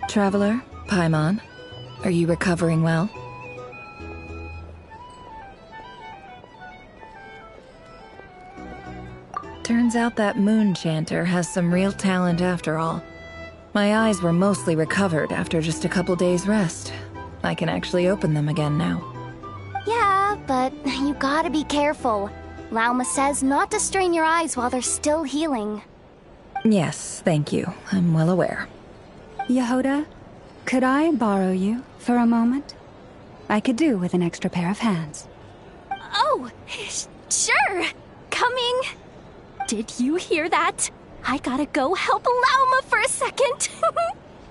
Traveler, Paimon, are you recovering well? Turns out that moon chanter has some real talent after all. My eyes were mostly recovered after just a couple days rest. I can actually open them again now. Yeah, but you gotta be careful. Lauma says not to strain your eyes while they're still healing. Yes, thank you. I'm well aware. Yehoda, could I borrow you for a moment? I could do with an extra pair of hands. Oh, sure. Coming. Did you hear that? I gotta go help Lauma for a second.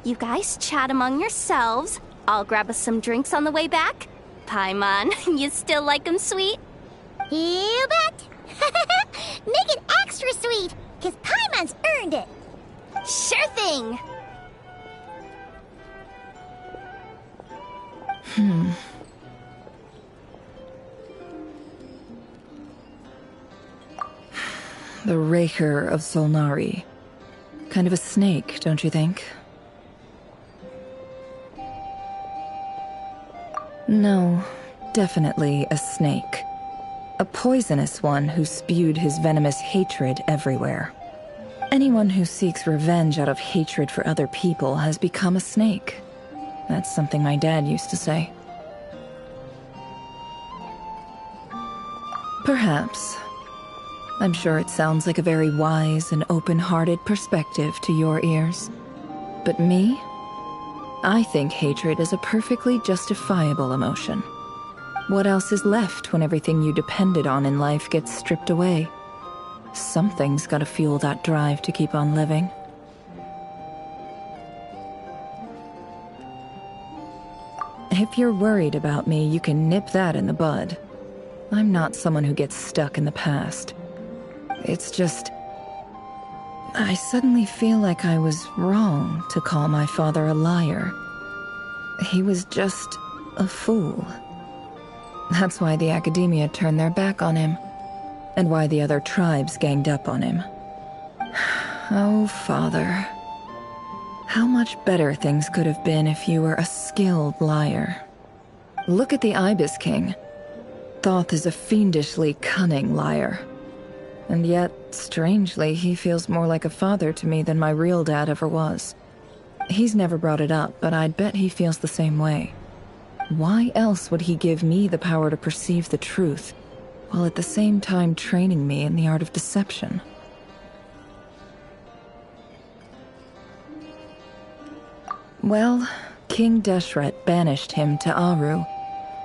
You guys chat among yourselves. I'll grab us some drinks on the way back. Paimon, you still like 'em sweet? You bet. Make it extra sweet, because Paimon's earned it. Sure thing. The Raker of Solnari. Kind of a snake, don't you think? No, definitely a snake. A poisonous one who spewed his venomous hatred everywhere. Anyone who seeks revenge out of hatred for other people has become a snake. That's something my dad used to say. Perhaps. I'm sure it sounds like a very wise and open-hearted perspective to your ears. But me? I think hatred is a perfectly justifiable emotion. What else is left when everything you depended on in life gets stripped away? Something's gotta fuel that drive to keep on living. If you're worried about me, you can nip that in the bud. I'm not someone who gets stuck in the past. It's just... I suddenly feel like I was wrong to call my father a liar. He was just a fool. That's why the academia turned their back on him, and why the other tribes ganged up on him. Oh, father. How much better things could have been if you were a skilled liar. Look at the Ibis King. Thoth is a fiendishly cunning liar. And yet, strangely, he feels more like a father to me than my real dad ever was. He's never brought it up, but I'd bet he feels the same way. Why else would he give me the power to perceive the truth, while at the same time training me in the art of deception? Well, King Deshret banished him to Aru,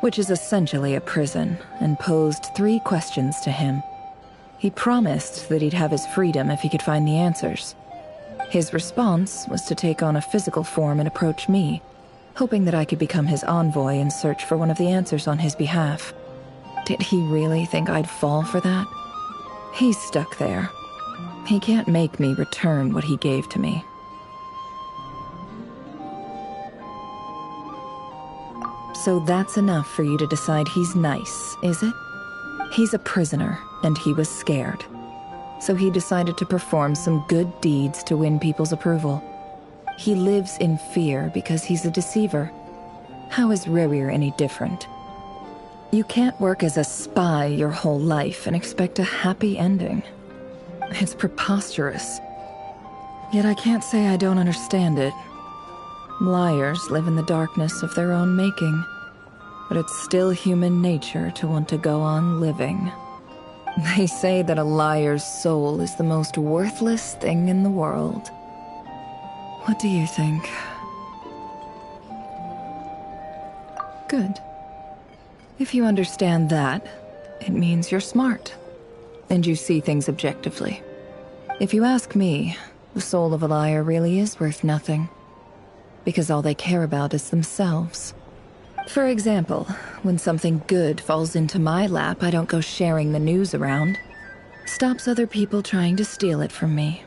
which is essentially a prison, and posed 3 questions to him. He promised that he'd have his freedom if he could find the answers. His response was to take on a physical form and approach me, hoping that I could become his envoy and search for one of the answers on his behalf. Did he really think I'd fall for that? He's stuck there. He can't make me return what he gave to me. So that's enough for you to decide he's nice, is it? He's a prisoner, and he was scared. So he decided to perform some good deeds to win people's approval. He lives in fear because he's a deceiver. How is Rerir any different? You can't work as a spy your whole life and expect a happy ending. It's preposterous. Yet I can't say I don't understand it. Liars live in the darkness of their own making, but it's still human nature to want to go on living. They say that a liar's soul is the most worthless thing in the world. What do you think? Good. If you understand that, it means you're smart, and you see things objectively. If you ask me, the soul of a liar really is worth nothing. because all they care about is themselves. For example, when something good falls into my lap, I don't go sharing the news around. Stops other people trying to steal it from me.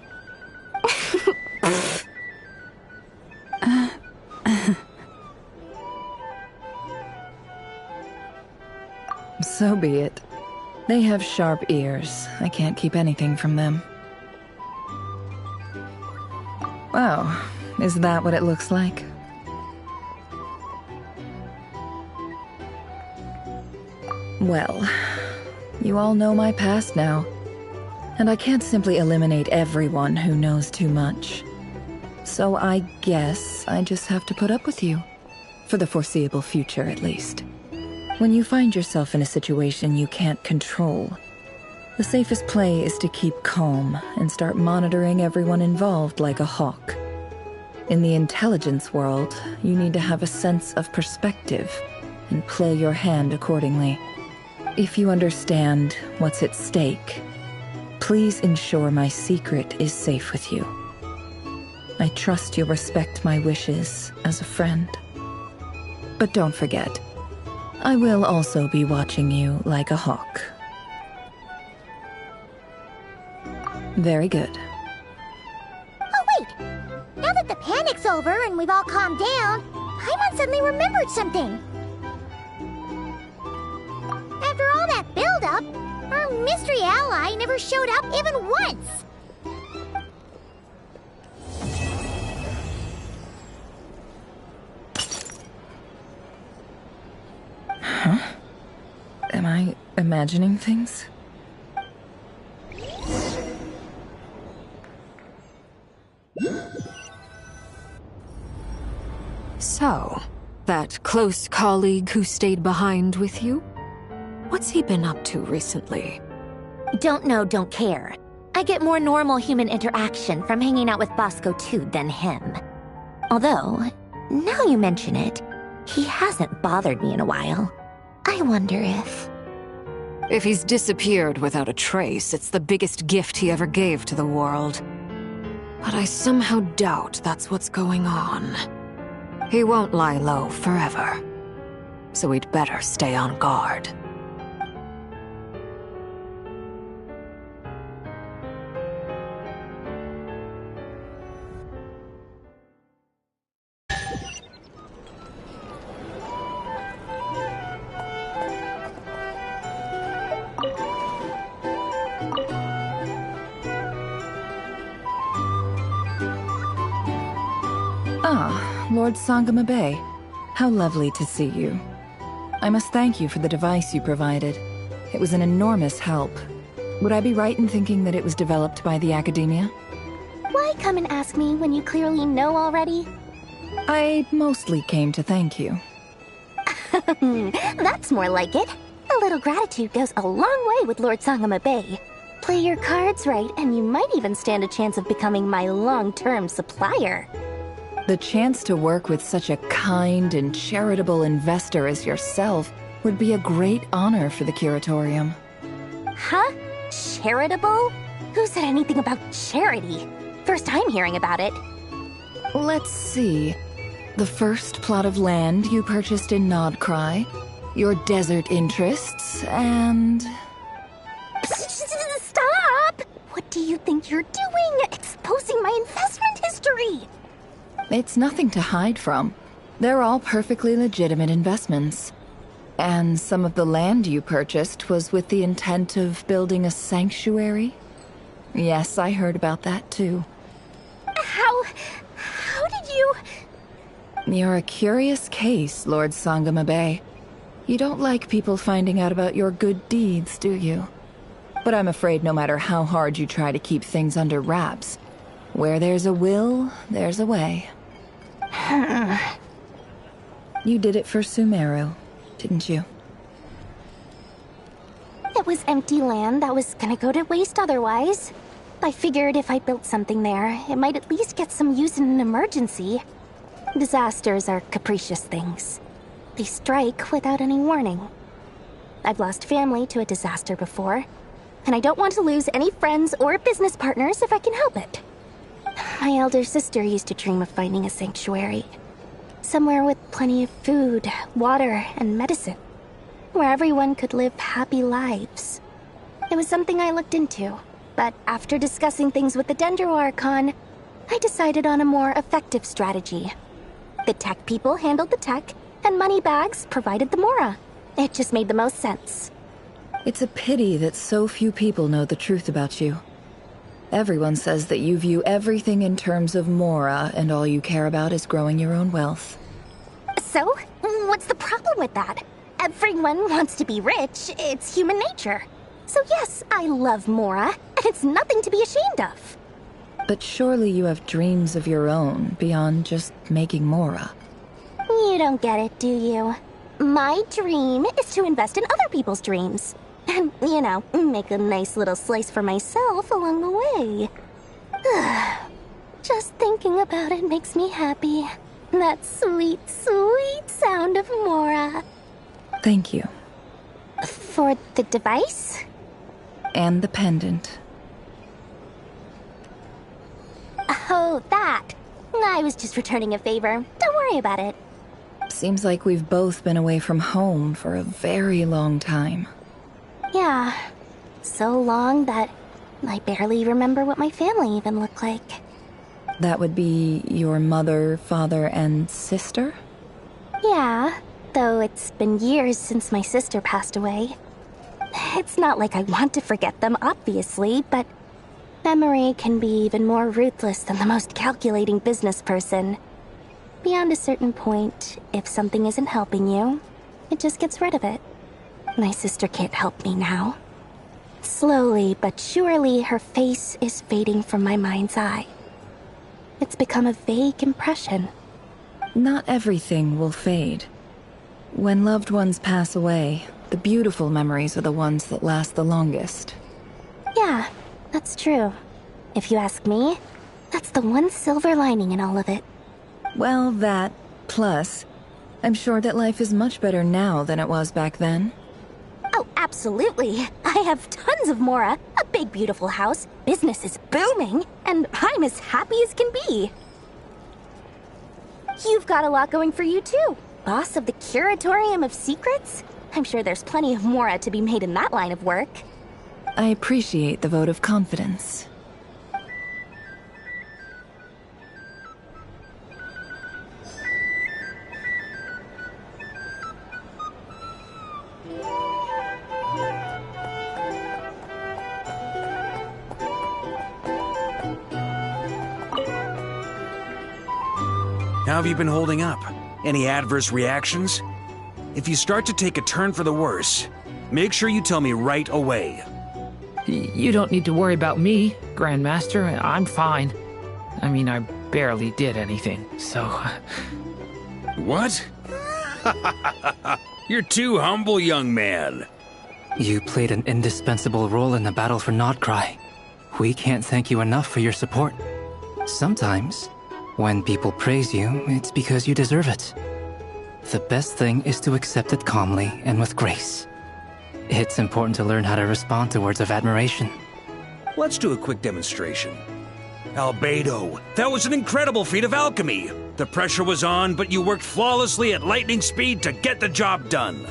So be it. They have sharp ears. I can't keep anything from them. Wow, is that what it looks like? Well, you all know my past now, and I can't simply eliminate everyone who knows too much. So I guess I just have to put up with you. For the foreseeable future, at least. When you find yourself in a situation you can't control, the safest play is to keep calm and start monitoring everyone involved like a hawk. In the intelligence world, you need to have a sense of perspective and play your hand accordingly. If you understand what's at stake, please ensure my secret is safe with you. I trust you'll respect my wishes as a friend. But don't forget, I will also be watching you like a hawk. Very good. Oh, wait! Now that the panic's over and we've all calmed down, Paimon suddenly remembered something. After all that build-up, our mystery ally never showed up even once! Huh? Am I imagining things? So, that close colleague who stayed behind with you? What's he been up to recently? Don't know, don't care. I get more normal human interaction from hanging out with Bosco too than him. Although, now you mention it, he hasn't bothered me in a while. I wonder if... If he's disappeared without a trace, it's the biggest gift he ever gave to the world. But I somehow doubt that's what's going on. He won't lie low forever. So we'd better stay on guard. Ah, Lord Sangama Bay. How lovely to see you. I must thank you for the device you provided. It was an enormous help. Would I be right in thinking that it was developed by the Academia? Why come and ask me when you clearly know already? I mostly came to thank you. That's more like it. A little gratitude goes a long way with Lord Sangama Bay. Play your cards right, and you might even stand a chance of becoming my long-term supplier. The chance to work with such a kind and charitable investor as yourself would be a great honor for the Curatorium. Huh? Charitable? Who said anything about charity? First time hearing about it. Let's see. The first plot of land you purchased in Nod Krai, your desert interests, and... Stop! What do you think you're doing? Exposing my investment history! It's nothing to hide from. They're all perfectly legitimate investments. And some of the land you purchased was with the intent of building a sanctuary? Yes, I heard about that too. How did you... You're a curious case, Lord Sangama Bay. You don't like people finding out about your good deeds, do you? But I'm afraid no matter how hard you try to keep things under wraps, where there's a will, there's a way. You did it for Sumeru, didn't you? It was empty land that was gonna go to waste otherwise. I figured if I built something there, it might at least get some use in an emergency. Disasters are capricious things. They strike without any warning. I've lost family to a disaster before, and I don't want to lose any friends or business partners if I can help it. My elder sister used to dream of finding a sanctuary, Somewhere with plenty of food, water, and medicine. Where everyone could live happy lives. It was something I looked into, but after discussing things with the Dendro Archon, I decided on a more effective strategy. The tech people handled the tech, and Moneybags provided the Mora. It just made the most sense. It's a pity that so few people know the truth about you. Everyone says that you view everything in terms of Mora, and all you care about is growing your own wealth. So, what's the problem with that? Everyone wants to be rich. It's human nature. So yes, I love Mora, and it's nothing to be ashamed of. But surely you have dreams of your own beyond just making Mora. You don't get it, do you? My dream is to invest in other people's dreams. And, you know, make a nice little slice for myself along the way. Just thinking about it makes me happy. That sweet, sweet sound of Mora. Thank you. For the device? And the pendant. Oh, that. I was just returning a favor. Don't worry about it. Seems like we've both been away from home for a very long time. Yeah. So long that I barely remember what my family even looked like. That would be your mother, father, and sister? Yeah, though it's been years since my sister passed away. It's not like I want to forget them, obviously, but memory can be even more ruthless than the most calculating business person. Beyond a certain point, if something isn't helping you, it just gets rid of it. My sister can't help me now. Slowly but surely, her face is fading from my mind's eye. It's become a vague impression. Not everything will fade. When loved ones pass away, the beautiful memories are the ones that last the longest. Yeah, that's true. If you ask me, that's the one silver lining in all of it. Well, that, plus, I'm sure that life is much better now than it was back then. Oh, absolutely. I have tons of Mora, a big beautiful house, business is booming, and I'm as happy as can be. You've got a lot going for you too. Boss of the Curatorium of Secrets? I'm sure there's plenty of Mora to be made in that line of work. I appreciate the vote of confidence. How have you been holding up? Any adverse reactions? If you start to take a turn for the worse, make sure you tell me right away. You don't need to worry about me, Grandmaster. I'm fine. I mean, I barely did anything, so... What? You're too humble, young man. You played an indispensable role in the battle for Nod Krai. We can't thank you enough for your support. Sometimes, when people praise you, it's because you deserve it. The best thing is to accept it calmly and with grace. It's important to learn how to respond to words of admiration. Let's do a quick demonstration. Albedo, that was an incredible feat of alchemy. The pressure was on, but you worked flawlessly at lightning speed to get the job done.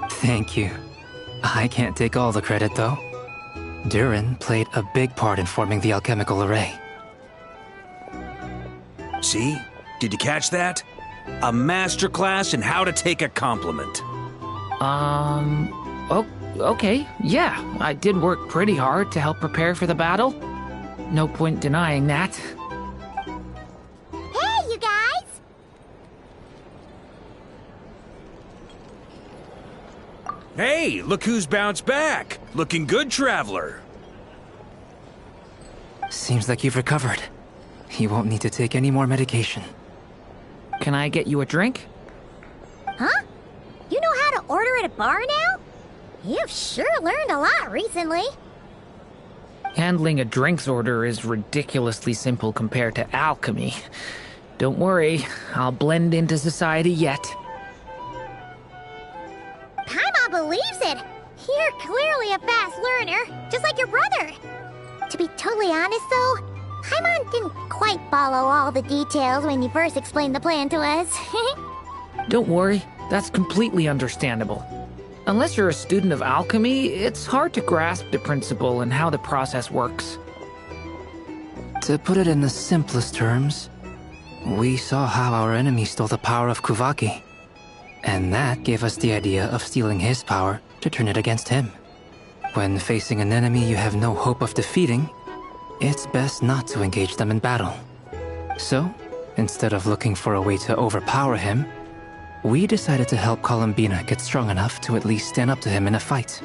Thank you. I can't take all the credit, though. Durin played a big part in forming the alchemical array. See? Did you catch that? A masterclass in how to take a compliment. Okay, yeah. I did work pretty hard to help prepare for the battle. No point denying that. Hey, you guys! Hey, look who's bounced back. Looking good, Traveler. Seems like you've recovered. You won't need to take any more medication. Can I get you a drink? Huh? You know how to order at a bar now? You've sure learned a lot recently. Handling a drinks order is ridiculously simple compared to alchemy. Don't worry, I'll blend into society yet. Paimon believes it. You're clearly a fast learner, just like your brother. To be totally honest, though, Paimon didn't quite follow all the details when you first explained the plan to us. Don't worry, that's completely understandable. Unless you're a student of alchemy, it's hard to grasp the principle and how the process works. To put it in the simplest terms, we saw how our enemy stole the power of Kuvaki. And that gave us the idea of stealing his power to turn it against him. When facing an enemy you have no hope of defeating, it's best not to engage them in battle. So, instead of looking for a way to overpower him, we decided to help Columbina get strong enough to at least stand up to him in a fight.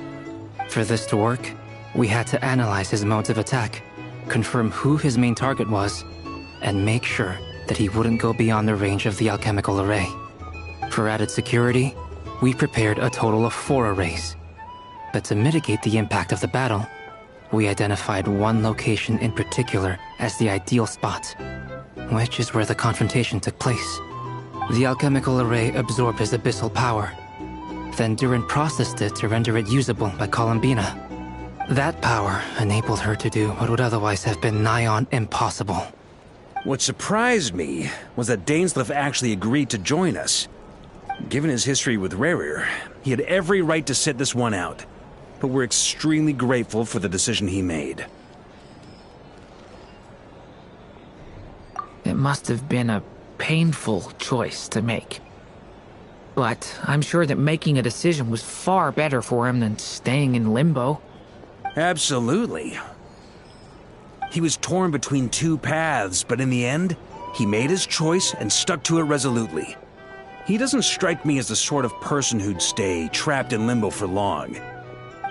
For this to work, we had to analyze his modes of attack, confirm who his main target was, and make sure that he wouldn't go beyond the range of the alchemical array. For added security, we prepared a total of 4 arrays. But to mitigate the impact of the battle, we identified one location in particular as the ideal spot, which is where the confrontation took place. The alchemical array absorbed his abyssal power. Then Durin processed it to render it usable by Columbina. That power enabled her to do what would otherwise have been nigh on impossible. What surprised me was that Dainsleif actually agreed to join us. Given his history with Rerir, he had every right to sit this one out. But we're extremely grateful for the decision he made. It must have been a painful choice to make. But I'm sure that making a decision was far better for him than staying in limbo. Absolutely. He was torn between 2 paths, but in the end, he made his choice and stuck to it resolutely. He doesn't strike me as the sort of person who'd stay trapped in limbo for long.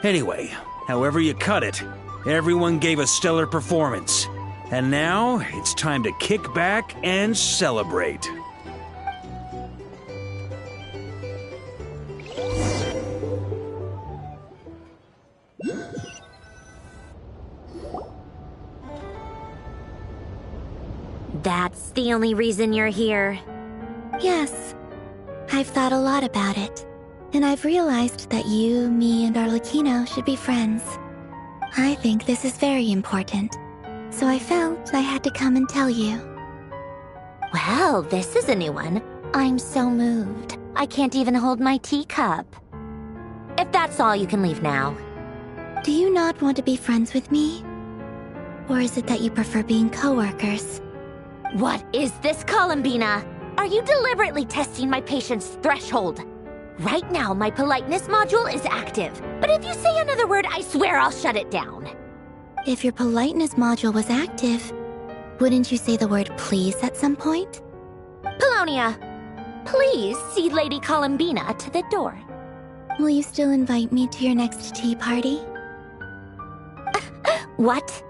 Anyway, however you cut it, everyone gave a stellar performance. And now, it's time to kick back and celebrate. That's the only reason you're here. Yes. I've thought a lot about it. And I've realized that you, me, and Arlecchino should be friends. I think this is very important. So I felt I had to come and tell you. Well, this is a new one. I'm so moved. I can't even hold my teacup. If that's all, you can leave now. Do you not want to be friends with me? Or is it that you prefer being co-workers? What is this, Columbina? Are you deliberately testing my patience threshold? Right now, my politeness module is active. But if you say another word, I swear I'll shut it down. If your politeness module was active, wouldn't you say the word please at some point? Polonia, please see Lady Columbina to the door. Will you still invite me to your next tea party? What?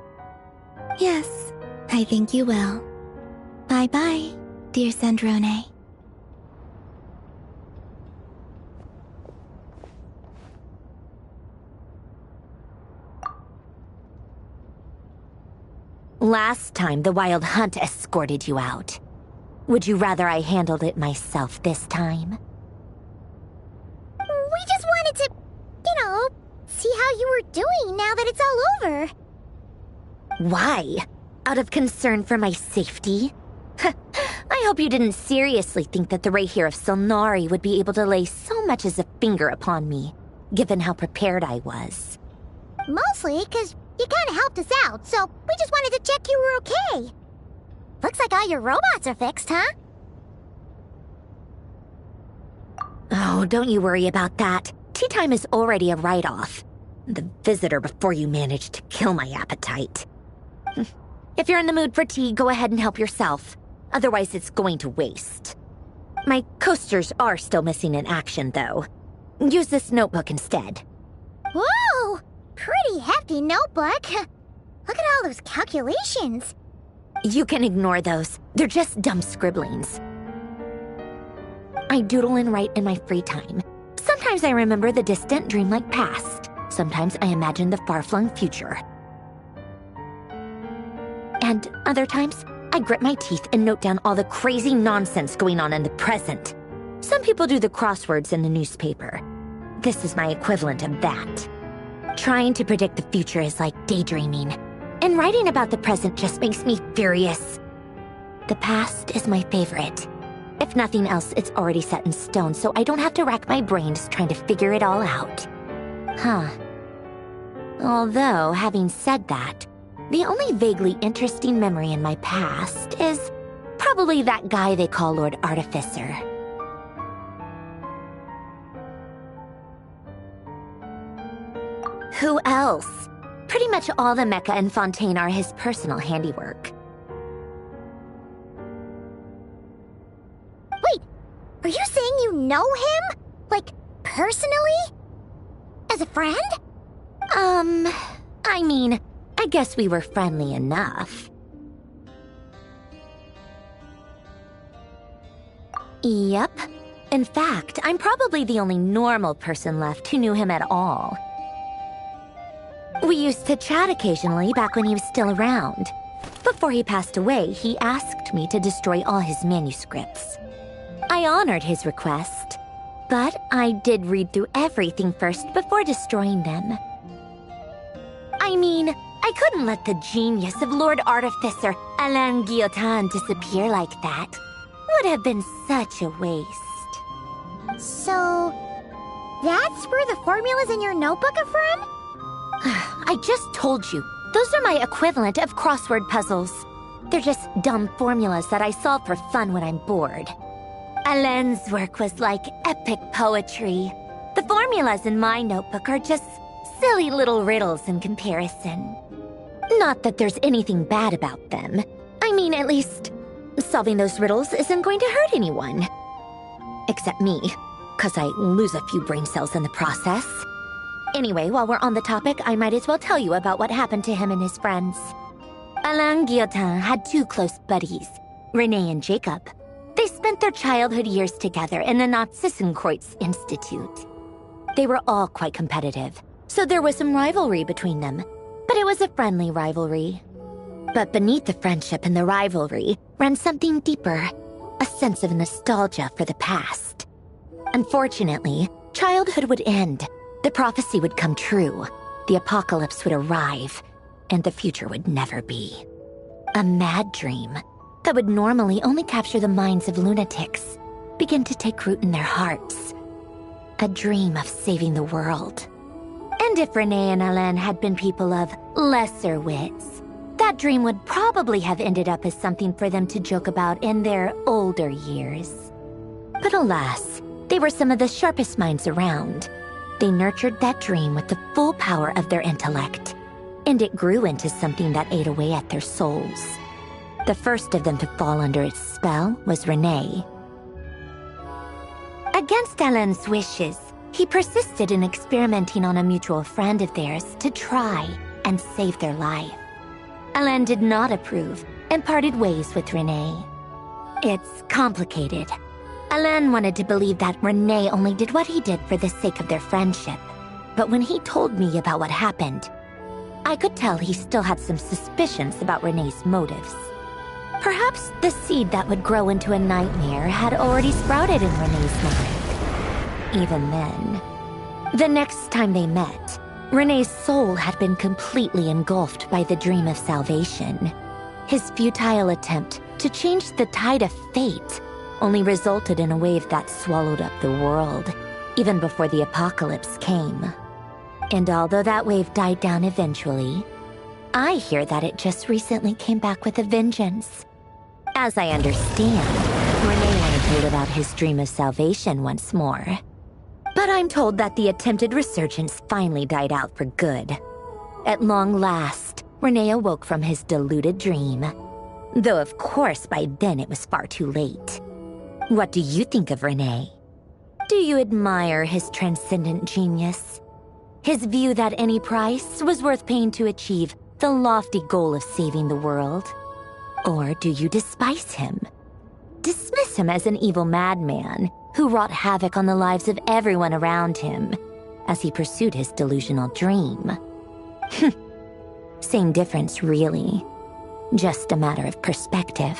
Yes, I think you will. Bye-bye, dear Sandrone. Last time, the Wild Hunt escorted you out. Would you rather I handled it myself this time? We just wanted to, see how you were doing now that it's all over. Why? Out of concern for my safety? I hope you didn't seriously think that the Rayhir of Silnari would be able to lay so much as a finger upon me, given how prepared I was. Mostly because you kind of helped us out, so we just wanted to check you were okay. Looks like all your robots are fixed, huh? Oh, don't you worry about that. Tea time is already a write-off. The visitor before you managed to kill my appetite. If you're in the mood for tea, go ahead and help yourself. Otherwise, it's going to waste. My coasters are still missing in action, though. Use this notebook instead. Whoa! Pretty hefty notebook. Look at all those calculations. You can ignore those. They're just dumb scribblings. I doodle and write in my free time. Sometimes I remember the distant, dreamlike past. Sometimes I imagine the far-flung future. And other times, I grit my teeth and note down all the crazy nonsense going on in the present. Some people do the crosswords in the newspaper. This is my equivalent of that. Trying to predict the future is like daydreaming. And writing about the present just makes me furious. The past is my favorite. If nothing else, it's already set in stone, so I don't have to rack my brains trying to figure it all out. Huh. Although, having said that, the only vaguely interesting memory in my past is probably that guy they call Lord Artificer. Who else? Pretty much all the mecha in Fontaine are his personal handiwork. Wait, are you saying you know him? Like, personally? As a friend? I mean, I guess we were friendly enough. Yep. In fact, I'm probably the only normal person left who knew him at all. We used to chat occasionally back when he was still around. Before he passed away, he asked me to destroy all his manuscripts. I honored his request, but I did read through everything first before destroying them. I mean, I couldn't let the genius of Lord Artificer Alain Guillotin disappear like that. Would have been such a waste. So, that's where the formula's in your notebook are from? I just told you. Those are my equivalent of crossword puzzles. They're just dumb formulas that I solve for fun when I'm bored. Alain's work was like epic poetry. The formulas in my notebook are just silly little riddles in comparison. Not that there's anything bad about them. I mean, at least, solving those riddles isn't going to hurt anyone. Except me, 'cause I lose a few brain cells in the process. Anyway, while we're on the topic, I might as well tell you about what happened to him and his friends. Alain Guillotin had two close buddies, Renee and Jacob. They spent their childhood years together in the Narzissenkreuz Institute. They were all quite competitive, so there was some rivalry between them, but it was a friendly rivalry. But beneath the friendship and the rivalry ran something deeper, a sense of nostalgia for the past. Unfortunately, childhood would end. The prophecy would come true, the apocalypse would arrive, and the future would never be. A mad dream that would normally only capture the minds of lunatics began to take root in their hearts. A dream of saving the world. And if Renee and Alain had been people of lesser wits, that dream would probably have ended up as something for them to joke about in their older years. But alas, they were some of the sharpest minds around. They nurtured that dream with the full power of their intellect, and it grew into something that ate away at their souls. The first of them to fall under its spell was Renee. Against Alain's wishes, he persisted in experimenting on a mutual friend of theirs to try and save their life. Alain did not approve and parted ways with Renee. It's complicated. Alain wanted to believe that Renee only did what he did for the sake of their friendship. But when he told me about what happened, I could tell he still had some suspicions about Renee's motives. Perhaps the seed that would grow into a nightmare had already sprouted in Renee's mind. Even then, the next time they met, Renee's soul had been completely engulfed by the dream of salvation. His futile attempt to change the tide of fate only resulted in a wave that swallowed up the world, even before the apocalypse came. And although that wave died down eventually, I hear that it just recently came back with a vengeance. As I understand, Renee wanted to live out his dream of salvation once more. But I'm told that the attempted resurgence finally died out for good. At long last, Renee awoke from his deluded dream. Though of course by then it was far too late. What do you think of Renee? Do you admire his transcendent genius? His view that any price was worth paying to achieve the lofty goal of saving the world? Or do you despise him? Dismiss him as an evil madman who wrought havoc on the lives of everyone around him as he pursued his delusional dream? Same difference, really. Just a matter of perspective.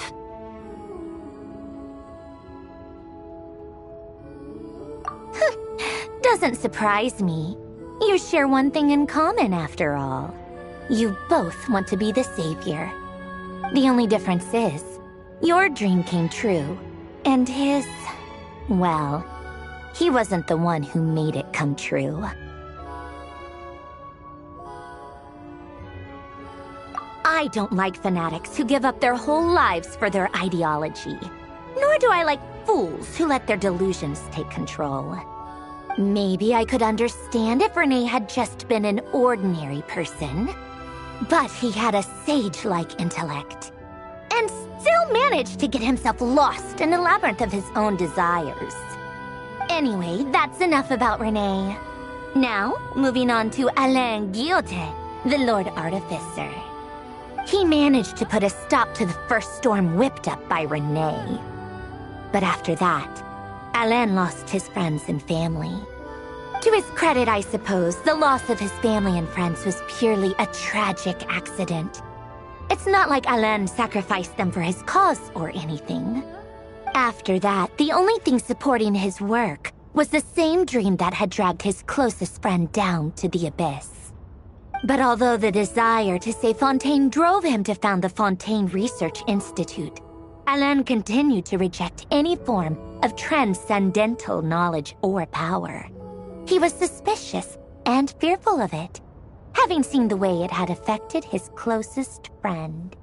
Doesn't surprise me. You share one thing in common, after all. You both want to be the savior. The only difference is, your dream came true, and his... well, he wasn't the one who made it come true. I don't like fanatics who give up their whole lives for their ideology. Nor do I like fools who let their delusions take control. Maybe I could understand if Renee had just been an ordinary person. But he had a sage-like intellect. And still managed to get himself lost in a labyrinth of his own desires. Anyway, that's enough about Renee. Now, moving on to Alain Guillotin, the Lord Artificer. He managed to put a stop to the first storm whipped up by Renee. But after that, Alain lost his friends and family. To his credit, I suppose, the loss of his family and friends was purely a tragic accident. It's not like Alain sacrificed them for his cause or anything. After that, the only thing supporting his work was the same dream that had dragged his closest friend down to the abyss. But although the desire to save Fontaine drove him to found the Fontaine Research Institute, Alain continued to reject any form of transcendental knowledge or power. He was suspicious and fearful of it, having seen the way it had affected his closest friend.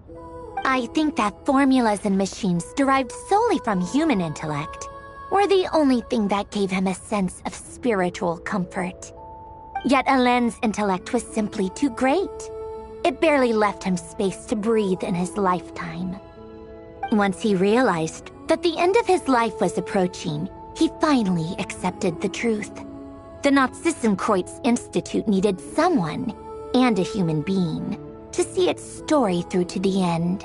I think that formulas and machines derived solely from human intellect were the only thing that gave him a sense of spiritual comfort. Yet Alain's intellect was simply too great. It barely left him space to breathe in his lifetime. Once he realized that the end of his life was approaching, he finally accepted the truth. The Nazissenkreuz Institute needed someone, and a human being, to see its story through to the end.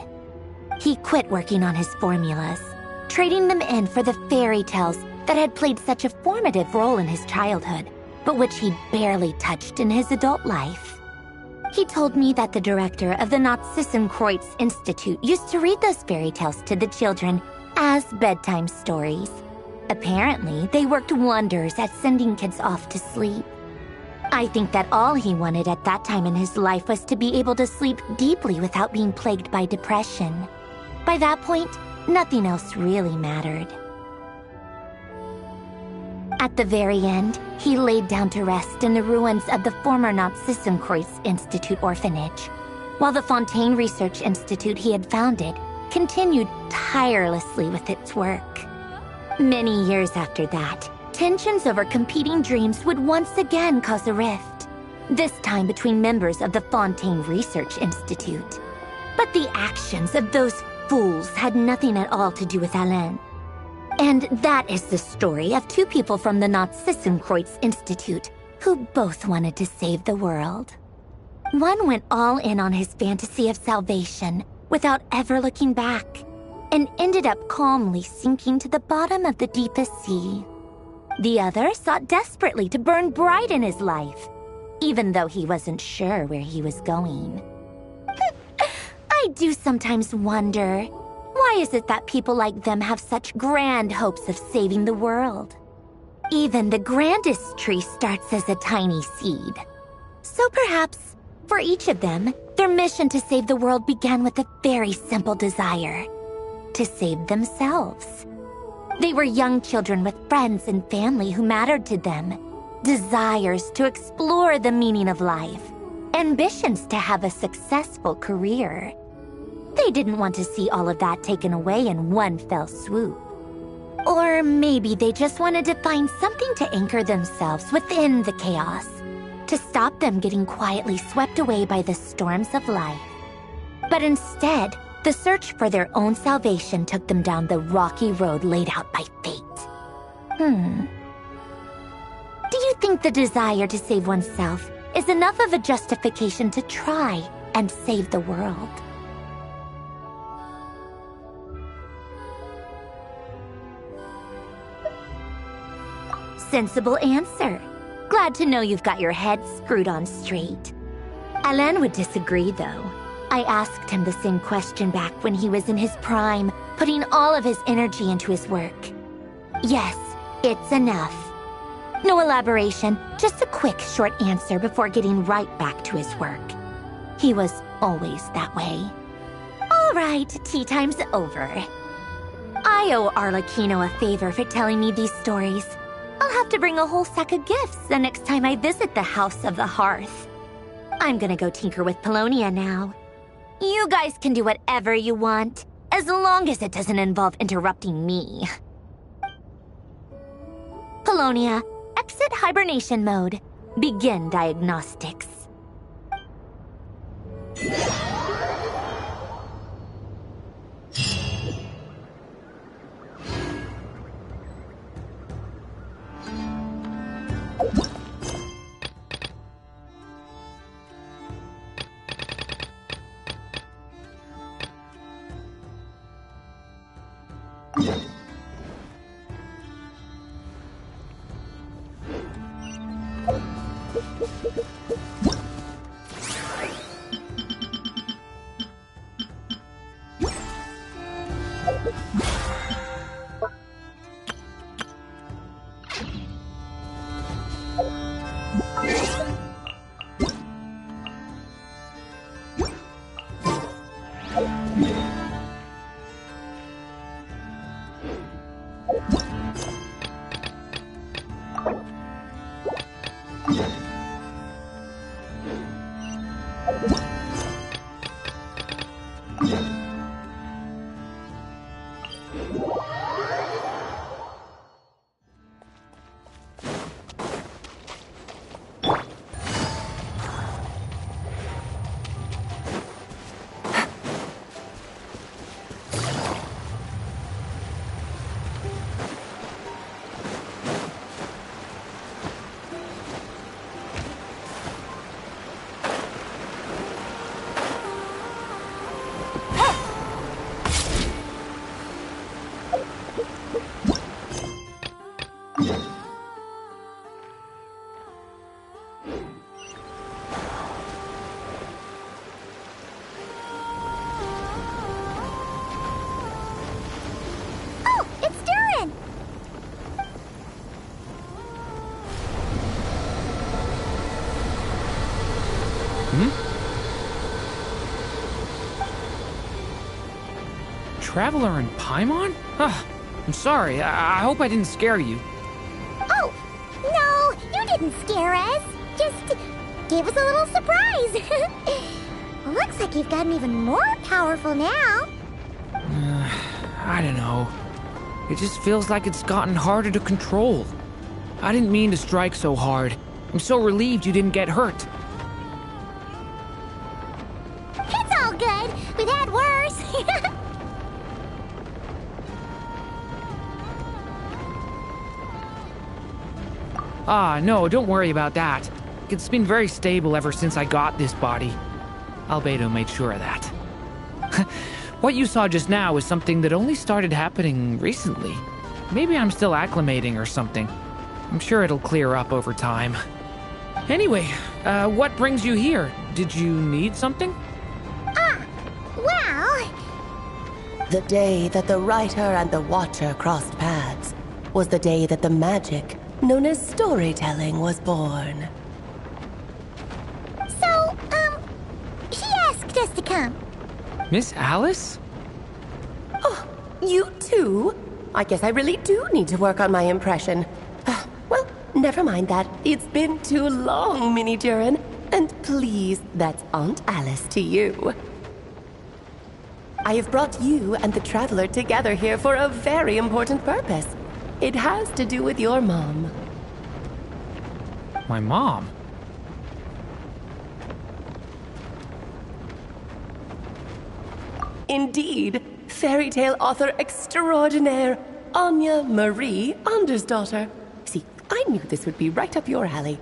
He quit working on his formulas, trading them in for the fairy tales that had played such a formative role in his childhood, but which he'd barely touched in his adult life. He told me that the director of the Nazissenkreuz Institute used to read those fairy tales to the children as bedtime stories. Apparently, they worked wonders at sending kids off to sleep. I think that all he wanted at that time in his life was to be able to sleep deeply without being plagued by depression. By that point, nothing else really mattered. At the very end, he laid down to rest in the ruins of the former Nazissenkreuz Institute orphanage, while the Fontaine Research Institute he had founded continued tirelessly with its work. Many years after that, tensions over competing dreams would once again cause a rift, this time between members of the Fontaine Research Institute. But the actions of those fools had nothing at all to do with Alain. And that is the story of two people from the Nazissenkreuz Institute who both wanted to save the world. One went all in on his fantasy of salvation without ever looking back, and ended up calmly sinking to the bottom of the deepest sea. The other sought desperately to burn bright in his life, even though he wasn't sure where he was going. I do sometimes wonder, why is it that people like them have such grand hopes of saving the world? Even the grandest tree starts as a tiny seed. So perhaps, for each of them, their mission to save the world began with a very simple desire: to save themselves. They were young children with friends and family who mattered to them, desires to explore the meaning of life, ambitions to have a successful career. They didn't want to see all of that taken away in one fell swoop. Or maybe they just wanted to find something to anchor themselves within the chaos, to stop them getting quietly swept away by the storms of life. But instead, the search for their own salvation took them down the rocky road laid out by fate. Do you think the desire to save oneself is enough of a justification to try and save the world? Sensible answer. Glad to know you've got your head screwed on straight. Alain would disagree, though. I asked him the same question back when he was in his prime, putting all of his energy into his work. Yes, it's enough. No elaboration, just a quick, short answer before getting right back to his work. He was always that way. All right, tea time's over. I owe Arlecchino a favor for telling me these stories. I'll have to bring a whole sack of gifts the next time I visit the House of the Hearth. I'm gonna go tinker with Polonia now. You guys can do whatever you want, as long as it doesn't involve interrupting me. Polonia, exit hibernation mode. Begin diagnostics. Traveler in Paimon? I'm sorry. I hope I didn't scare you. Oh, no, you didn't scare us. Just gave us a little surprise. Looks like you've gotten even more powerful now. I don't know. It just feels like it's gotten harder to control. I didn't mean to strike so hard. I'm so relieved you didn't get hurt. It's all good. We've had worse. No, don't worry about that. It's been very stable ever since I got this body. Albedo made sure of that. What you saw just now is something that only started happening recently. Maybe I'm still acclimating or something. I'm sure it'll clear up over time. Anyway, what brings you here? Did you need something? Well... The day that the writer and the watcher crossed paths was the day that the magic known as storytelling was born. So, she asked us to come. Miss Alice? Oh, you too? I guess I really do need to work on my impression. Well, never mind that. It's been too long, Mini Durin. And please, that's Aunt Alice to you. I have brought you and the Traveler together here for a very important purpose. It has to do with your mom. My mom? Indeed, fairy tale author extraordinaire, Anya Marie Andersdottir. See, I knew this would be right up your alley.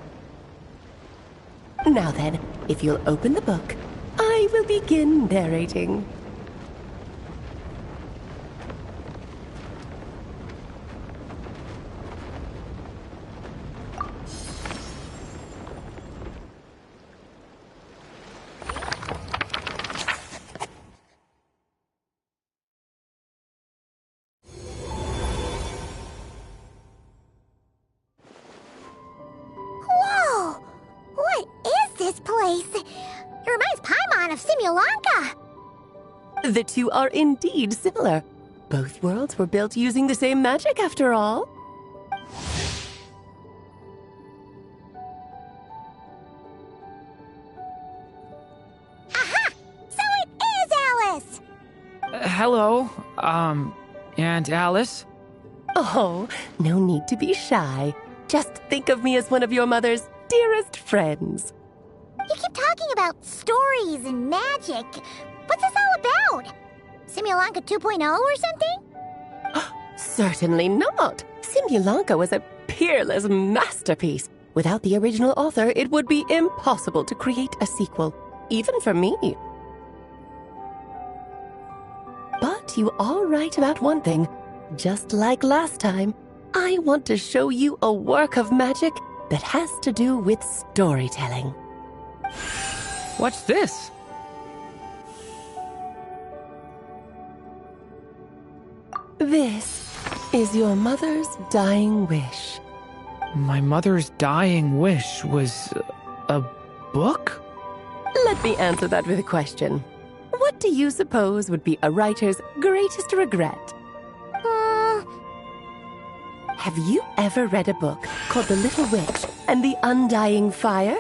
Now then, if you'll open the book, I will begin narrating. Whoa! What is this place? It reminds Paimon of Simulanka. The two are indeed similar. Both worlds were built using the same magic after all. Aha! So it is Alice! Hello, Aunt Alice? Oh, no need to be shy. Just think of me as one of your mother's dearest friends. You keep talking about stories and magic. What's this all about? Simulanka 2.0 or something? Certainly not. Simulanka was a peerless masterpiece. Without the original author, it would be impossible to create a sequel, even for me. But you are right about one thing. Just like last time, I want to show you a work of magic that has to do with storytelling. What's this? This is your mother's dying wish. My mother's dying wish was a book? Let me answer that with a question. What do you suppose would be a writer's greatest regret? Have you ever read a book called The Little Witch and the Undying Fire?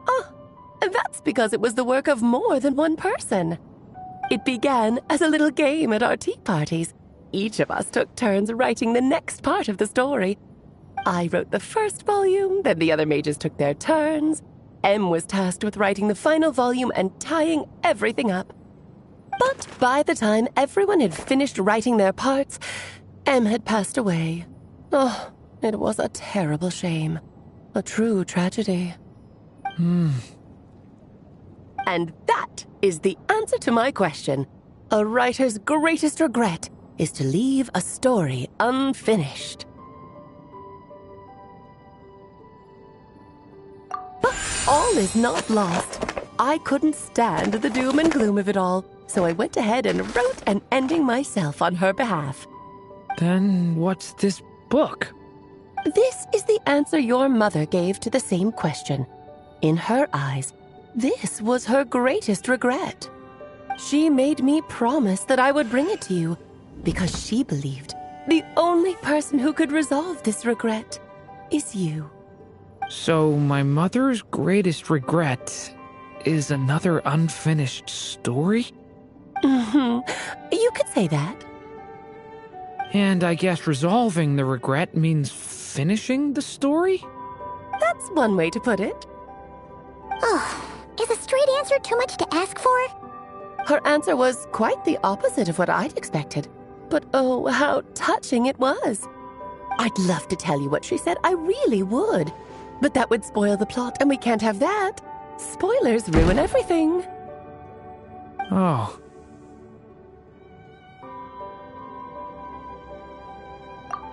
Oh, that's because it was the work of more than one person. It began as a little game at our tea parties. Each of us took turns writing the next part of the story. I wrote the first volume, then the other mages took their turns. Em was tasked with writing the final volume and tying everything up. But by the time everyone had finished writing their parts, Em had passed away. Oh, it was a terrible shame. A true tragedy. And that is the answer to my question. A writer's greatest regret is to leave a story unfinished. But all is not lost. I couldn't stand the doom and gloom of it all, so I went ahead and wrote an ending myself on her behalf. Then what's this book? This is the answer your mother gave to the same question. In her eyes, this was her greatest regret. She made me promise that I would bring it to you, because she believed the only person who could resolve this regret is you. So my mother's greatest regret is another unfinished story? You could say that. And I guess resolving the regret means finishing the story? That's one way to put it. Oh, is a straight answer too much to ask for? Her answer was quite the opposite of what I'd expected. But oh, how touching it was. I'd love to tell you what she said, I really would. But that would spoil the plot, and we can't have that. Spoilers ruin everything. Oh.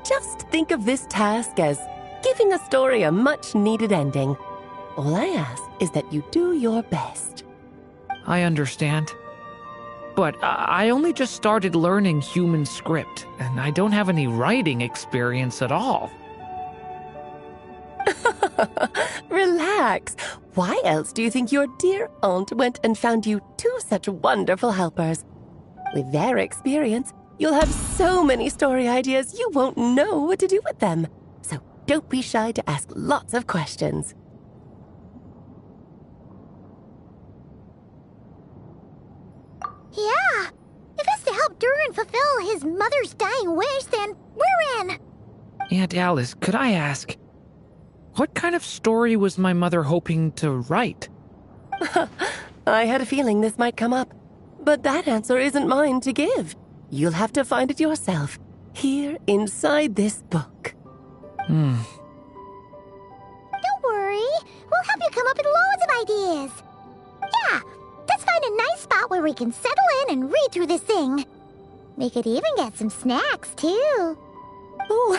Just think of this task as giving a story a much-needed ending. All I ask is that you do your best. I understand. But I only just started learning human script, and I don't have any writing experience at all. Relax. Why else do you think your dear aunt went and found you two such wonderful helpers? With their experience, you'll have so many story ideas you won't know what to do with them. So don't be shy to ask lots of questions. Yeah. If it's to help Durin fulfill his mother's dying wish, then we're in. Aunt Alice, could I ask, what kind of story was my mother hoping to write? I had a feeling this might come up, but that answer isn't mine to give. You'll have to find it yourself, here inside this book. Don't worry. We'll help you come up with loads of ideas. Yeah, let's find a nice spot where we can settle in and read through this thing. We could even get some snacks, too. Oh,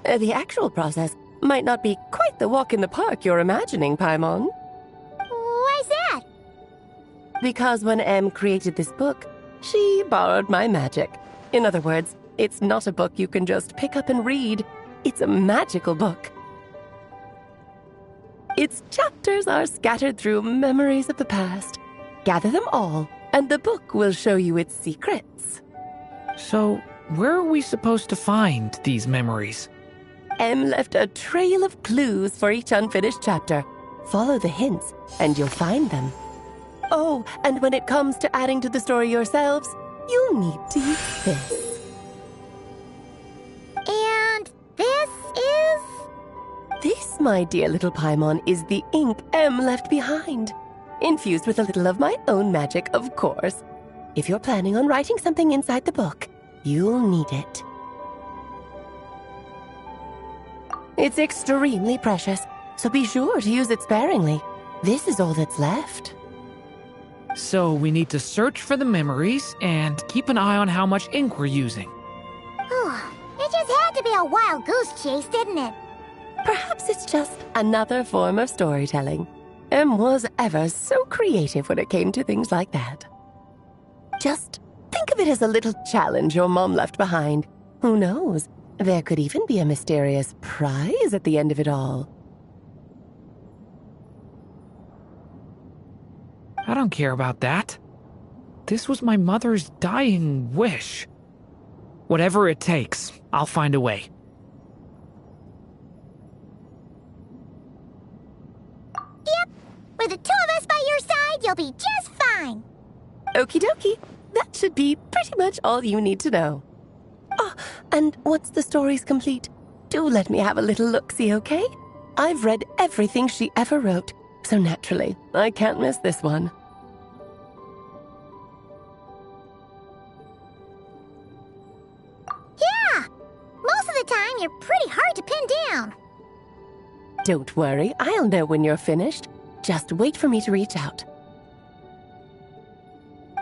the actual process might not be quite the walk in the park you're imagining, Paimon. Why's that? Because when Em created this book, she borrowed my magic. In other words, it's not a book you can just pick up and read. It's a magical book. Its chapters are scattered through memories of the past. Gather them all, and the book will show you its secrets. So, where are we supposed to find these memories? M left a trail of clues for each unfinished chapter. Follow the hints, and you'll find them. Oh, and when it comes to adding to the story yourselves, you'll need to use this. And this is? This, my dear little Paimon, is the ink M left behind. Infused with a little of my own magic, of course. If you're planning on writing something inside the book, you'll need it. It's extremely precious, so be sure to use it sparingly. This is all that's left. So we need to search for the memories and keep an eye on how much ink we're using. It just had to be a wild goose chase, didn't it? Perhaps it's just another form of storytelling. M was ever so creative when it came to things like that. Just think of it as a little challenge your mom left behind. Who knows? There could even be a mysterious prize at the end of it all. I don't care about that. This was my mother's dying wish. Whatever it takes, I'll find a way. Yep. With the two of us by your side, you'll be just fine. Okie dokie. That should be pretty much all you need to know. Oh, and once the story's complete, do let me have a little look-see, okay? I've read everything she ever wrote, so naturally, I can't miss this one. Yeah! Most of the time, you're pretty hard to pin down. Don't worry, I'll know when you're finished. Just wait for me to reach out.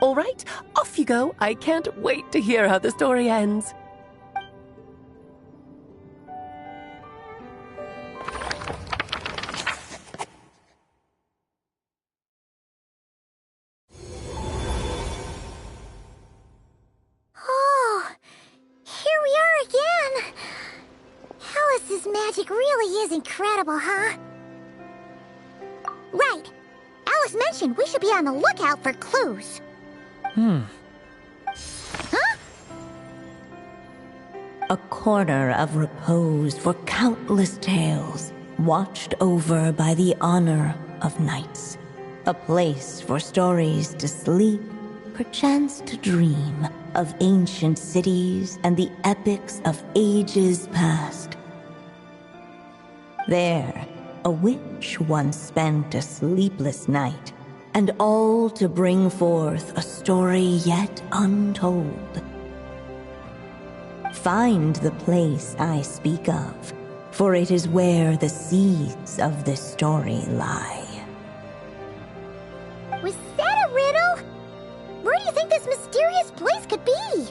All right, off you go. I can't wait to hear how the story ends. Oh, here we are again. Alice's magic really is incredible, huh? Right. Alice mentioned we should be on the lookout for clues. Huh? A corner of repose for countless tales, watched over by the honor of knights. A place for stories to sleep, perchance to dream of ancient cities and the epics of ages past. There, a witch once spent a sleepless night, and all to bring forth a story yet untold. Find the place I speak of, for it is where the seeds of this story lie. Was that a riddle? Where do you think this mysterious place could be?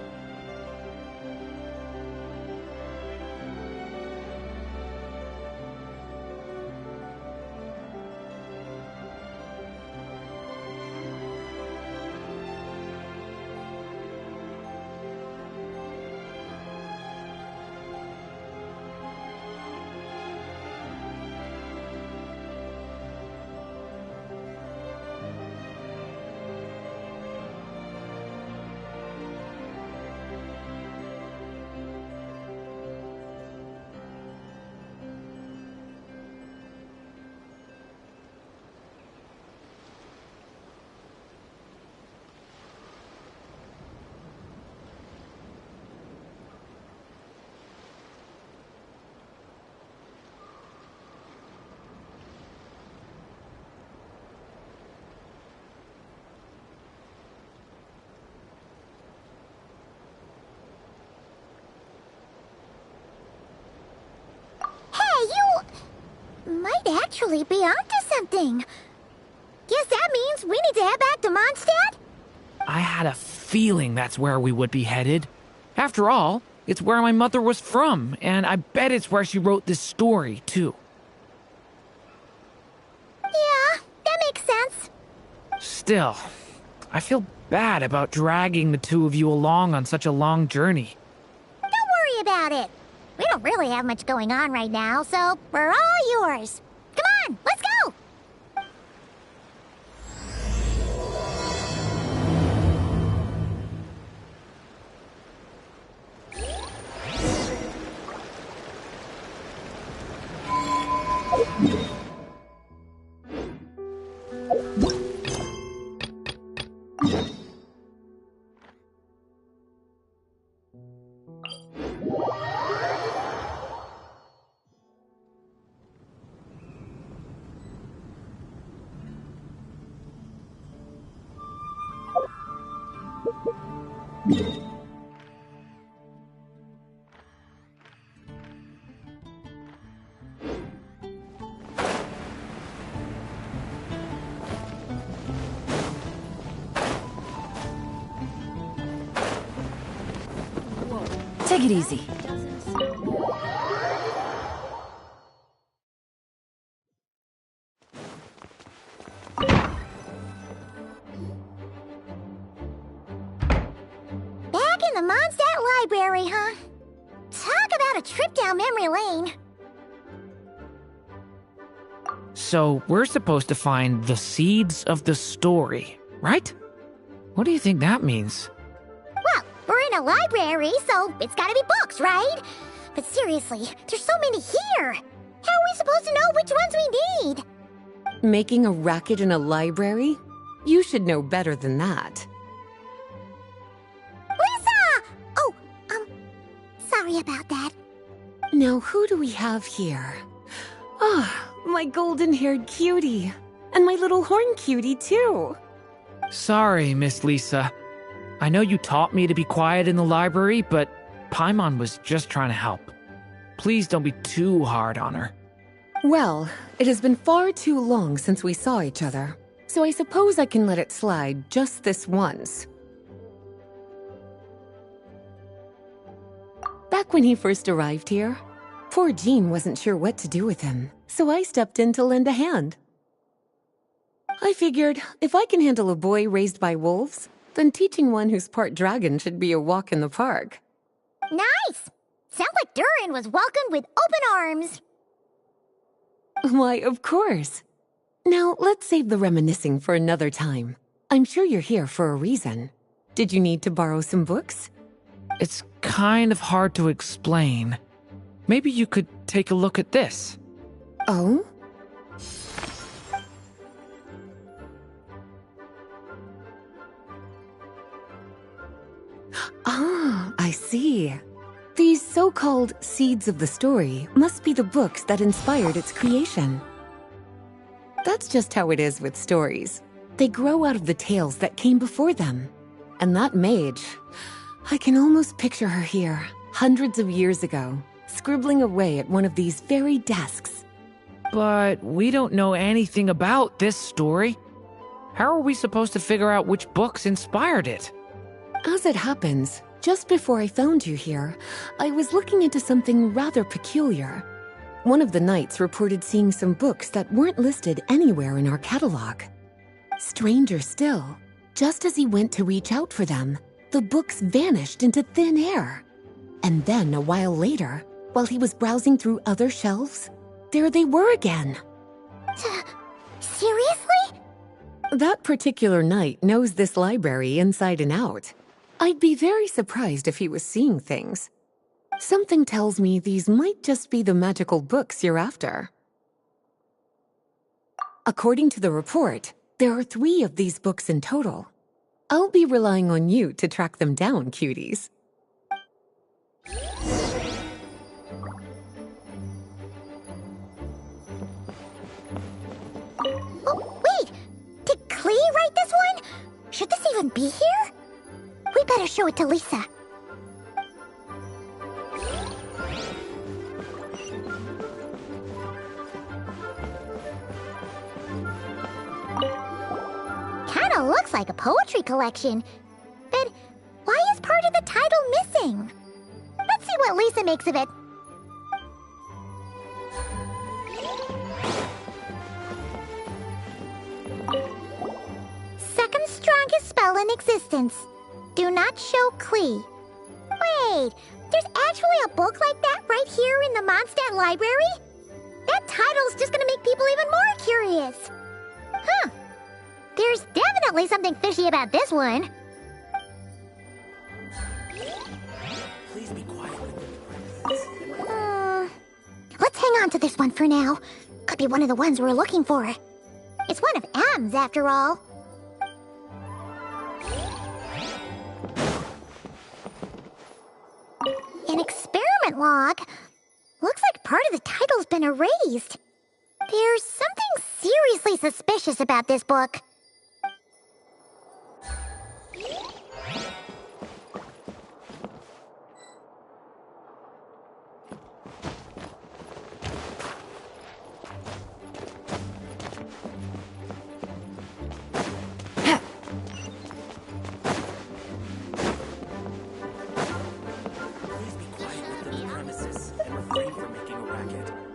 Might actually be onto something. Guess that means we need to head back to Mondstadt? I had a feeling that's where we would be headed. After all, it's where my mother was from, and I bet it's where she wrote this story, too. Yeah, that makes sense. Still, I feel bad about dragging the two of you along on such a long journey. Don't worry about it. We don't really have much going on right now, so we're all yours. Come on, let's go! Take it easy. Back in the Mondstadt Library, huh? Talk about a trip down memory lane. So, we're supposed to find the seeds of the story, right? What do you think that means? Well, we're in a library, so it's gotta be books, right? But seriously, there's so many here. How are we supposed to know which ones we need? Making a racket in a library? You should know better than that. Lisa! Oh, sorry about that. Now, who do we have here? Ah, my golden-haired cutie. And my little horn cutie, too. Sorry, Miss Lisa. I know you taught me to be quiet in the library, but Paimon was just trying to help. Please don't be too hard on her. Well, it has been far too long since we saw each other, so I suppose I can let it slide just this once. Back when he first arrived here, poor Jean wasn't sure what to do with him, so I stepped in to lend a hand. I figured, if I can handle a boy raised by wolves, then teaching one who's part dragon should be a walk in the park. Nice! Sounds like Durin was welcomed with open arms. Why, of course. Now, let's save the reminiscing for another time. I'm sure you're here for a reason. Did you need to borrow some books? It's kind of hard to explain. Maybe you could take a look at this. Oh? Ah, I see. These so-called seeds of the story must be the books that inspired its creation. That's just how it is with stories. They grow out of the tales that came before them. And that mage, I can almost picture her here, hundreds of years ago, scribbling away at one of these very desks. But we don't know anything about this story. How are we supposed to figure out which books inspired it? As it happens, just before I found you here, I was looking into something rather peculiar. One of the knights reported seeing some books that weren't listed anywhere in our catalog. Stranger still, just as he went to reach out for them, the books vanished into thin air. And then, a while later, while he was browsing through other shelves, there they were again. Seriously? That particular knight knows this library inside and out. I'd be very surprised if he was seeing things. Something tells me these might just be the magical books you're after. According to the report, there are 3 of these books in total. I'll be relying on you to track them down, cuties. Oh, wait! Did Klee write this one? Should this even be here? We better show it to Lisa. Kinda looks like a poetry collection. But why is part of the title missing? Let's see what Lisa makes of it. Second strongest spell in existence. Do not show Klee. Wait, there's actually a book like that right here in the Mondstadt Library? That title's just gonna make people even more curious. Huh. There's definitely something fishy about this one. Please be quiet. Let's hang on to this one for now. Could be one of the ones we're looking for. It's one of M's, after all. An experiment log. Looks like part of the title's been erased. There's something seriously suspicious about this book.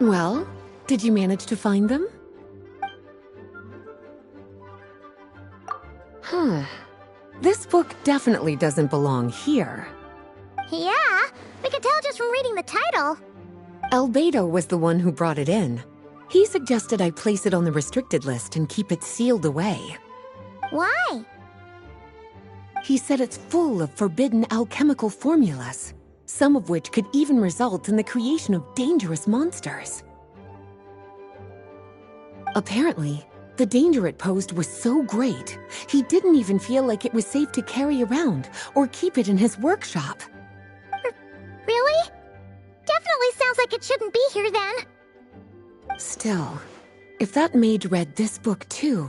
Well, did you manage to find them? This book definitely doesn't belong here. Yeah, we can tell just from reading the title. Albedo was the one who brought it in. He suggested I place it on the restricted list and keep it sealed away. Why? He said it's full of forbidden alchemical formulas, some of which could even result in the creation of dangerous monsters. Apparently, the danger it posed was so great, he didn't even feel like it was safe to carry around or keep it in his workshop. Really? Definitely sounds like it shouldn't be here then. Still, if that mage read this book too,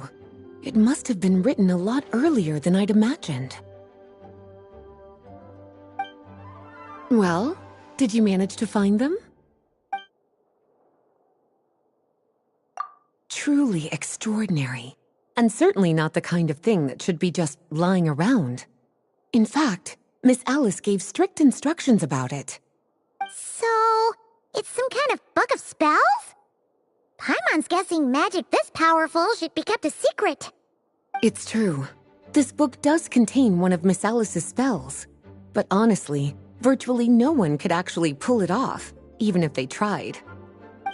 it must have been written a lot earlier than I'd imagined. Well, did you manage to find them? Truly extraordinary, and certainly not the kind of thing that should be just lying around. In fact, Miss Alice gave strict instructions about it. So, it's some kind of book of spells? Paimon's guessing magic this powerful should be kept a secret. It's true. This book does contain one of Miss Alice's spells. But honestly, virtually no one could actually pull it off, even if they tried.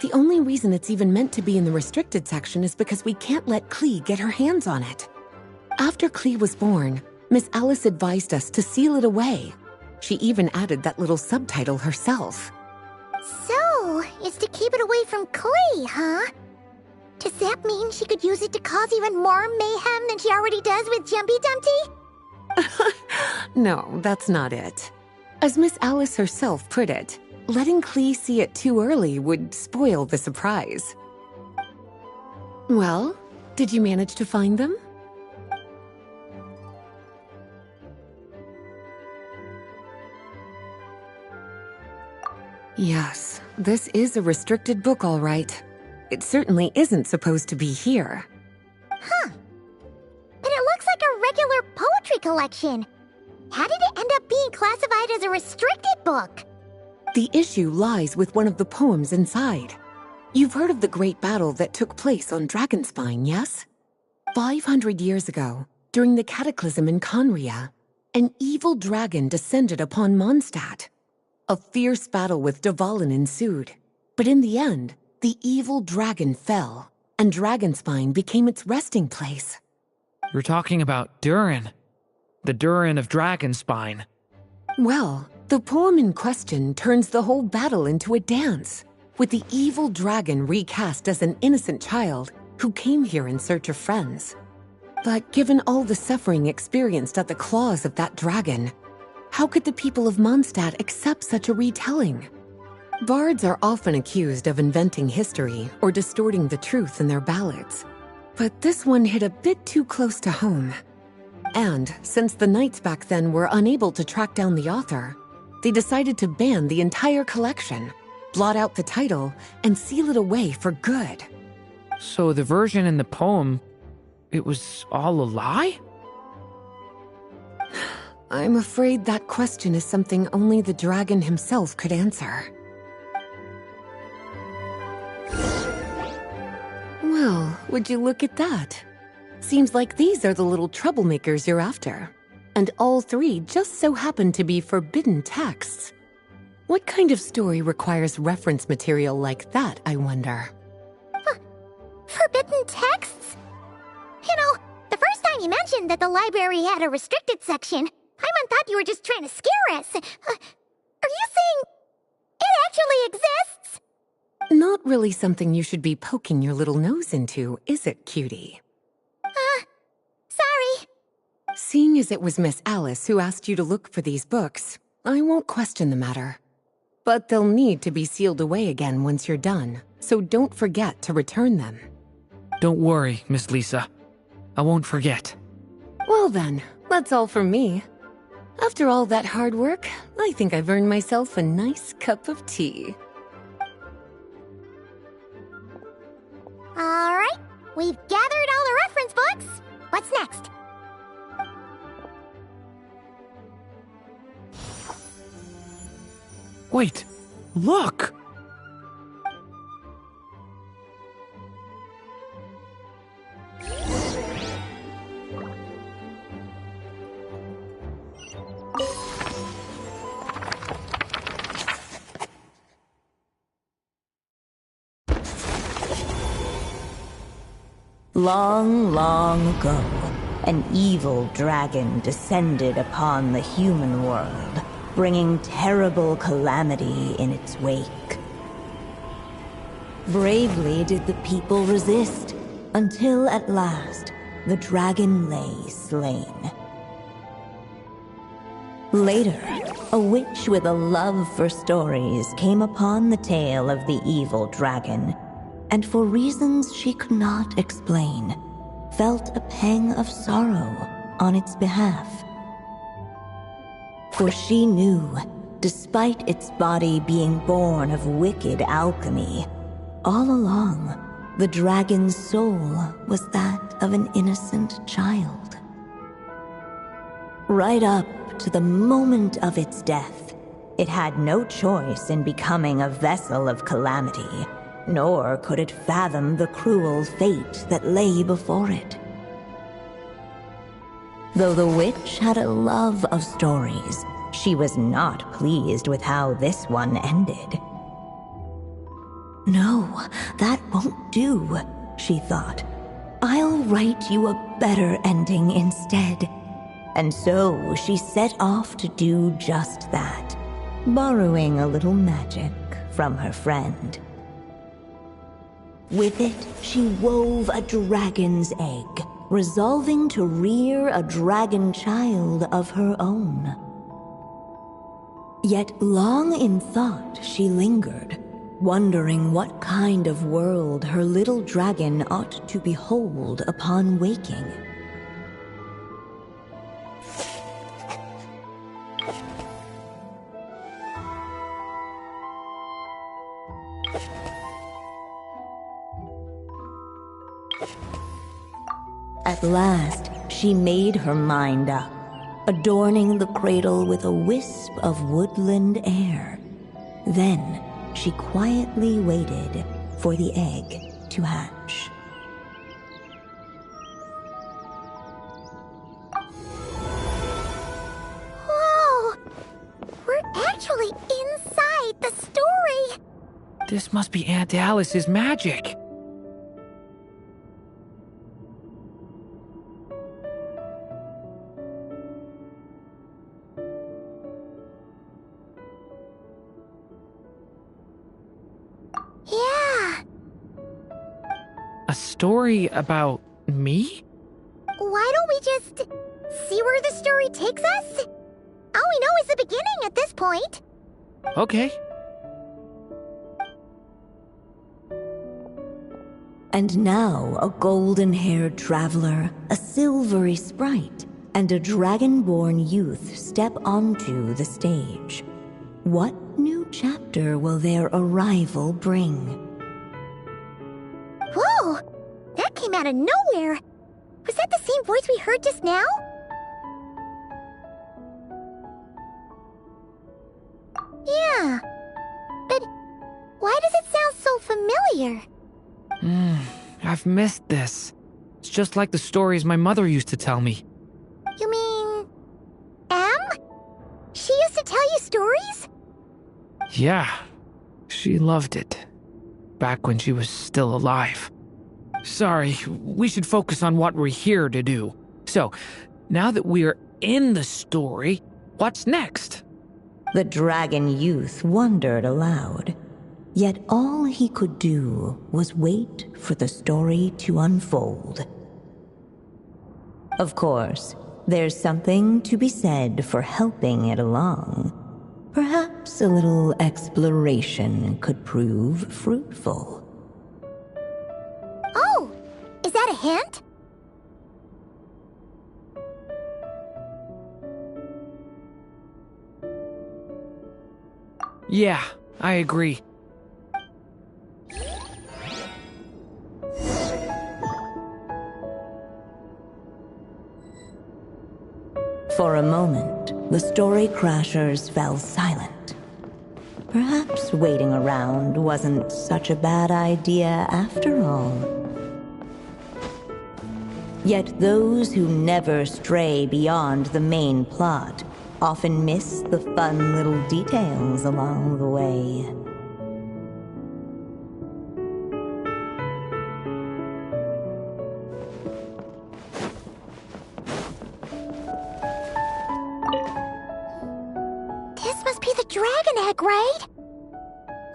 The only reason it's even meant to be in the restricted section is because we can't let Klee get her hands on it. After Klee was born, Miss Alice advised us to seal it away. She even added that little subtitle herself. So, it's to keep it away from Klee, huh? Does that mean she could use it to cause even more mayhem than she already does with Jumpy Dumpty? No, that's not it. As Miss Alice herself put it, letting Klee see it too early would spoil the surprise. Well, did you manage to find them? Yes, this is a restricted book, all right. It certainly isn't supposed to be here. Huh. But it looks like a regular poetry collection. How did it end up being classified as a restricted book? The issue lies with one of the poems inside. You've heard of the great battle that took place on Dragonspine, yes? 500 years ago, during the cataclysm in Conria, an evil dragon descended upon Mondstadt. A fierce battle with Dvalin ensued, but in the end, the evil dragon fell, and Dragonspine became its resting place. You're talking about Durin. The Durin of Dragonspine. Well, the poem in question turns the whole battle into a dance, with the evil dragon recast as an innocent child who came here in search of friends. But given all the suffering experienced at the claws of that dragon, how could the people of Mondstadt accept such a retelling? Bards are often accused of inventing history or distorting the truth in their ballads. But this one hit a bit too close to home. And since the knights back then were unable to track down the author, they decided to ban the entire collection, blot out the title, and seal it away for good. So the version in the poem, it was all a lie? I'm afraid that question is something only the dragon himself could answer. Well, would you look at that? Seems like these are the little troublemakers you're after. And all three just so happen to be forbidden texts. What kind of story requires reference material like that, I wonder? Forbidden texts? You know, the first time you mentioned that the library had a restricted section, Paimon thought you were just trying to scare us. Are you saying it actually exists? Not really something you should be poking your little nose into, is it, cutie? Sorry. Seeing as it was Miss Alice who asked you to look for these books, I won't question the matter. But they'll need to be sealed away again once you're done, so don't forget to return them. Don't worry, Miss Lisa. I won't forget. Well then, that's all from me. After all that hard work, I think I've earned myself a nice cup of tea. All right, we've gathered all the reference books. What's next? Wait, look! Long, long ago, an evil dragon descended upon the human world, bringing terrible calamity in its wake. Bravely did the people resist, until at last, the dragon lay slain. Later, a witch with a love for stories came upon the tale of the evil dragon, and for reasons she could not explain, felt a pang of sorrow on its behalf. For she knew, despite its body being born of wicked alchemy, all along, the dragon's soul was that of an innocent child. Right up to the moment of its death, it had no choice in becoming a vessel of calamity, nor could it fathom the cruel fate that lay before it. Though the witch had a love of stories, she was not pleased with how this one ended. No, that won't do, she thought. I'll write you a better ending instead. And so she set off to do just that, borrowing a little magic from her friend. With it, she wove a dragon's egg, resolving to rear a dragon child of her own. Yet long in thought she lingered, wondering what kind of world her little dragon ought to behold upon waking. At last, she made her mind up, adorning the cradle with a wisp of woodland air. Then, she quietly waited for the egg to hatch. Whoa! We're actually inside the story! This must be Aunt Alice's magic. Yeah. A story about me? Why don't we just see where the story takes us? All we know is the beginning at this point. Okay. And now a golden-haired traveler, a silvery sprite, and a dragon-born youth step onto the stage. What new chapter will their arrival bring? Whoa! That came out of nowhere! Was that the same voice we heard just now? Yeah. But why does it sound so familiar? I've missed this. It's just like the stories my mother used to tell me. You mean... Em? She used to tell you stories? Yeah, she loved it. Back when she was still alive. Sorry, we should focus on what we're here to do. So, now that we're in the story, what's next? The dragon youth wondered aloud. Yet all he could do was wait for the story to unfold. Of course, there's something to be said for helping it along. Perhaps a little exploration could prove fruitful. Oh! Is that a hint? Yeah, I agree. For a moment, the story crashers fell silent. Perhaps waiting around wasn't such a bad idea after all. Yet those who never stray beyond the main plot often miss the fun little details along the way. This must be the dragon egg, right?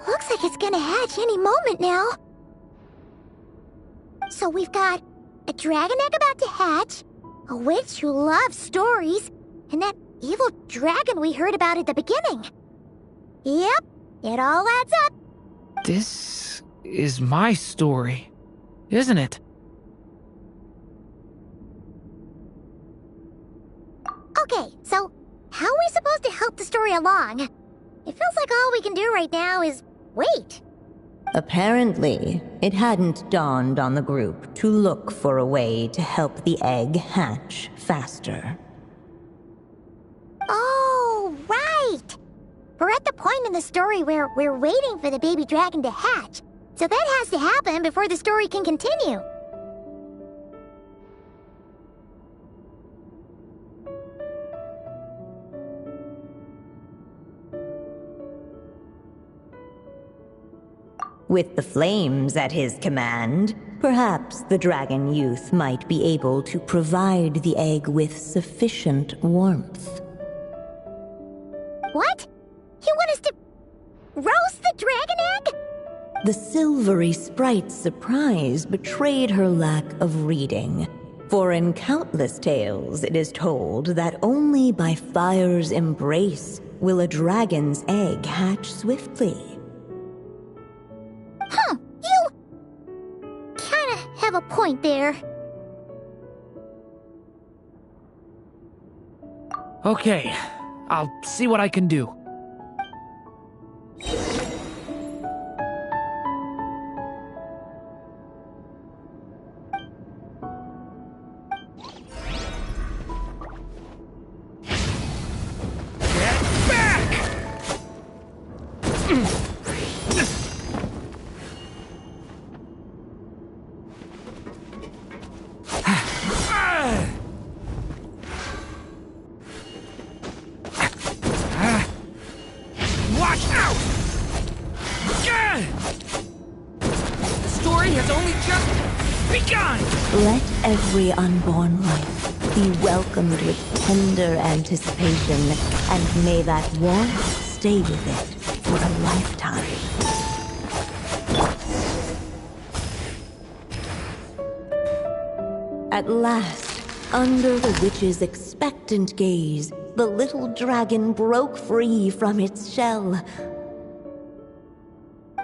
Looks like it's gonna hatch any moment now. So we've got a dragon egg about to hatch, a witch who loves stories, and that evil dragon we heard about at the beginning. Yep, it all adds up. This is my story, isn't it? Okay, so how are we supposed to help the story along? It feels like all we can do right now is wait. Apparently, it hadn't dawned on the group to look for a way to help the egg hatch faster. Oh, right! We're at the point in the story where we're waiting for the baby dragon to hatch, so that has to happen before the story can continue. With the flames at his command, perhaps the dragon youth might be able to provide the egg with sufficient warmth. What? You want us to roast the dragon egg? The silvery sprite's surprise betrayed her lack of reading, for in countless tales it is told that only by fire's embrace will a dragon's egg hatch swiftly. You kinda have a point there. Okay, I'll see what I can do. Let every unborn life be welcomed with tender anticipation, and may that warmth stay with it for a lifetime. At last, under the witch's expectant gaze, the little dragon broke free from its shell.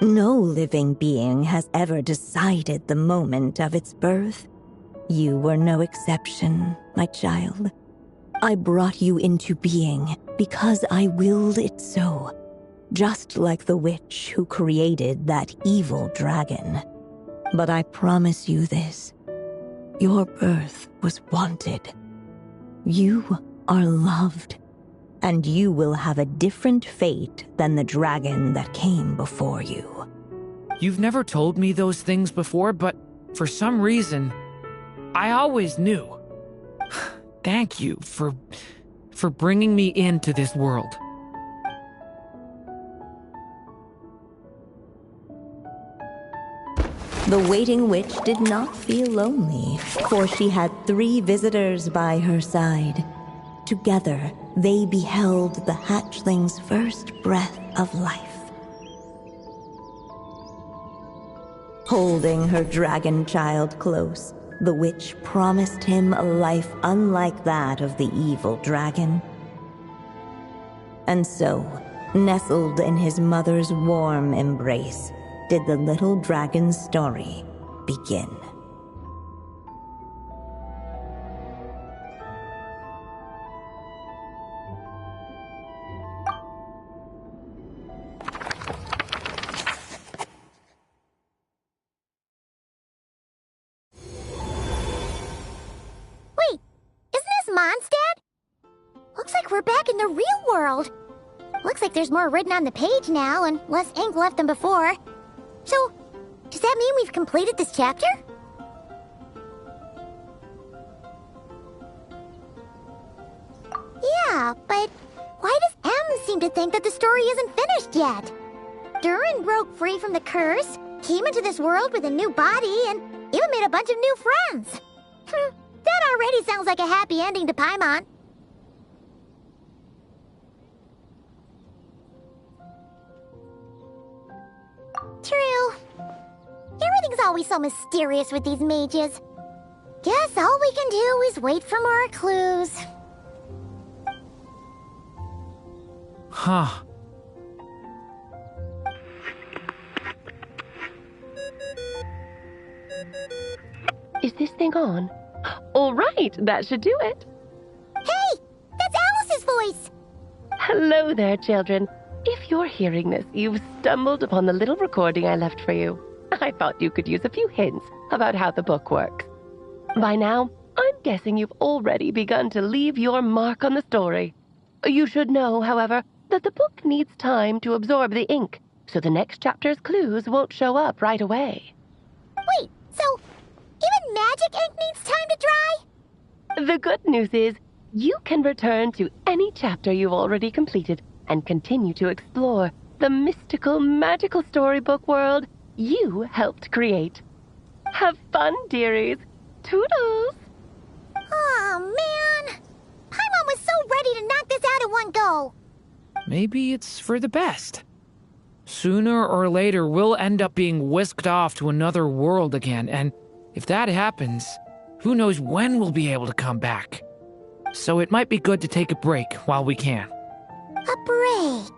No living being has ever decided the moment of its birth. You were no exception, my child. I brought you into being because I willed it so, just like the witch who created that evil dragon. But I promise you this, your birth was wanted. You are loved, and you will have a different fate than the dragon that came before you. You've never told me those things before, but for some reason, I always knew. Thank you for bringing me into this world. The waiting witch did not feel lonely, for she had 3 visitors by her side. Together, they beheld the hatchling's first breath of life. Holding her dragon child close, the witch promised him a life unlike that of the evil dragon. And so, nestled in his mother's warm embrace, did the little dragon's story begin. Wait, isn't this Mondstadt? Looks like we're back in the real world. Looks like there's more written on the page now and less ink left than before. So, does that mean we've completed this chapter? Yeah, but why does M seem to think that the story isn't finished yet? Durin broke free from the curse, came into this world with a new body, and even made a bunch of new friends. That already sounds like a happy ending to Paimon. always so mysterious with these mages. Guess all we can do is wait for more clues. Huh. Is this thing on? All right, that should do it. Hey! That's Alice's voice! Hello there, children. If you're hearing this, you've stumbled upon the little recording I left for you. I thought you could use a few hints about how the book works. By now, I'm guessing you've already begun to leave your mark on the story. You should know, however, that the book needs time to absorb the ink, so the next chapter's clues won't show up right away. Wait, so even magic ink needs time to dry? The good news is, you can return to any chapter you've already completed and continue to explore the mystical, magical storybook world you helped create. Have fun, dearies. Toodles! Oh, man! Paimon was so ready to knock this out in one go. Maybe it's for the best. Sooner or later, we'll end up being whisked off to another world again, and if that happens, who knows when we'll be able to come back. So it might be good to take a break while we can. A break.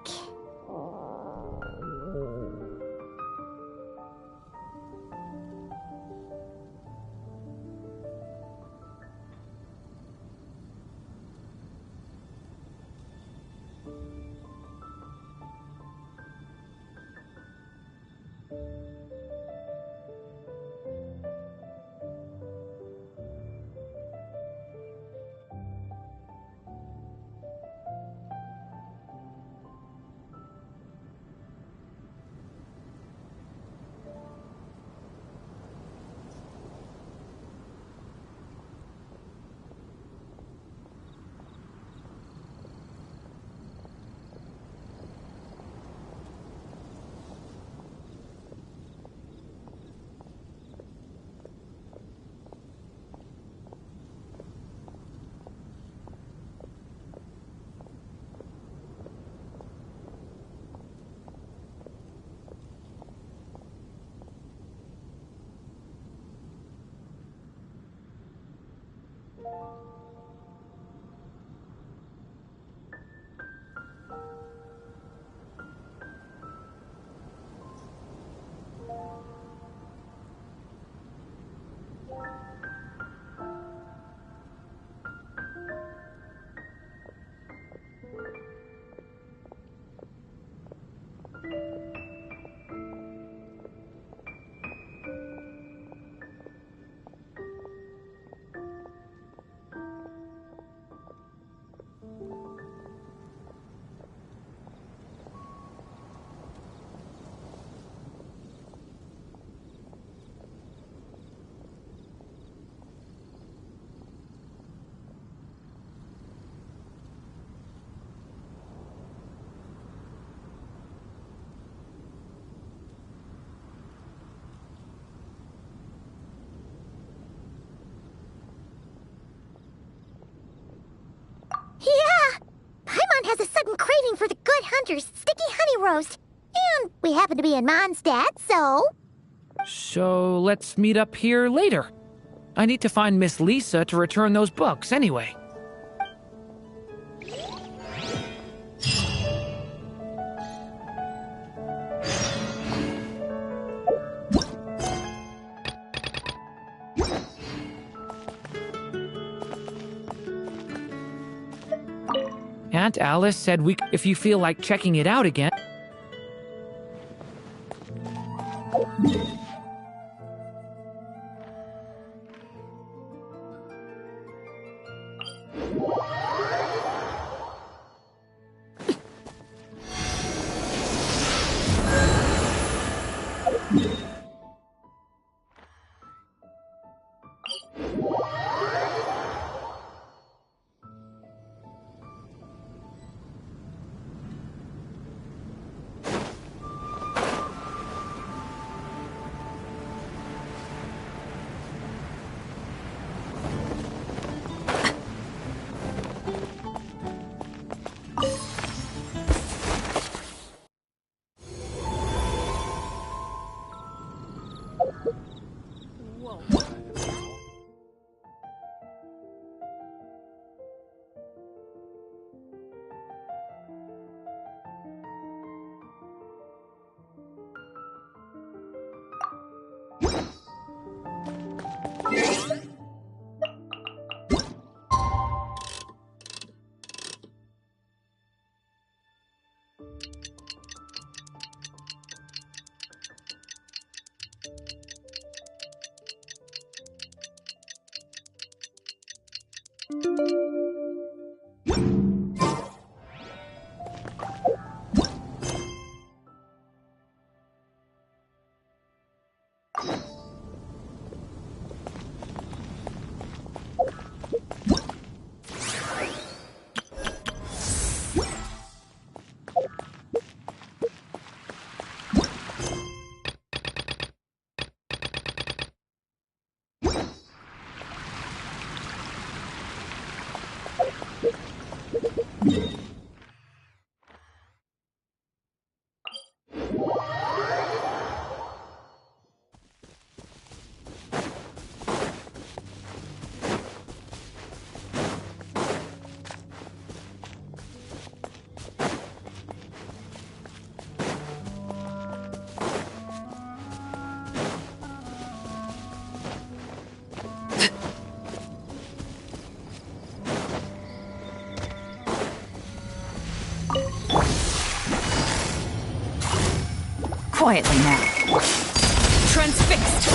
Yeah! Paimon has a sudden craving for the Good Hunter's sticky honey roast. And we happen to be in Mondstadt, so... So let's meet up here later. I need to find Miss Lisa to return those books anyway. Aunt Alice said if you feel like checking it out again. Quietly now. Transfixed!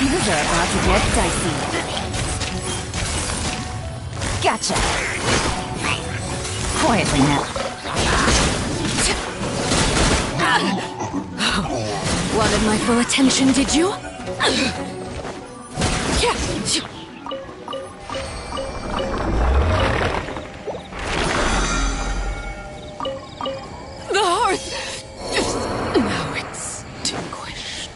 Things are about to get dicey. Gotcha. Quietly now. Wanted my full attention, did you? The hearth! Now it's extinguished.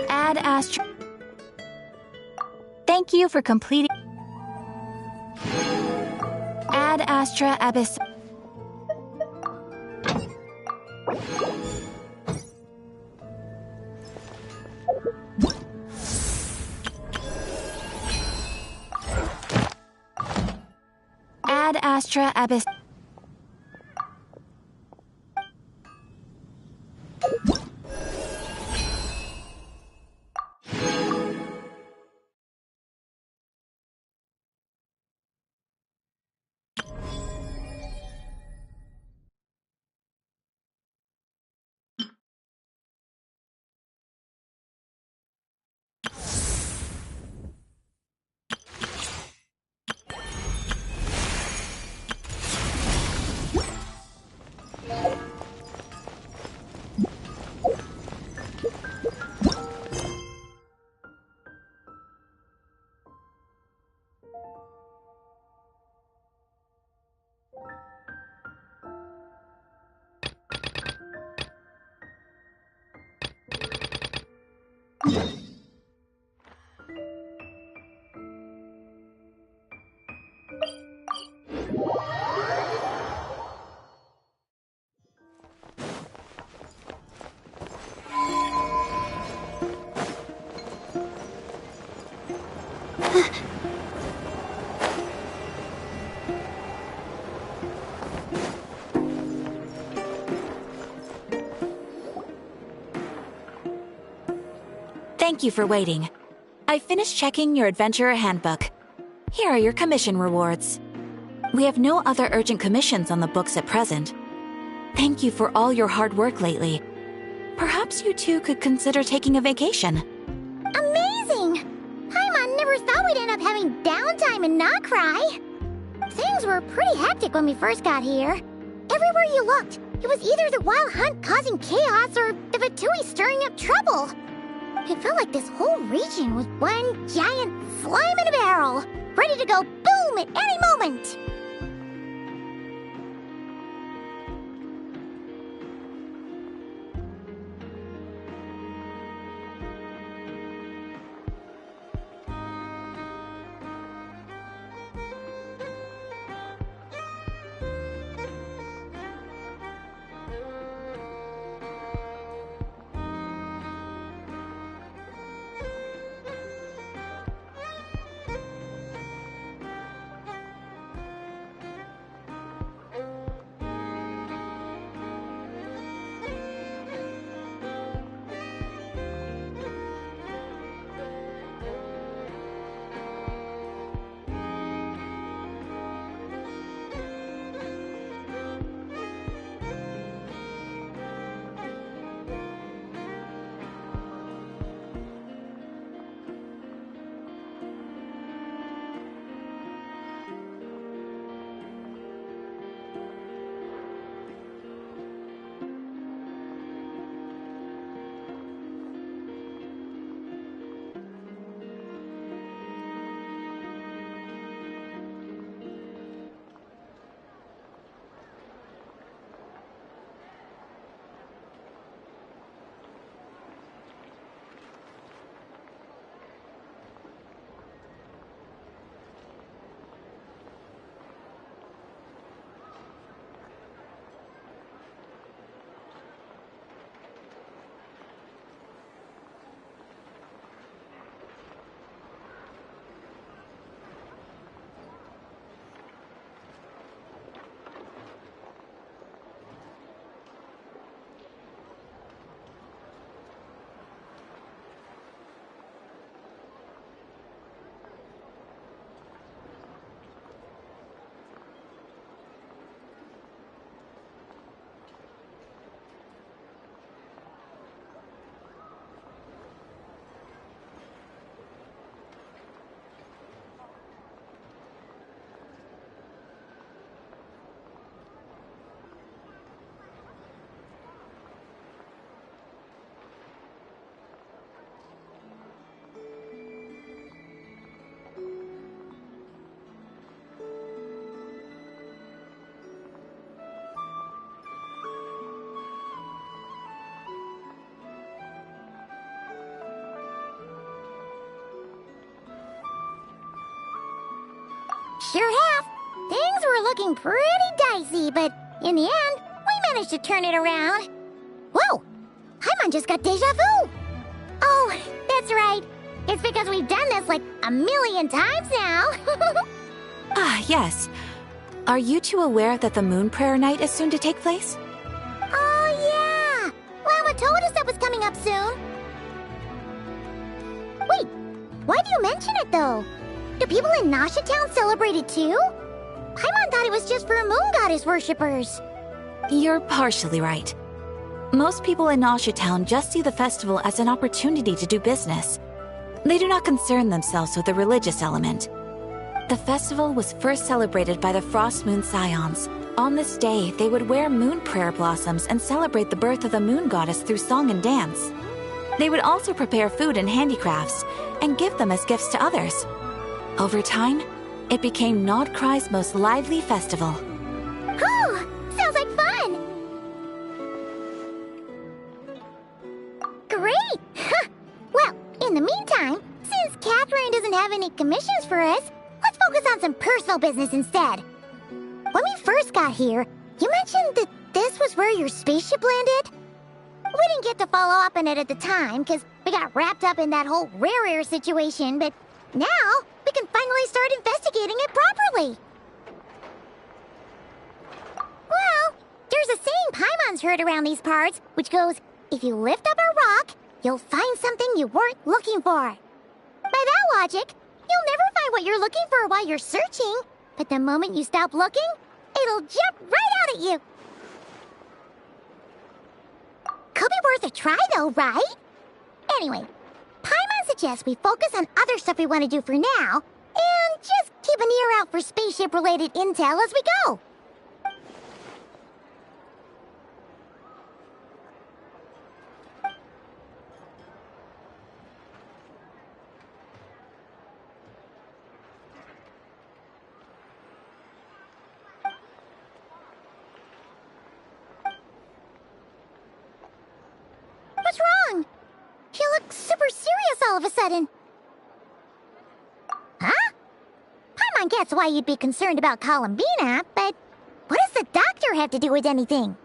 Ad Astra. Thank you for completing. Ad Astra Abyss. Ad Astra Abyss. Thank you for waiting. I finished checking your adventurer handbook. Here are your commission rewards. We have no other urgent commissions on the books at present. Thank you for all your hard work lately. Perhaps you two could consider taking a vacation. Amazing! Paimon never thought we'd end up having downtime in Nod Krai. Things were pretty hectic when we first got here. Everywhere you looked, it was either the Wild Hunt causing chaos or the Vatui stirring up trouble. It felt like this whole region was one giant slime in a barrel, ready to go boom at any moment. sure have. Things were looking pretty dicey, but in the end, we managed to turn it around. Whoa! Paimon just got deja vu! Oh, that's right. It's because we've done this like a million times now. Ah, yes. Are you two aware that the Moon Prayer Night is soon to take place? Oh, yeah! Llama told us that was coming up soon. Wait, why do you mention it, though? Do people in Nasha Town celebrate it, too? Paimon thought it was just for moon goddess worshippers. You're partially right. Most people in Nasha Town just see the festival as an opportunity to do business. They do not concern themselves with the religious element. The festival was first celebrated by the Frost Moon Scions. On this day, they would wear moon prayer blossoms and celebrate the birth of the moon goddess through song and dance. They would also prepare food and handicrafts and give them as gifts to others. Over time, it became Nod Krai's most lively festival. Oh, sounds like fun! Great! Well, in the meantime, since Catherine doesn't have any commissions for us, let's focus on some personal business instead. When we first got here, you mentioned that this was where your spaceship landed? We didn't get to follow up on it at the time, because we got wrapped up in that whole rare air situation, but now we can finally start investigating it properly. Well, there's a saying Paimon's heard around these parts, which goes, if you lift up a rock, you'll find something you weren't looking for. By that logic, you'll never find what you're looking for while you're searching, but the moment you stop looking, it'll jump right out at you. Could be worth a try though, right? Anyway, Paimon suggests we focus on other stuff we want to do for now, and just keep an ear out for spaceship-related intel as we go. What's wrong? You look super serious all of a sudden. Huh? Paimon gets why you'd be concerned about Columbina, but what does the doctor have to do with anything?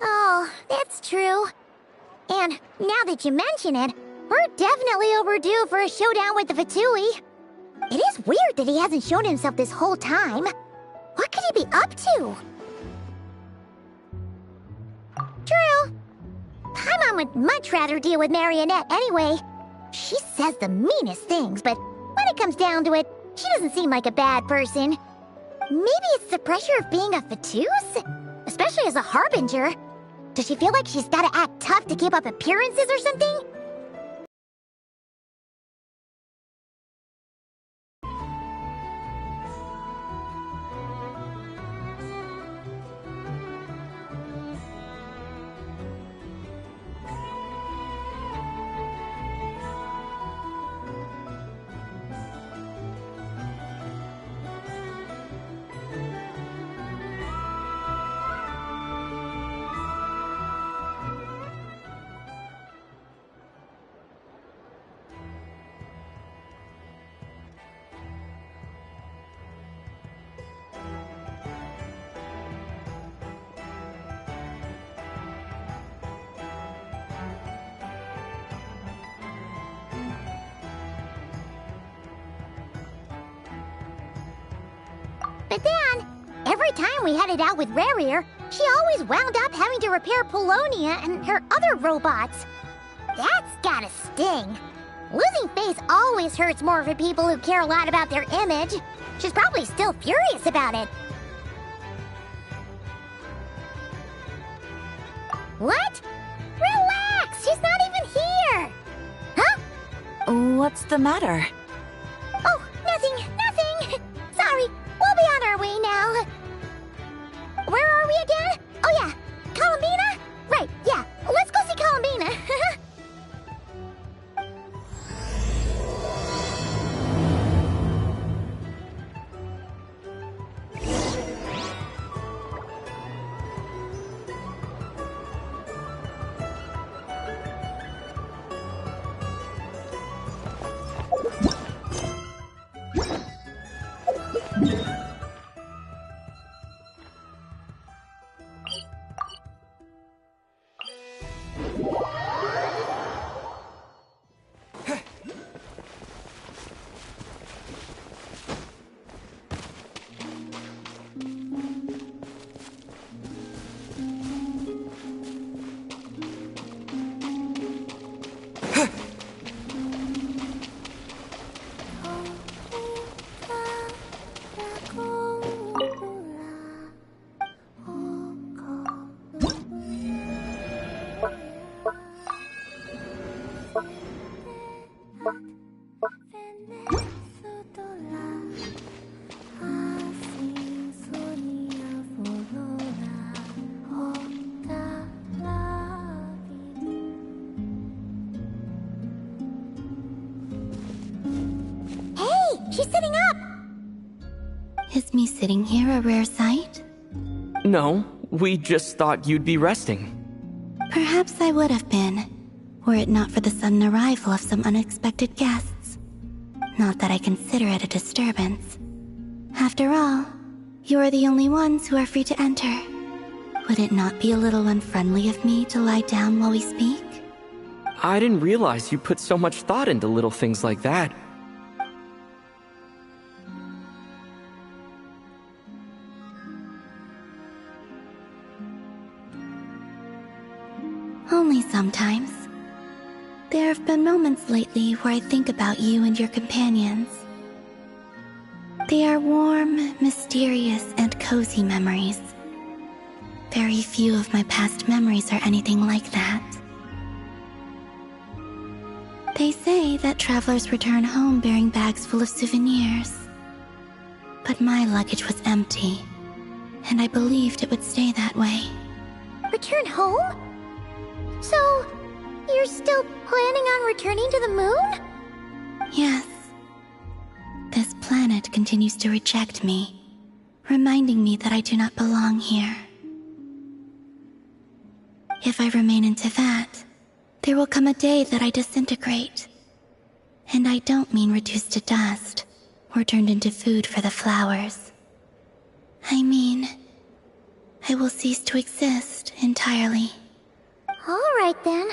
Oh, that's true. And now that you mention it, we're definitely overdue for a showdown with the Fatui. It is weird that he hasn't shown himself this whole time. What could he be up to? True. Paimon would much rather deal with Marionette anyway. She says the meanest things, but when it comes down to it, she doesn't seem like a bad person. Maybe it's the pressure of being a Fatuse? Especially as a Harbinger. Does she feel like she's gotta act tough to keep up appearances or something? But then, every time we headed out with Rarier, she always wound up having to repair Polonia and her other robots. That's gotta sting. Losing face always hurts more for people who care a lot about their image. She's probably still furious about it. What? Relax! She's not even here! Huh? What's the matter? Oh, nothing, nothing! Sorry, we'll be on our way now. Where are we again? Oh yeah, Columbina? Right, yeah, let's go see Columbina. She's sitting up! Is me sitting here a rare sight? No, we just thought you'd be resting. Perhaps I would have been, were it not for the sudden arrival of some unexpected guests. Not that I consider it a disturbance. After all, you are the only ones who are free to enter. Would it not be a little unfriendly of me to lie down while we speak? I didn't realize you put so much thought into little things like that. Only sometimes. There have been moments lately where I think about you and your companions. They are warm, mysterious, and cozy memories. Very few of my past memories are anything like that. They say that travelers return home bearing bags full of souvenirs. But my luggage was empty, and I believed it would stay that way. Return home? So, you're still planning on returning to the moon? Yes. This planet continues to reject me, reminding me that I do not belong here. If I remain into that, there will come a day that I disintegrate. And I don't mean reduced to dust, or turned into food for the flowers. I mean, I will cease to exist entirely. Alright then.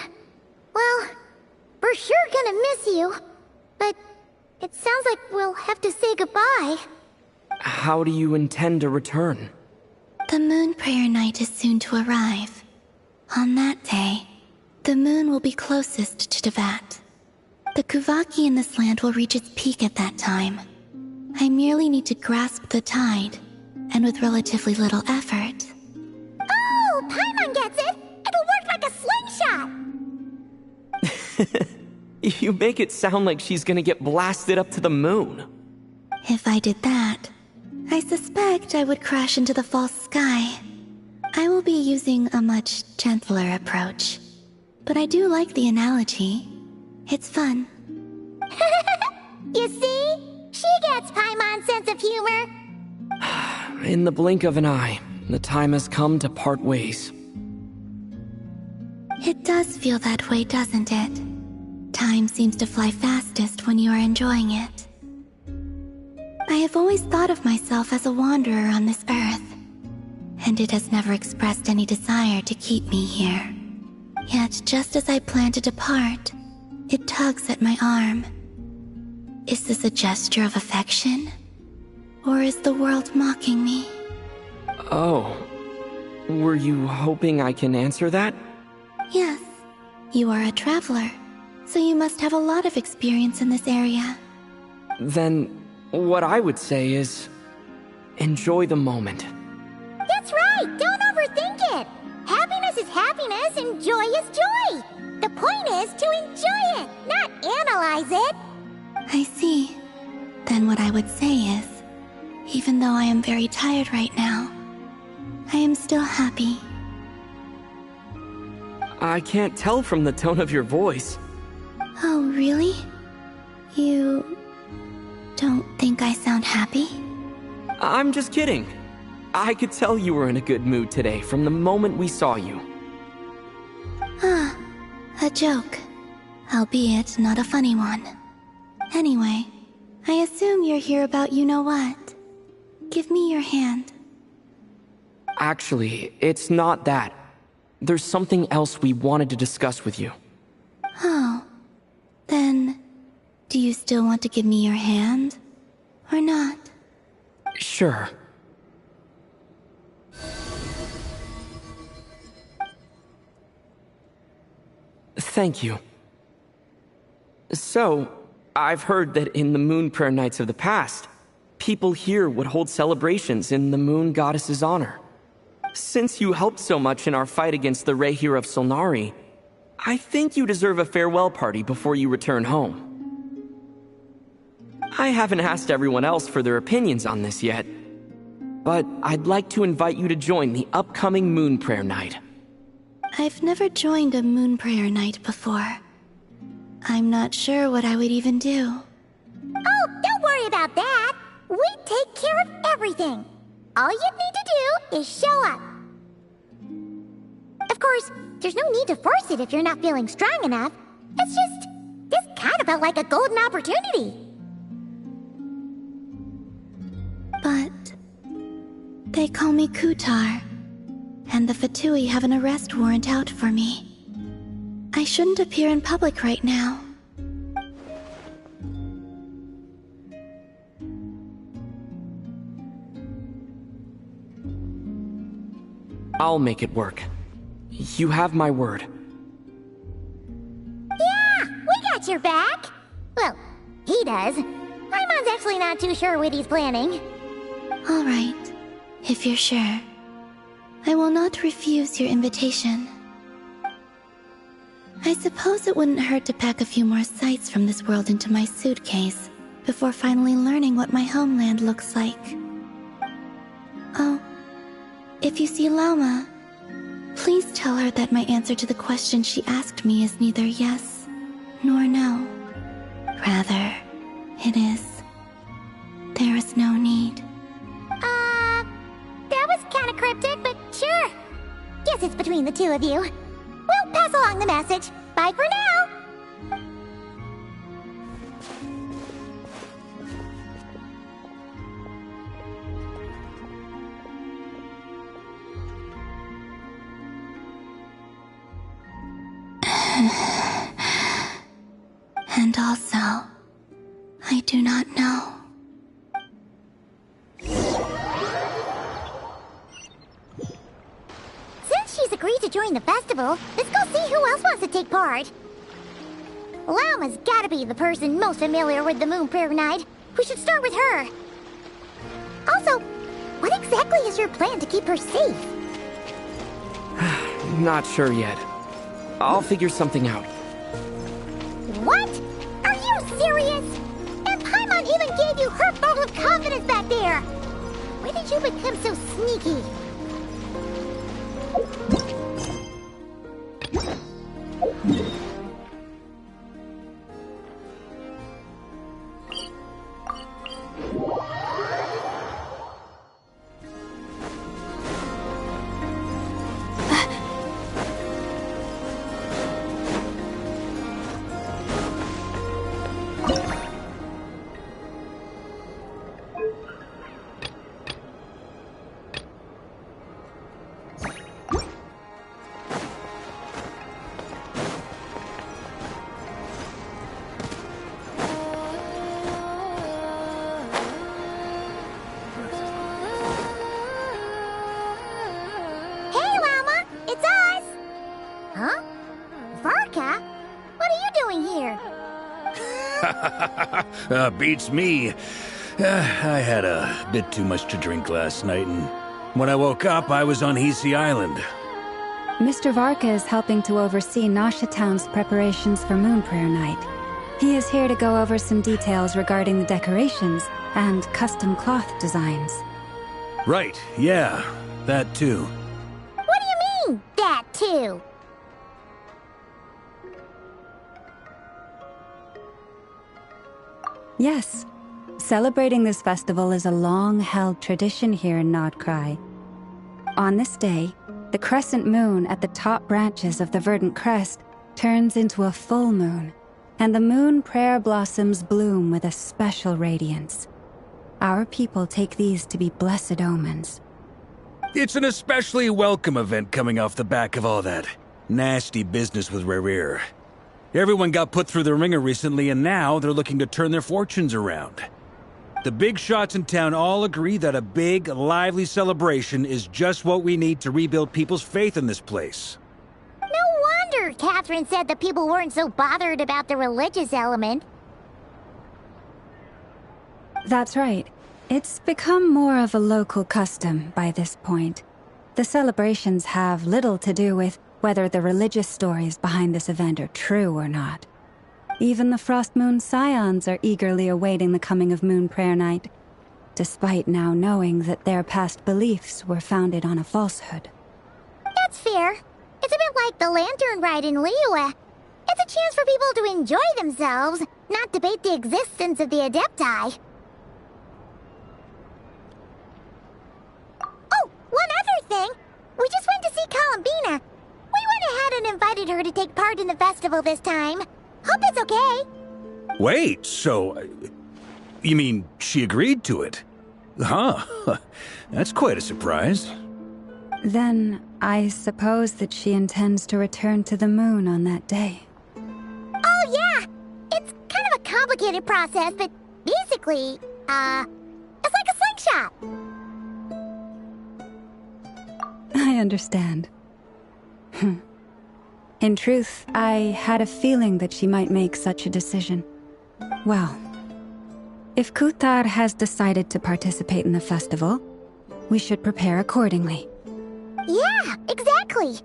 Well, we're sure gonna miss you. But it sounds like we'll have to say goodbye. How do you intend to return? The moon prayer night is soon to arrive. On that day, the moon will be closest to Tevat. The Kuvaki in this land will reach its peak at that time. I merely need to grasp the tide, and with relatively little effort. Oh, Paimon gets it! It'll work like a slingshot! You make it sound like she's gonna get blasted up to the moon. If I did that, I suspect I would crash into the false sky. I will be using a much gentler approach. But I do like the analogy. It's fun. You see? She gets Paimon's sense of humor. In the blink of an eye, the time has come to part ways. It does feel that way, doesn't it? Time seems to fly fastest when you are enjoying it. I have always thought of myself as a wanderer on this earth, and it has never expressed any desire to keep me here. Yet, just as I plan to depart, it tugs at my arm. Is this a gesture of affection? Or is the world mocking me? Oh. Were you hoping I can answer that? Yes. You are a traveler, so you must have a lot of experience in this area. Then, what I would say is, enjoy the moment. That's right! Don't overthink it! Happiness is happiness and joy is joy! The point is to enjoy it, not analyze it! I see. Then what I would say is, even though I am very tired right now, I am still happy. I can't tell from the tone of your voice. Oh, really? You don't think I sound happy? I'm just kidding. I could tell you were in a good mood today from the moment we saw you. Ah, a joke. Albeit not a funny one. Anyway, I assume you're here about you-know-what. Give me your hand. Actually, it's not that. There's something else we wanted to discuss with you. Oh. Then, do you still want to give me your hand? Or not? Sure. Thank you. So, I've heard that in the moon prayer nights of the past, people here would hold celebrations in the moon goddess's honor. Since you helped so much in our fight against the Rehir of Solnari, I think you deserve a farewell party before you return home. I haven't asked everyone else for their opinions on this yet, but I'd like to invite you to join the upcoming moon prayer night. I've never joined a moon prayer night before. I'm not sure what I would even do. Oh, don't worry about that. We take care of everything. All you need to do is show up. Of course, there's no need to force it if you're not feeling strong enough. It's just, this kind of felt like a golden opportunity. But they call me Kutar, and the Fatui have an arrest warrant out for me. I shouldn't appear in public right now. I'll make it work. You have my word. Yeah, we got your back. Well, he does. Paimon's actually not too sure what he's planning. All right, if you're sure. I will not refuse your invitation. I suppose it wouldn't hurt to pack a few more sights from this world into my suitcase before finally learning what my homeland looks like. Oh, if you see Lauma, please tell her that my answer to the question she asked me is neither yes nor no. Rather, it is, there is no need. That was kinda cryptic, but sure. Guess it's between the two of you. We'll pass along the message. Bye for now! And also, I do not know. Since she's agreed to join the festival, let's go see who else wants to take part. Lauma's gotta be the person most familiar with the Moon Prayer Night. We should start with her. Also, what exactly is your plan to keep her safe? Not sure yet. I'll figure something out. What? Are you serious? And Paimon even gave you her vote of confidence back there! When did you become so sneaky? Beats me. I had a bit too much to drink last night, and when I woke up, I was on Hisi Island. Mr. Varka is helping to oversee Nasha Town's preparations for Moon Prayer Night. He is here to go over some details regarding the decorations and custom cloth designs. Right, yeah, that too. What do you mean, that too? Yes. Celebrating this festival is a long-held tradition here in Nod Krai. On this day, the crescent moon at the top branches of the verdant crest turns into a full moon, and the moon prayer blossoms bloom with a special radiance. Our people take these to be blessed omens. It's an especially welcome event coming off the back of all that nasty business with Rerir. Everyone got put through the ringer recently, and now they're looking to turn their fortunes around. The big shots in town all agree that a big, lively celebration is just what we need to rebuild people's faith in this place. No wonder Catherine said that people weren't so bothered about the religious element. That's right. It's become more of a local custom by this point. The celebrations have little to do with whether the religious stories behind this event are true or not. Even the Frost Moon Scions are eagerly awaiting the coming of Moon Prayer Night, despite now knowing that their past beliefs were founded on a falsehood. That's fair. It's a bit like the Lantern Ride in Liyue. It's a chance for people to enjoy themselves, not debate the existence of the Adepti. her to take part in the festival this time. Hope it's okay. Wait, so... you mean she agreed to it? Huh. That's quite a surprise. Then I suppose that she intends to return to the moon on that day. Oh, yeah! It's kind of a complicated process, but basically, it's like a slingshot. I understand. In truth, I had a feeling that she might make such a decision. Well, if Kutar has decided to participate in the festival, we should prepare accordingly. Yeah, exactly.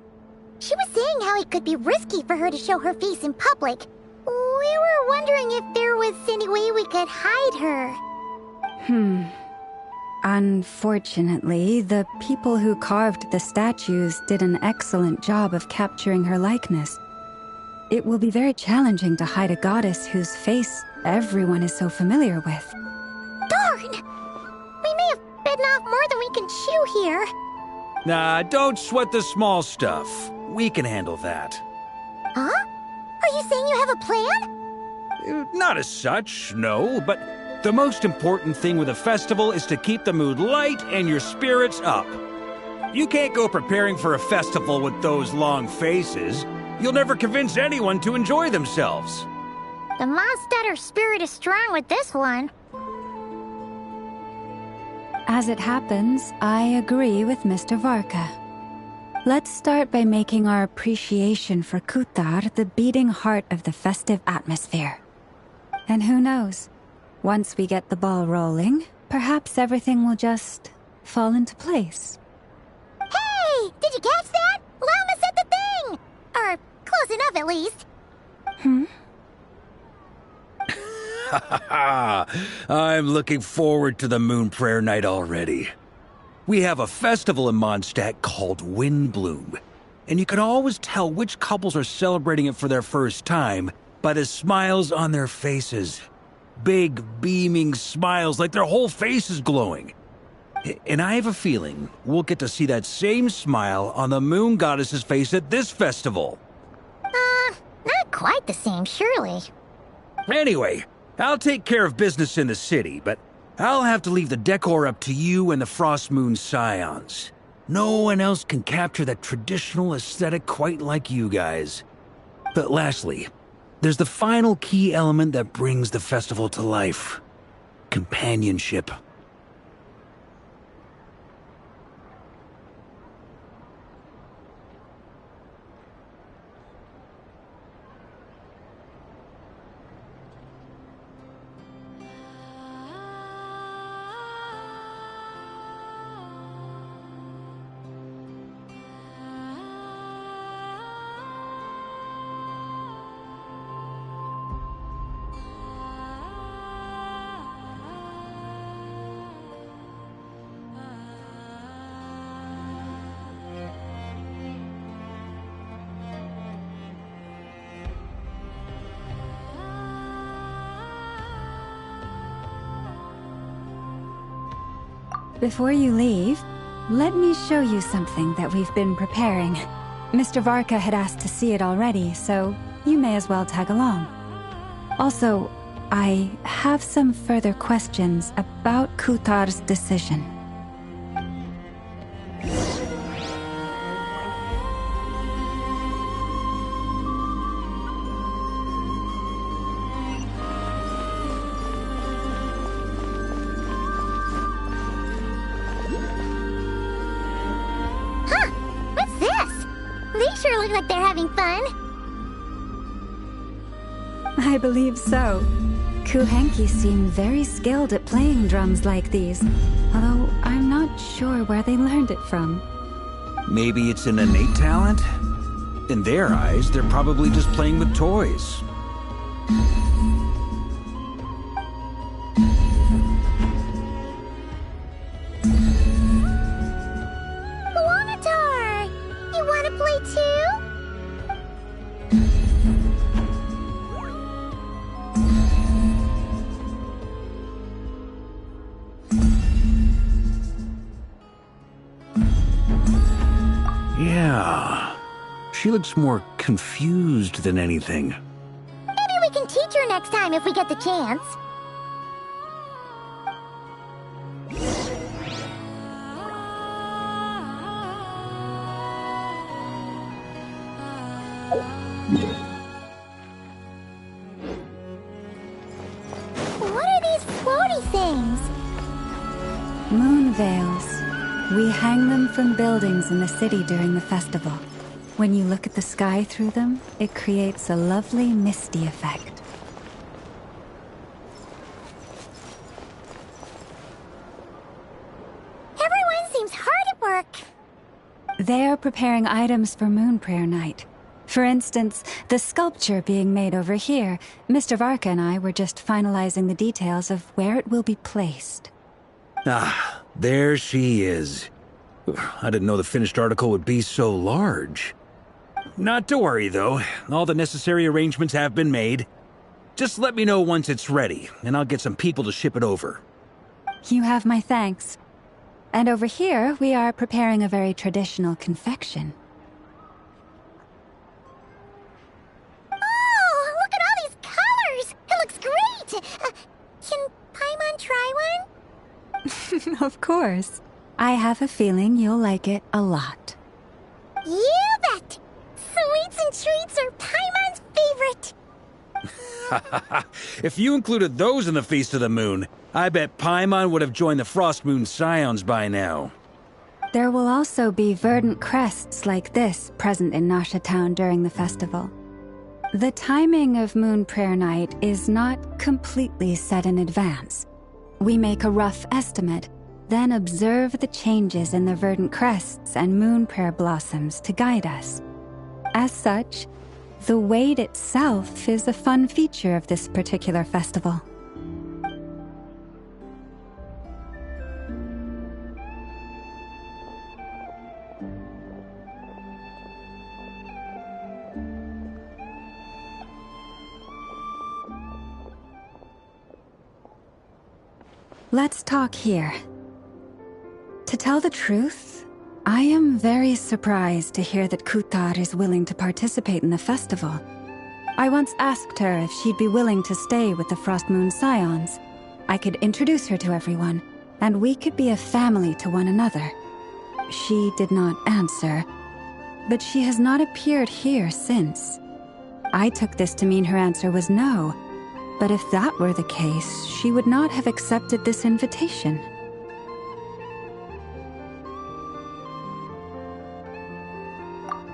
She was saying how it could be risky for her to show her face in public. We were wondering if there was any way we could hide her. Unfortunately, the people who carved the statues did an excellent job of capturing her likeness. It will be very challenging to hide a goddess whose face everyone is so familiar with. Darn! We may have bitten off more than we can chew here. Nah, don't sweat the small stuff. We can handle that. Huh? Are you saying you have a plan? Not as such, no, but the most important thing with a festival is to keep the mood light and your spirits up. You can't go preparing for a festival with those long faces. You'll never convince anyone to enjoy themselves. The Mondstadt spirit is strong with this one. As it happens, I agree with Mr. Varka. Let's start by making our appreciation for Kutar the beating heart of the festive atmosphere. And who knows, once we get the ball rolling, perhaps everything will just fall into place. Hey! Did you catch that? Llama said the thing! Or close enough, at least. I'm looking forward to the Moon Prayer Night already. We have a festival in Mondstadt called Windbloom, and you can always tell which couples are celebrating it for their first time by the smiles on their faces. Big, beaming smiles like their whole face is glowing. And I have a feeling we'll get to see that same smile on the Moon Goddess's face at this festival. Not quite the same, surely. Anyway, I'll take care of business in the city, but I'll have to leave the decor up to you and the Frost Moon Scions. No one else can capture that traditional aesthetic quite like you guys. But lastly, there's the final key element that brings the festival to life. Companionship. Before you leave, let me show you something that we've been preparing. Mr. Varka had asked to see it already, so you may as well tag along. Also, I have some further questions about Kutar's decision. Like they're having fun. I believe so. Kuhenki seem very skilled at playing drums like these, although I'm not sure where they learned it from. Maybe it's an innate talent? In their eyes, they're probably just playing with toys. She looks more confused than anything. Maybe we can teach her next time if we get the chance. What are these floaty things? Moon veils. We hang them from buildings in the city during the festival. When you look at the sky through them, it creates a lovely misty effect. Everyone seems hard at work. They are preparing items for Moon Prayer Night. For instance, the sculpture being made over here, Mr. Varka and I were just finalizing the details of where it will be placed. Ah, there she is. I didn't know the finished article would be so large. Not to worry, though. All the necessary arrangements have been made. Just let me know once it's ready, and I'll get some people to ship it over. You have my thanks. And over here, we are preparing a very traditional confection. Oh, look at all these colors! It looks great! Can Paimon try one? Of course. I have a feeling you'll like it a lot. You bet! Sweets and treats are Paimon's favorite. If you included those in the Feast of the Moon, I bet Paimon would have joined the Frost Moon Scions by now. There will also be verdant crests like this present in Nasha Town during the festival. The timing of Moon Prayer Night is not completely set in advance. We make a rough estimate, then observe the changes in the verdant crests and moon prayer blossoms to guide us. As such, the wait itself is a fun feature of this particular festival. Let's talk here. To tell the truth, I am very surprised to hear that Kutar is willing to participate in the festival. I once asked her if she'd be willing to stay with the Frost Moon Scions. I could introduce her to everyone, and we could be a family to one another. She did not answer, but she has not appeared here since. I took this to mean her answer was no, but if that were the case, she would not have accepted this invitation.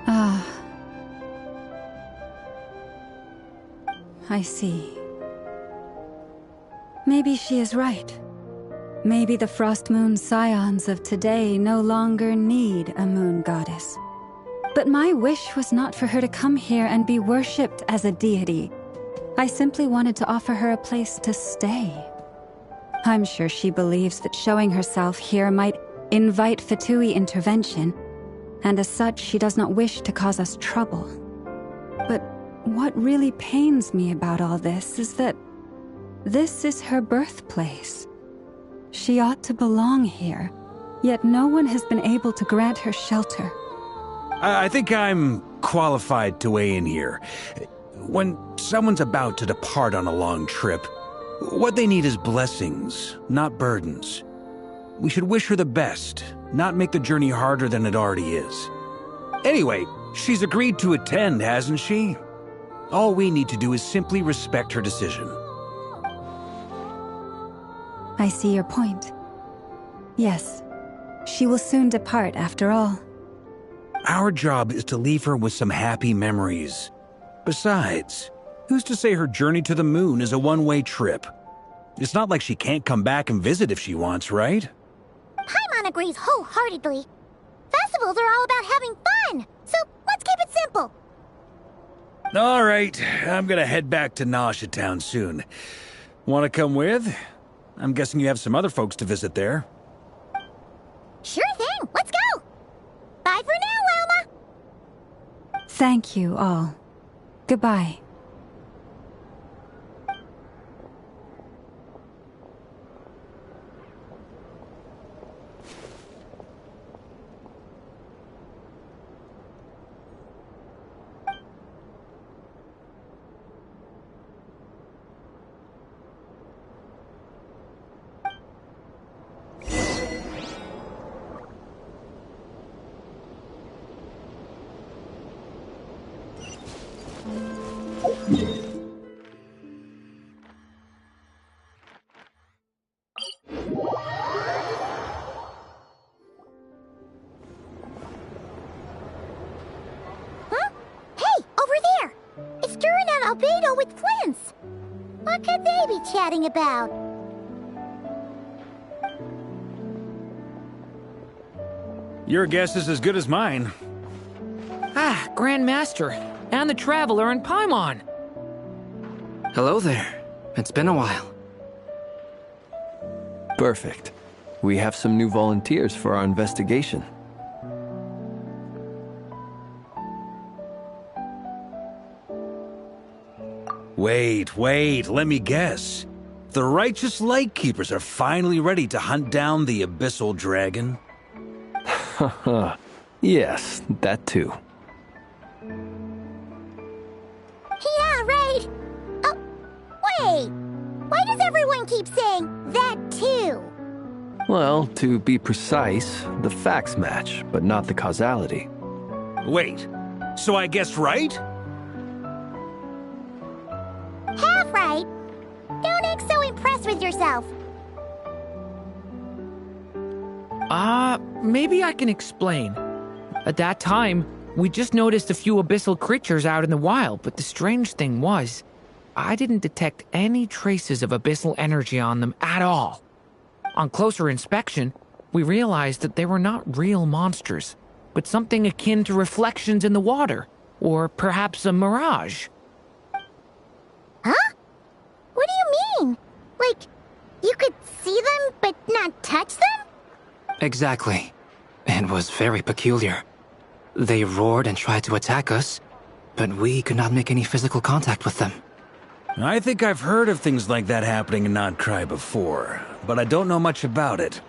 Ah. I see. Maybe she is right. Maybe the Frost Moon Scions of today no longer need a moon goddess. But my wish was not for her to come here and be worshipped as a deity. I simply wanted to offer her a place to stay. I'm sure she believes that showing herself here might invite Fatui intervention, and as such, she does not wish to cause us trouble. But what really pains me about all this is that this is her birthplace. She ought to belong here, yet no one has been able to grant her shelter. I think I'm qualified to weigh in here. When someone's about to depart on a long trip, what they need is blessings, not burdens. We should wish her the best, not make the journey harder than it already is. Anyway, she's agreed to attend, hasn't she? All we need to do is simply respect her decision. I see your point. Yes, she will soon depart after all. Our job is to leave her with some happy memories. Besides, who's to say her journey to the moon is a one-way trip? It's not like she can't come back and visit if she wants, right? Paimon agrees wholeheartedly. Festivals are all about having fun, so let's keep it simple. All right, I'm gonna head back to Nasha Town soon. Want to come with? I'm guessing you have some other folks to visit there. Sure thing, let's go! Bye for now, Wilma! Thank you all. Goodbye. Albedo with Flints. What could they be chatting about? Your guess is as good as mine. Ah, Grand Master, and the Traveler and Paimon. Hello there. It's been a while. Perfect. We have some new volunteers for our investigation. Wait, let me guess. The righteous Lightkeepers are finally ready to hunt down the Abyssal Dragon? Haha. Yes, that too. Yeah, right. Oh, wait. Why does everyone keep saying that too? Well, to be precise, the facts match, but not the causality. Wait, so I guessed right? Half right. Don't act so impressed with yourself. Maybe I can explain. At that time, we just noticed a few abyssal creatures out in the wild, but the strange thing was, I didn't detect any traces of abyssal energy on them at all. On closer inspection, we realized that they were not real monsters, but something akin to reflections in the water, or perhaps a mirage. Huh? What do you mean? Like, you could see them but not touch them? Exactly. It was very peculiar. They roared and tried to attack us, but we could not make any physical contact with them. I think I've heard of things like that happening in Nod Krai before, but I don't know much about it.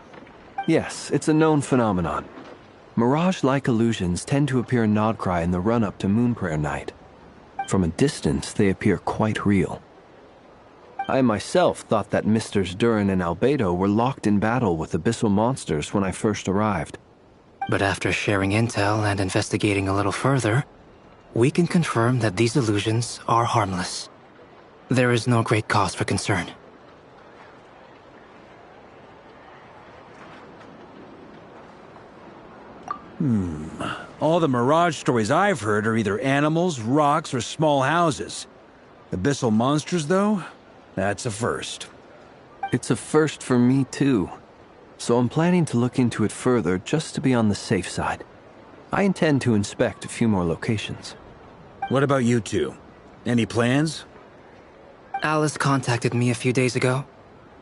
Yes, it's a known phenomenon. Mirage-like illusions tend to appear in Nod Krai in the run-up to Moonprayer Night. From a distance, they appear quite real. I myself thought that Misters Durin and Albedo were locked in battle with abyssal monsters when I first arrived. But after sharing intel and investigating a little further, we can confirm that these illusions are harmless. There is no great cause for concern. All the Mirage stories I've heard are either animals, rocks, or small houses. Abyssal monsters, though? That's a first. It's a first for me, too. So I'm planning to look into it further just to be on the safe side. I intend to inspect a few more locations. What about you two? Any plans? Alice contacted me a few days ago.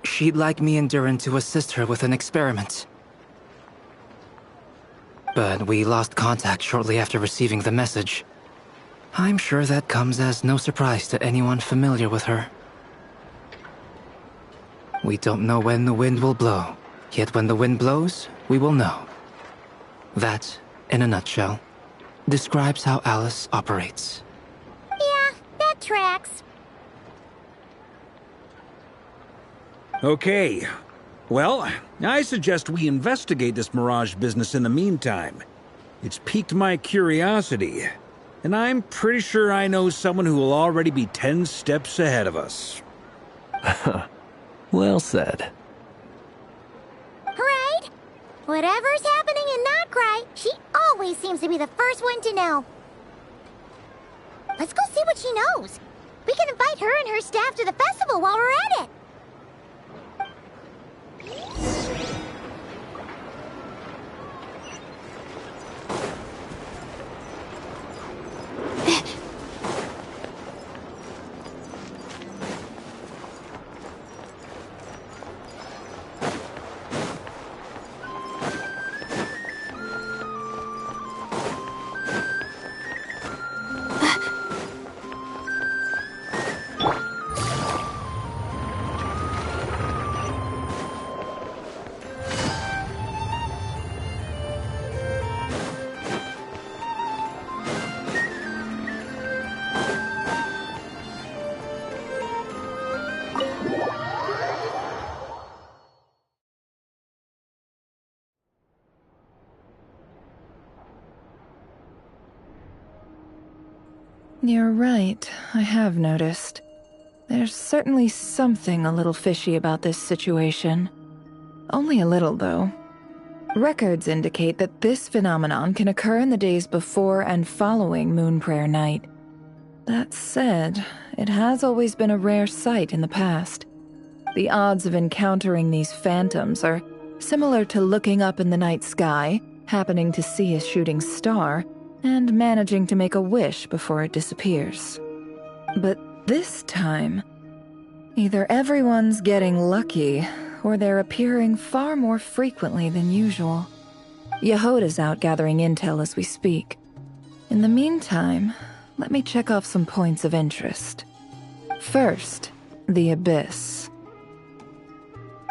She'd like me and Durin to assist her with an experiment. But we lost contact shortly after receiving the message. I'm sure that comes as no surprise to anyone familiar with her. We don't know when the wind will blow, yet when the wind blows, we will know. That, in a nutshell, describes how Alice operates. Yeah, that tracks. Okay. Well, I suggest we investigate this Mirage business in the meantime. It's piqued my curiosity, and I'm pretty sure I know someone who will already be 10 steps ahead of us. Well said. Right? Whatever's happening in Nod Krai, she always seems to be the first one to know. Let's go see what she knows. We can invite her and her staff to the festival while we're at it. You're right, I have noticed. There's certainly something a little fishy about this situation. Only a little, though. Records indicate that this phenomenon can occur in the days before and following Moonprayer Night. That said, it has always been a rare sight in the past. The odds of encountering these phantoms are similar to looking up in the night sky, happening to see a shooting star, and managing to make a wish before it disappears. But this time, either everyone's getting lucky, or they're appearing far more frequently than usual. Yehoda's out gathering intel as we speak. In the meantime, let me check off some points of interest. First, the Abyss.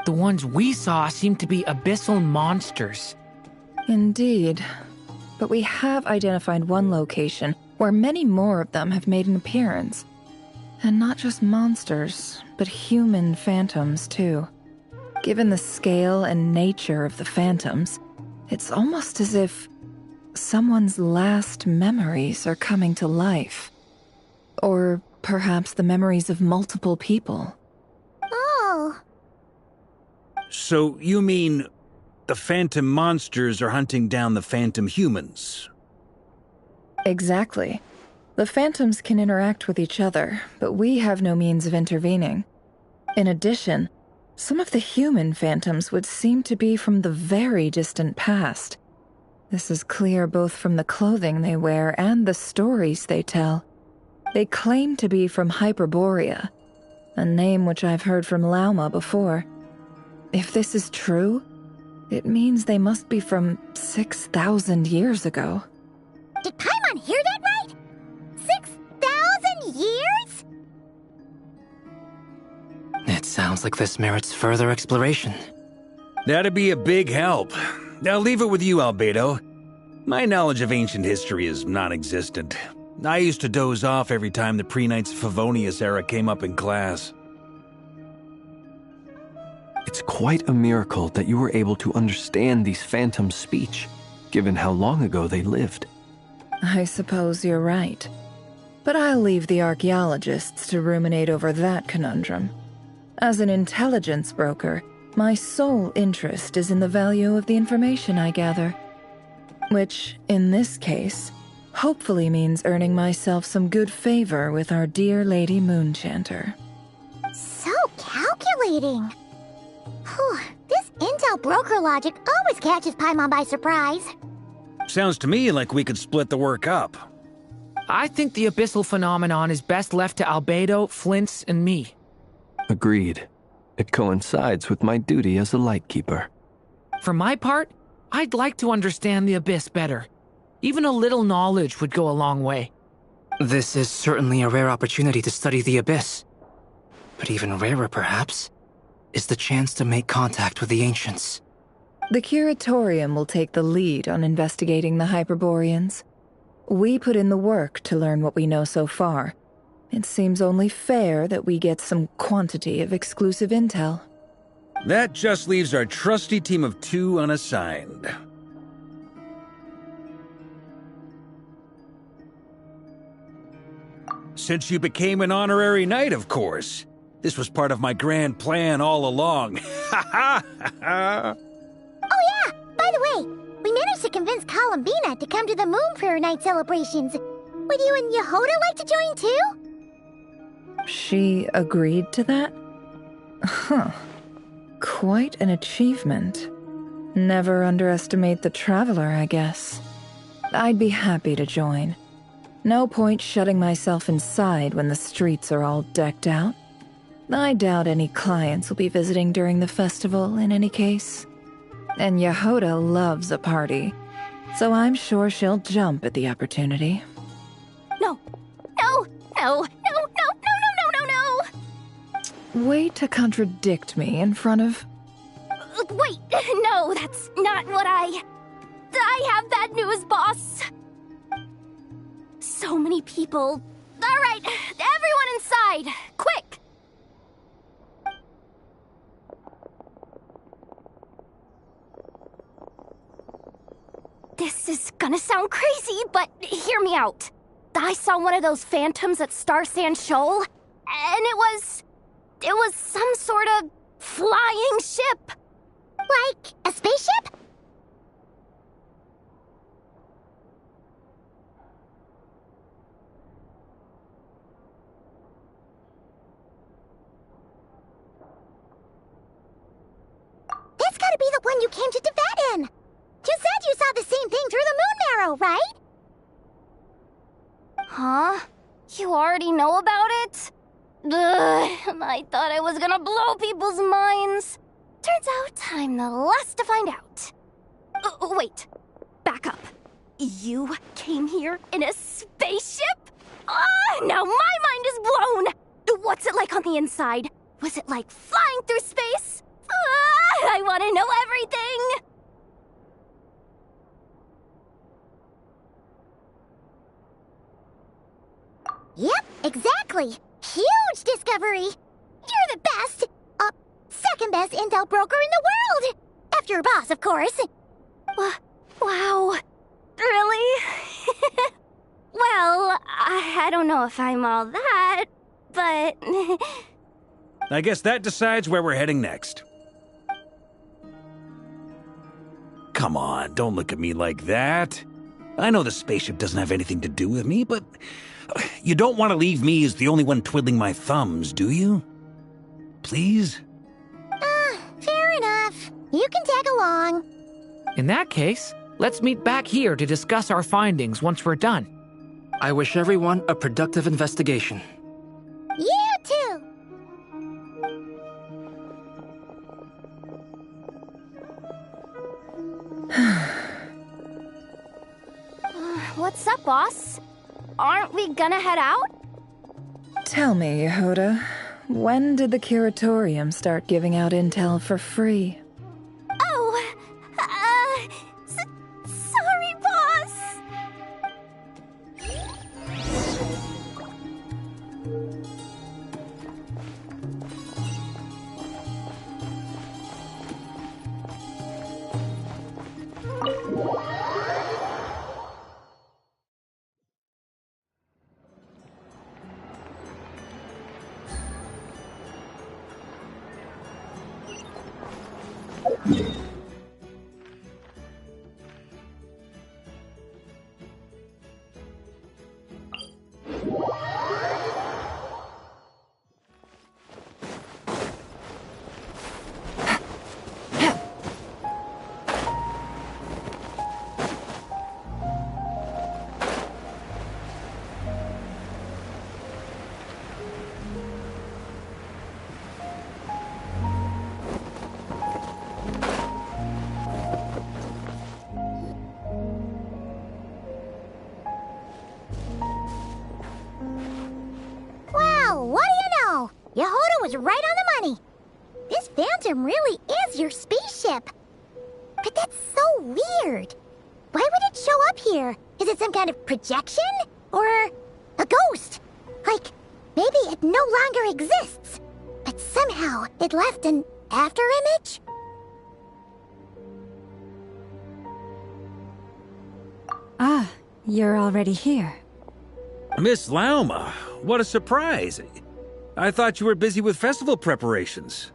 The ones we saw seem to be abyssal monsters. Indeed. But we have identified one location where many more of them have made an appearance. And not just monsters, but human phantoms too. Given the scale and nature of the phantoms, it's almost as if someone's last memories are coming to life. Or perhaps the memories of multiple people. Oh. So you mean the phantom monsters are hunting down the phantom humans? Exactly. The phantoms can interact with each other, but we have no means of intervening. In addition, some of the human phantoms would seem to be from the very distant past. This is clear both from the clothing they wear and the stories they tell. They claim to be from Hyperborea, a name which I've heard from Lauma before. If this is true, it means they must be from 6,000 years ago. Did Paimon hear that right? 6,000 years? It sounds like this merits further exploration. That'd be a big help. I'll leave it with you, Albedo. My knowledge of ancient history is non-existent. I used to doze off every time the pre-Knights of Favonius era came up in class. It's quite a miracle that you were able to understand these phantoms' speech, given how long ago they lived. I suppose you're right. But I'll leave the archaeologists to ruminate over that conundrum. As an intelligence broker, my sole interest is in the value of the information I gather. Which, in this case, hopefully means earning myself some good favor with our dear Lady Moonchanter. So calculating. Whew, this intel broker logic always catches Paimon by surprise. Sounds to me like we could split the work up. I think the abyssal phenomenon is best left to Albedo, Flint's, and me. Agreed. It coincides with my duty as a lightkeeper. For my part, I'd like to understand the Abyss better. Even a little knowledge would go a long way. This is certainly a rare opportunity to study the Abyss. But even rarer, perhaps, is the chance to make contact with the Ancients. The Curatorium will take the lead on investigating the Hyperboreans. We put in the work to learn what we know so far. It seems only fair that we get some quantity of exclusive intel. That just leaves our trusty team of 2 unassigned. Since you became an honorary knight, of course. This was part of my grand plan all along. Ha ha ha! Oh yeah, by the way, we managed to convince Columbina to come to the Moon Prayer Night celebrations. Would you and Yehoda like to join too? She agreed to that? Huh. Quite an achievement. Never underestimate the traveler, I guess. I'd be happy to join. No point shutting myself inside when the streets are all decked out. I doubt any clients will be visiting during the festival in any case. And Yehoda loves a party, so I'm sure she'll jump at the opportunity. No, no, no, no, no, no, no, no, no, no! Way to contradict me in front of... Wait, no, that's not what I have bad news, boss! So many people. Alright, everyone inside! Quick! This is gonna sound crazy, but hear me out. I saw one of those phantoms at Star Sand Shoal, and it was some sort of flying ship. Like a spaceship? came to Tibetan. You said you saw the same thing through the moon marrow, right? Huh? You already know about it? Ugh, I thought I was gonna blow people's minds. Turns out I'm the last to find out. Wait. Back up. You came here in a spaceship? Now my mind is blown! What's it like on the inside? Was it like flying through space? I want to know everything! Yep, exactly. Huge discovery. You're the best. Second best intel broker in the world. After your boss, of course. Wow. Really? Well, I don't know if I'm all that, but... I guess that decides where we're heading next. Come on, don't look at me like that. I know the spaceship doesn't have anything to do with me, but you don't want to leave me as the only one twiddling my thumbs, do you? Please? Fair enough. You can tag along. In that case, let's meet back here to discuss our findings once we're done. I wish everyone a productive investigation. You too! What's up, boss? Aren't we gonna head out? Tell me, Yehuda, when did the curatorium start giving out intel for free? Oh, sorry, boss. Yehuda was right on the money. This Phantom really is your spaceship. But that's so weird. Why would it show up here? Is it some kind of projection? Or a ghost? Like, maybe it no longer exists, but somehow it left an afterimage? Ah, you're already here. Miss Lauma, what a surprise. I thought you were busy with festival preparations.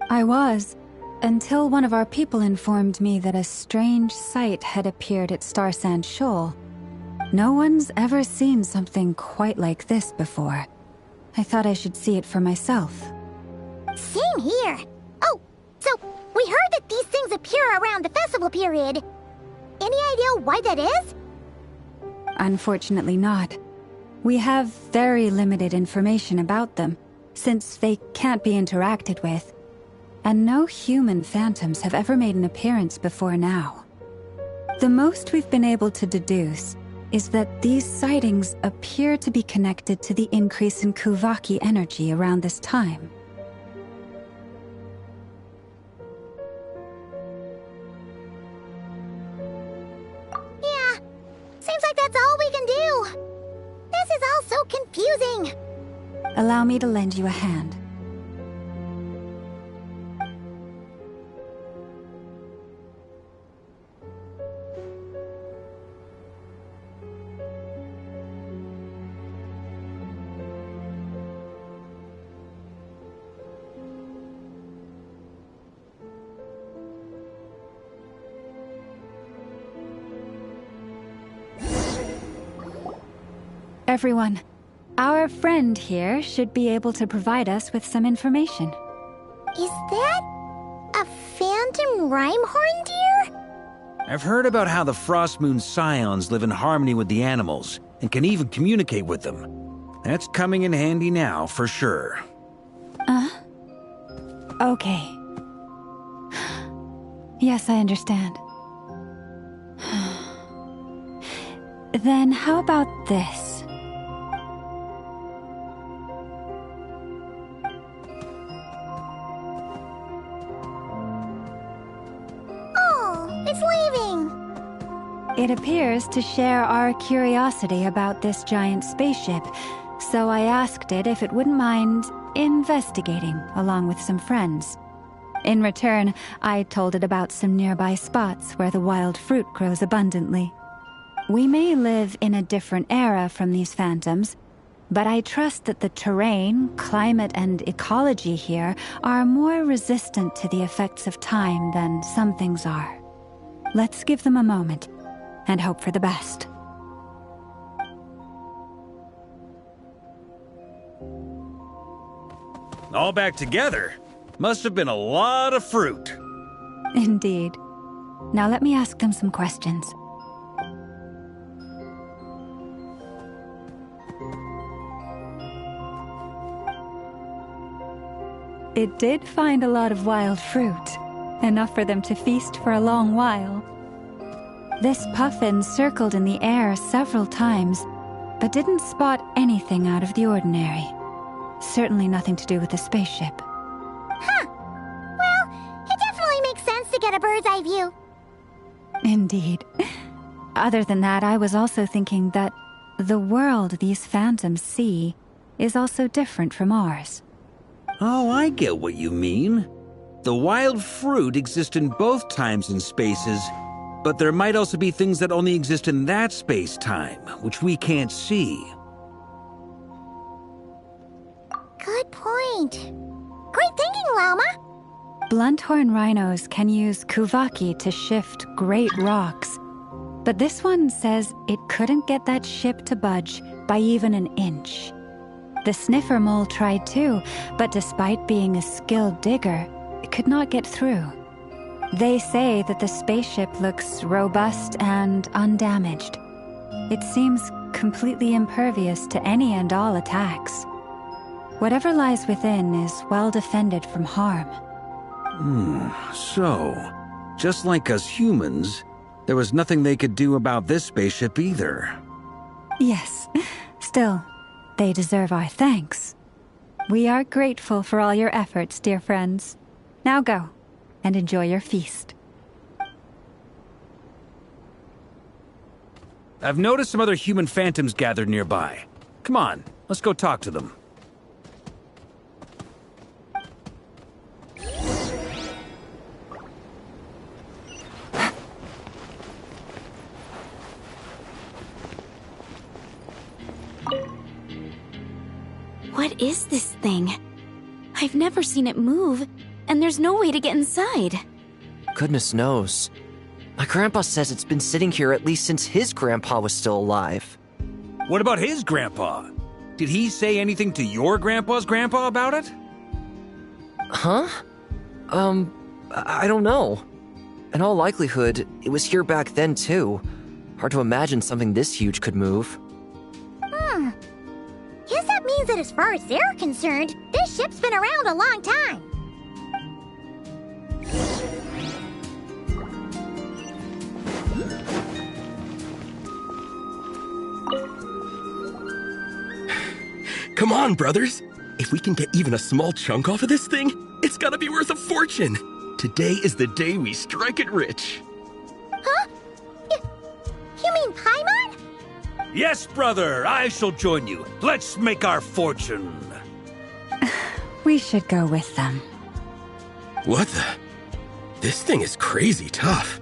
I was, until one of our people informed me that a strange sight had appeared at Starsand Shoal. No one's ever seen something quite like this before. I thought I should see it for myself. Same here. Oh, so we heard that these things appear around the festival period. Any idea why that is? Unfortunately not. We have very limited information about them, since they can't be interacted with. And no human phantoms have ever made an appearance before now. The most we've been able to deduce is that these sightings appear to be connected to the increase in Kuvaki energy around this time. Yeah, seems like that's all we can do. This is all so confusing. Allow me to lend you a hand. Everyone, our friend here should be able to provide us with some information. Is that a phantom mean Rhyme-horn deer? I've heard about how the Frost Moon Scions live in harmony with the animals and can even communicate with them. That's coming in handy now, for sure. Okay. Yes, I understand. Then how about this? Oh, it's leaving. It appears to share our curiosity about this giant spaceship, so I asked it if it wouldn't mind investigating along with some friends. In return, I told it about some nearby spots where the wild fruit grows abundantly. We may live in a different era from these phantoms, but I trust that the terrain, climate, and ecology here are more resistant to the effects of time than some things are. Let's give them a moment and hope for the best. All back together? Must have been a lot of fruit. Indeed. Now let me ask them some questions. It did find a lot of wild fruit, enough for them to feast for a long while. This puffin circled in the air several times, but didn't spot anything out of the ordinary. Certainly nothing to do with the spaceship. Huh. Well, it definitely makes sense to get a bird's eye view. Indeed. Other than that, I was also thinking that the world these phantoms see is also different from ours. Oh, I get what you mean. The wild fruit exist in both times and spaces, but there might also be things that only exist in that space-time, which we can't see. Good point. Great thinking, Llama. Blunthorn rhinos can use kuvaki to shift great rocks, but this one says it couldn't get that ship to budge by even an inch. The sniffer mole tried too, but despite being a skilled digger, it could not get through. They say that the spaceship looks robust and undamaged. It seems completely impervious to any and all attacks. Whatever lies within is well defended from harm. So, just like us humans, there was nothing they could do about this spaceship either. Yes. Still, they deserve our thanks. We are grateful for all your efforts, dear friends. Now go, and enjoy your feast. I've noticed some other human phantoms gathered nearby. Come on, let's go talk to them. What is this thing? I've never seen it move, and there's no way to get inside. Goodness knows. My grandpa says it's been sitting here at least since his grandpa was still alive. What about his grandpa? Did he say anything to your grandpa's grandpa about it? Huh? I don't know. In all likelihood, it was here back then too. Hard to imagine something this huge could move. Guess that means that as far as they're concerned, this ship's been around a long time. Come on, brothers. If we can get even a small chunk off of this thing, it's gotta be worth a fortune. Today is the day we strike it rich. Huh? You mean Paimon? Yes, brother, I shall join you. Let's make our fortune. We should go with them. What the? This thing is crazy tough.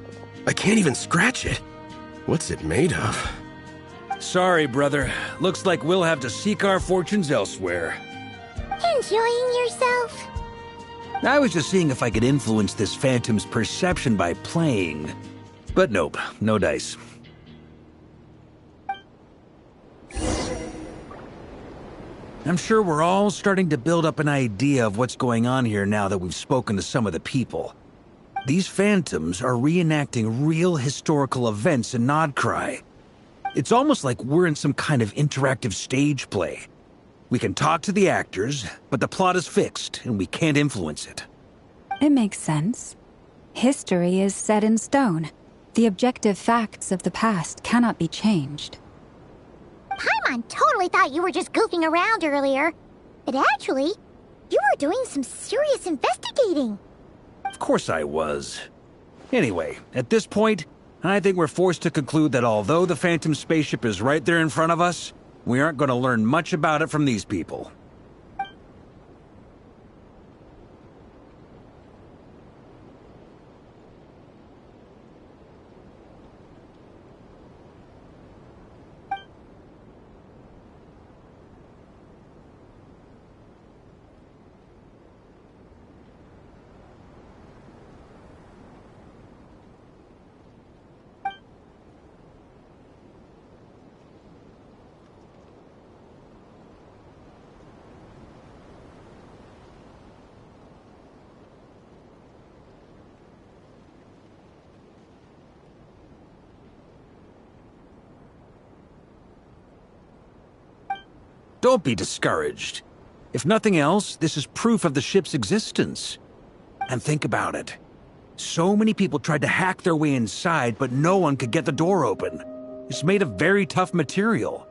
I can't even scratch it. What's it made of? Sorry, brother. Looks like we'll have to seek our fortunes elsewhere. Enjoying yourself? I was just seeing if I could influence this phantom's perception by playing. But nope, no dice. I'm sure we're all starting to build up an idea of what's going on here now that we've spoken to some of the people. These phantoms are reenacting real historical events in Nod Krai. It's almost like we're in some kind of interactive stage play. We can talk to the actors, but the plot is fixed, and we can't influence it. It makes sense. History is set in stone. The objective facts of the past cannot be changed. Paimon totally thought you were just goofing around earlier. But actually, you were doing some serious investigating. Of course I was. Anyway, at this point, I think we're forced to conclude that although the Phantom spaceship is right there in front of us, we aren't going to learn much about it from these people. Don't be discouraged. If nothing else, this is proof of the ship's existence. And think about it. So many people tried to hack their way inside, but no one could get the door open. It's made of very tough material.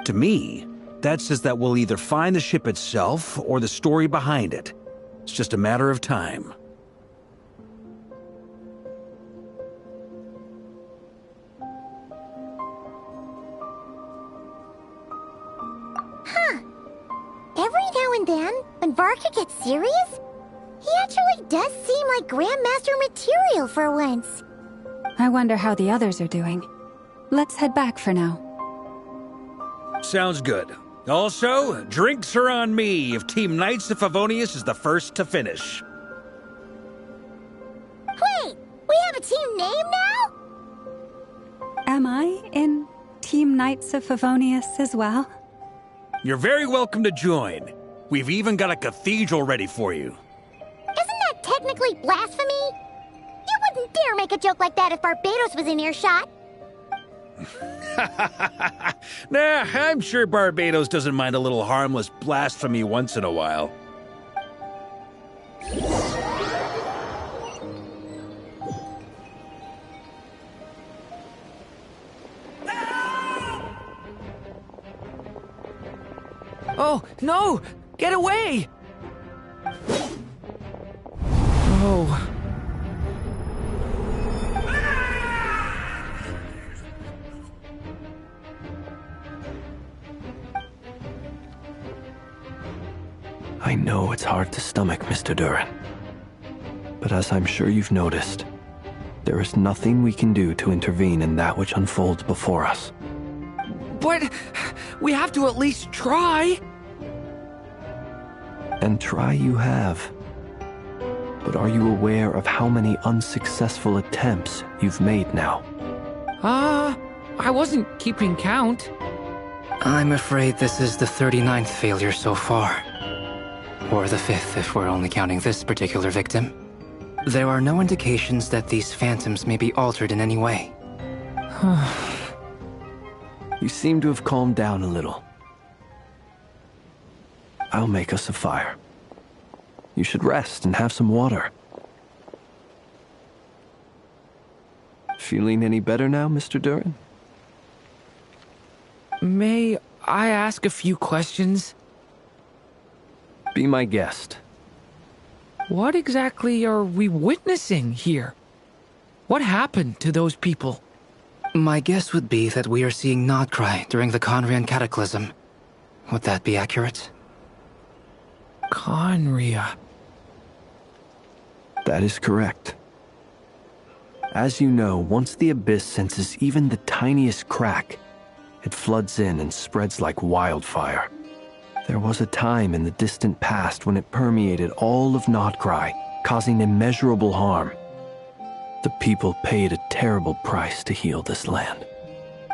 To me, that says that we'll either find the ship itself or the story behind it. It's just a matter of time. Every now and then, when Varka gets serious, he actually does seem like Grandmaster material for once. I wonder how the others are doing. Let's head back for now. Sounds good. Also, drinks are on me if Team Knights of Favonius is the first to finish. Wait, we have a team name now? Am I in Team Knights of Favonius as well? You're very welcome to join. We've even got a cathedral ready for you. Isn't that technically blasphemy? You wouldn't dare make a joke like that if Barbados was in earshot. Nah, I'm sure Barbados doesn't mind a little harmless blasphemy once in a while. Oh, no! Get away! Oh. I know it's hard to stomach, Mr. Duran. But as I'm sure you've noticed, there is nothing we can do to intervene in that which unfolds before us. But we have to at least try. And try you have. But are you aware of how many unsuccessful attempts you've made now? I wasn't keeping count. I'm afraid this is the 39th failure so far. Or the 5th if we're only counting this particular victim. There are no indications that these phantoms may be altered in any way. You seem to have calmed down a little. I'll make us a fire. You should rest and have some water. Feeling any better now, Mr. Duran? May I ask a few questions? Be my guest. What exactly are we witnessing here? What happened to those people? My guess would be that we are seeing Nod Krai during the Conrian Cataclysm. Would that be accurate? Conria. That is correct. As you know, once the Abyss senses even the tiniest crack, it floods in and spreads like wildfire. There was a time in the distant past when it permeated all of Nod Krai, causing immeasurable harm. The people paid a terrible price to heal this land.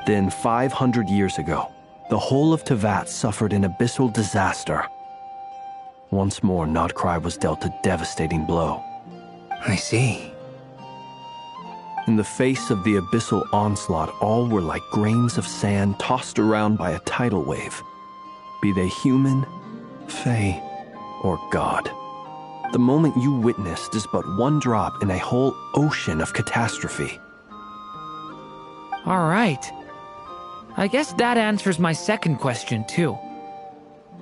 Then, 500 years ago, the whole of Teyvat suffered an abyssal disaster. Once more, Nod Krai was dealt a devastating blow. I see. In the face of the abyssal onslaught, all were like grains of sand tossed around by a tidal wave. Be they human, fae, or god. The moment you witnessed is but one drop in a whole ocean of catastrophe. All right. I guess that answers my second question, too.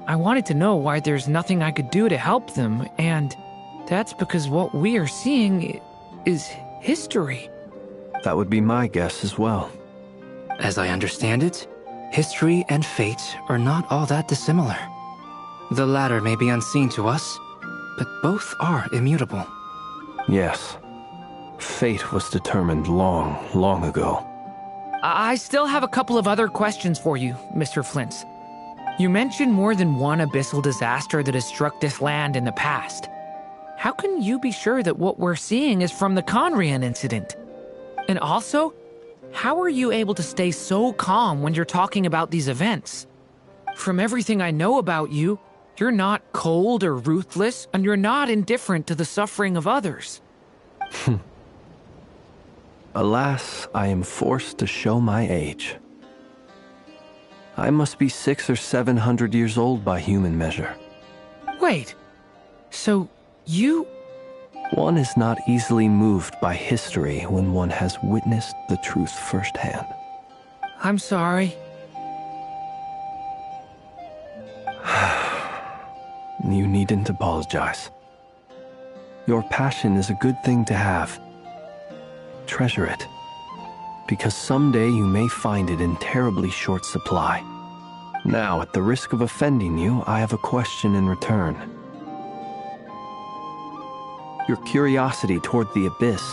I wanted to know why there's nothing I could do to help them, and that's because what we are seeing is history. That would be my guess as well. As I understand it, history and fate are not all that dissimilar. The latter may be unseen to us, but both are immutable. Yes. Fate was determined long, long ago. I still have a couple of other questions for you, Mr. Flint's. You mentioned more than one abyssal disaster that has struck this land in the past. How can you be sure that what we're seeing is from the Conrian incident? And also, how are you able to stay so calm when you're talking about these events? From everything I know about you, you're not cold or ruthless, and you're not indifferent to the suffering of others. Alas, I am forced to show my age. I must be 600 or 700 years old by human measure. Wait, so you... One is not easily moved by history when one has witnessed the truth firsthand. I'm sorry. You needn't apologize. Your passion is a good thing to have. Treasure it, because someday you may find it in terribly short supply. Now, at the risk of offending you, I have a question in return. Your curiosity toward the abyss,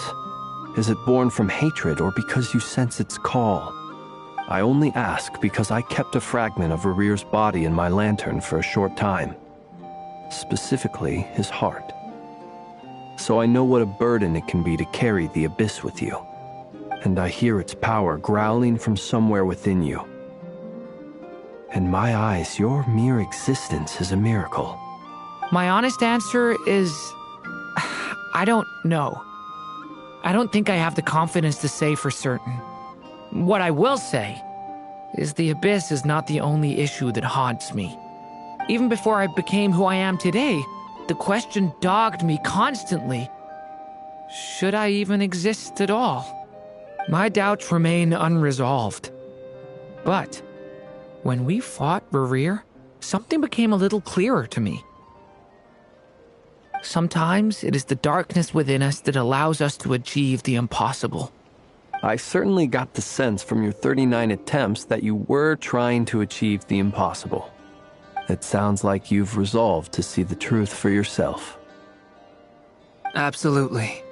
is it born from hatred or because you sense its call? I only ask because I kept a fragment of Rerear's body in my lantern for a short time. Specifically, his heart. So I know what a burden it can be to carry the abyss with you. And I hear its power growling from somewhere within you. In my eyes, your mere existence is a miracle. My honest answer is... I don't know. I don't think I have the confidence to say for certain. What I will say is the abyss is not the only issue that haunts me. Even before I became who I am today, the question dogged me constantly. Should I even exist at all? My doubts remain unresolved. But when we fought Rerear, something became a little clearer to me. Sometimes it is the darkness within us that allows us to achieve the impossible. I certainly got the sense from your 39 attempts that you were trying to achieve the impossible. It sounds like you've resolved to see the truth for yourself. Absolutely.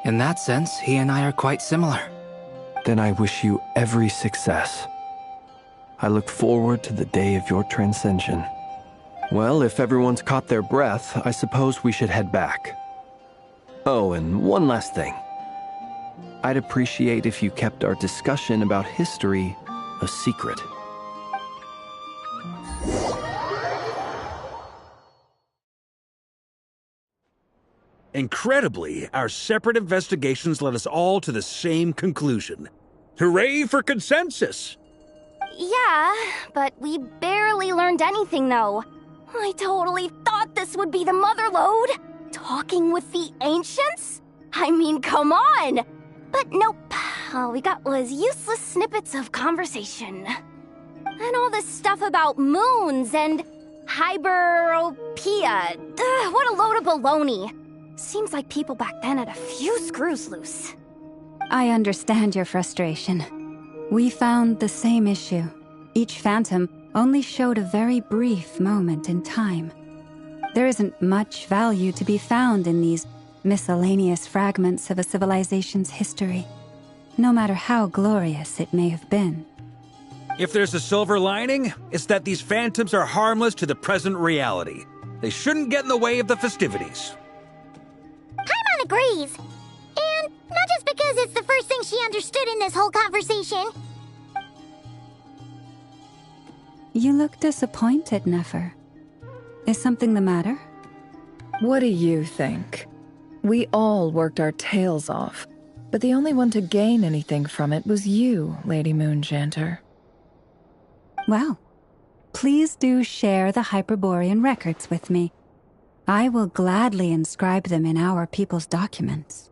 In that sense, he and I are quite similar. Then I wish you every success. I look forward to the day of your transcension. Well, if everyone's caught their breath, I suppose we should head back. Oh, and one last thing. I'd appreciate if you kept our discussion about history a secret. Incredibly, our separate investigations led us all to the same conclusion. Hooray for consensus! Yeah, but we barely learned anything, though. I totally thought this would be the mother lode. Talking with the ancients? I mean, come on! But nope. All we got was useless snippets of conversation. And all this stuff about moons and hyperopia. What a load of baloney. Seems like people back then had a few screws loose. I understand your frustration. We found the same issue. Each phantom only showed a very brief moment in time. There isn't much value to be found in these miscellaneous fragments of a civilization's history, no matter how glorious it may have been. If there's a silver lining, it's that these phantoms are harmless to the present reality. They shouldn't get in the way of the festivities. Paimon agrees. And not just because it's the first thing she understood in this whole conversation. You look disappointed, Nefer. Is something the matter? What do you think? We all worked our tails off. But the only one to gain anything from it was you, Lady Moonjanter. Well, please do share the Hyperborean records with me. I will gladly inscribe them in our people's documents.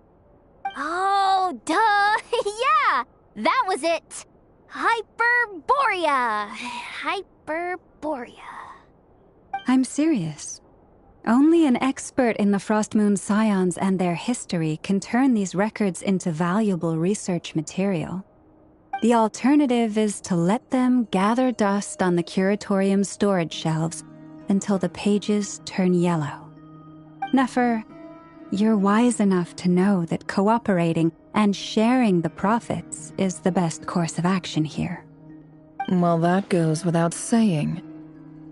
Oh, duh! Yeah! That was it! Hyperborea! Hyperborea. I'm serious. Only an expert in the Frostmoon Scions and their history can turn these records into valuable research material. The alternative is to let them gather dust on the Curatorium's storage shelves until the pages turn yellow. Nefer, you're wise enough to know that cooperating and sharing the profits is the best course of action here. Well, that goes without saying.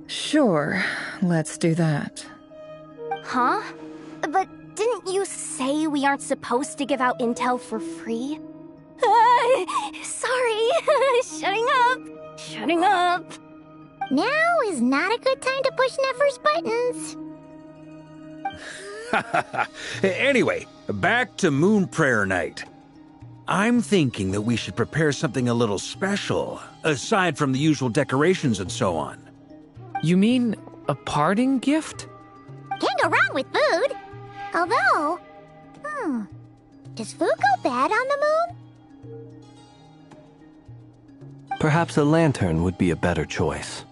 Sure, let's do that. Huh? But didn't you say we aren't supposed to give out intel for free? Sorry. Shutting up. Now is not a good time to push Nefer's buttons. Anyway, back to Moon Prayer Night. I'm thinking that we should prepare something a little special, aside from the usual decorations and so on. You mean a parting gift? Can't go wrong with food. Although, does food go bad on the moon? Perhaps a lantern would be a better choice.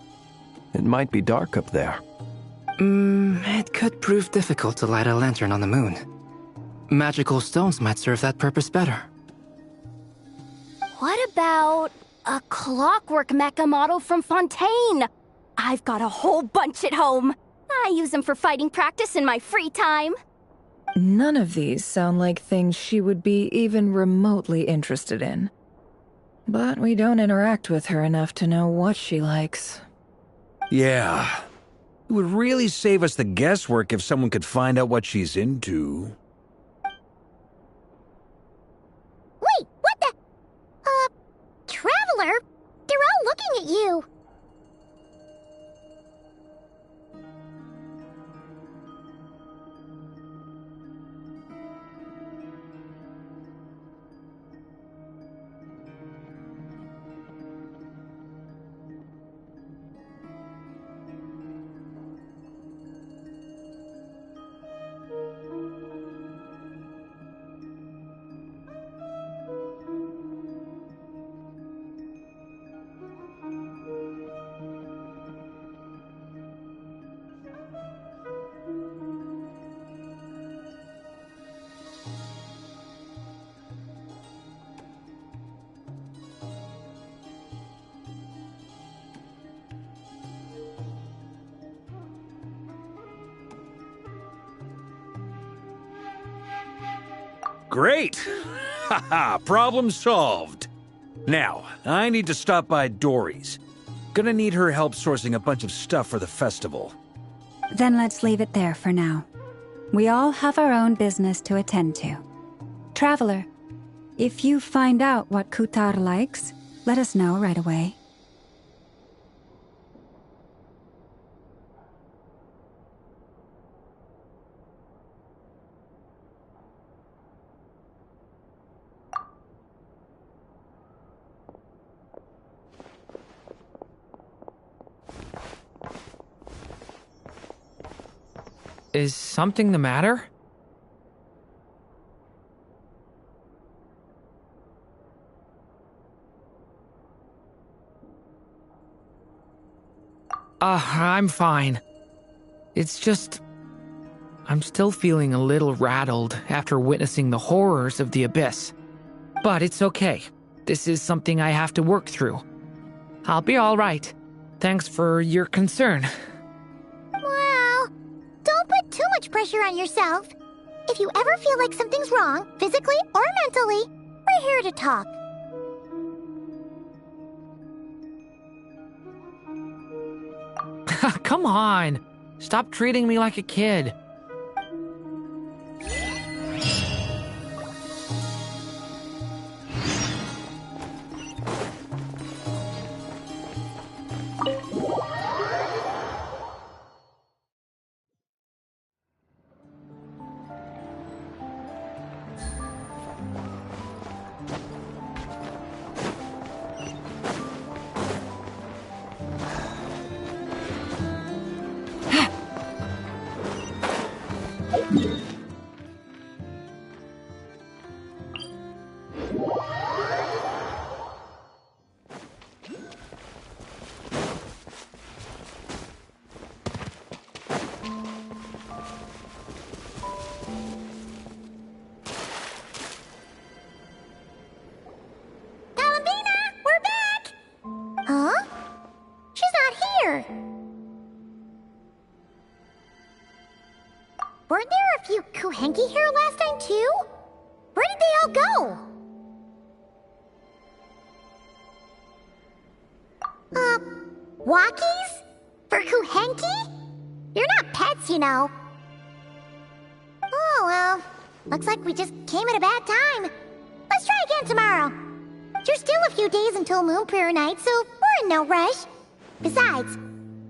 It might be dark up there. It could prove difficult to light a lantern on the moon. Magical stones might serve that purpose better. What about a clockwork mecha model from Fontaine? I've got a whole bunch at home. I use them for fighting practice in my free time. None of these sound like things she would be even remotely interested in. But we don't interact with her enough to know what she likes. Yeah. It would really save us the guesswork if someone could find out what she's into. Wait, what the? Traveler? They're all looking at you. Great! Haha, problem solved. Now, I need to stop by Dory's. Gonna need her help sourcing a bunch of stuff for the festival. Then let's leave it there for now. We all have our own business to attend to. Traveler, if you find out what Kutar likes, let us know right away. Is something the matter? I'm fine. It's just... I'm still feeling a little rattled after witnessing the horrors of the Abyss. But it's okay. This is something I have to work through. I'll be all right. Thanks for your concern. Well, don't put too much pressure on yourself. If you ever feel like something's wrong, physically or mentally, we're here to talk. Come on. Stop treating me like a kid. Kuhenki here last time too? Where did they all go? Walkies? For Kuhenki? You're not pets, you know. Oh, well. Looks like we just came at a bad time. Let's try again tomorrow. There's still a few days until Moon Prayer Night, so we're in no rush. Besides,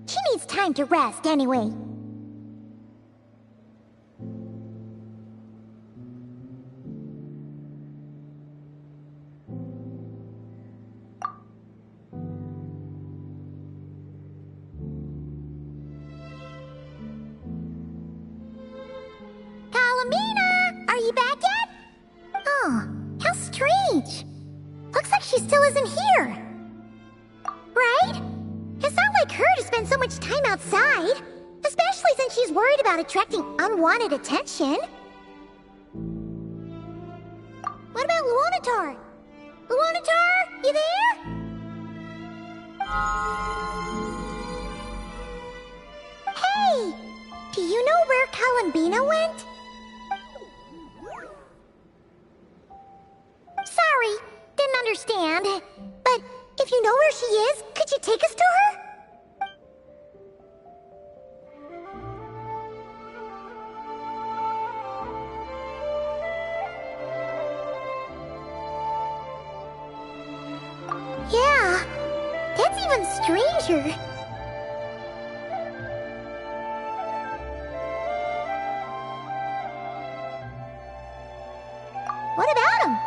she needs time to rest anyway. Kalamina! Are you back yet? Oh, how strange. Looks like she still isn't here. Right? It's not like her to spend so much time outside. Especially since she's worried about attracting unwanted attention. What about Luonatar? Luonatar, you there? Hey! Do you know where Kalambina went? Sorry, didn't understand. But if you know where she is, could you take us to her? Yeah, that's even stranger. What about him?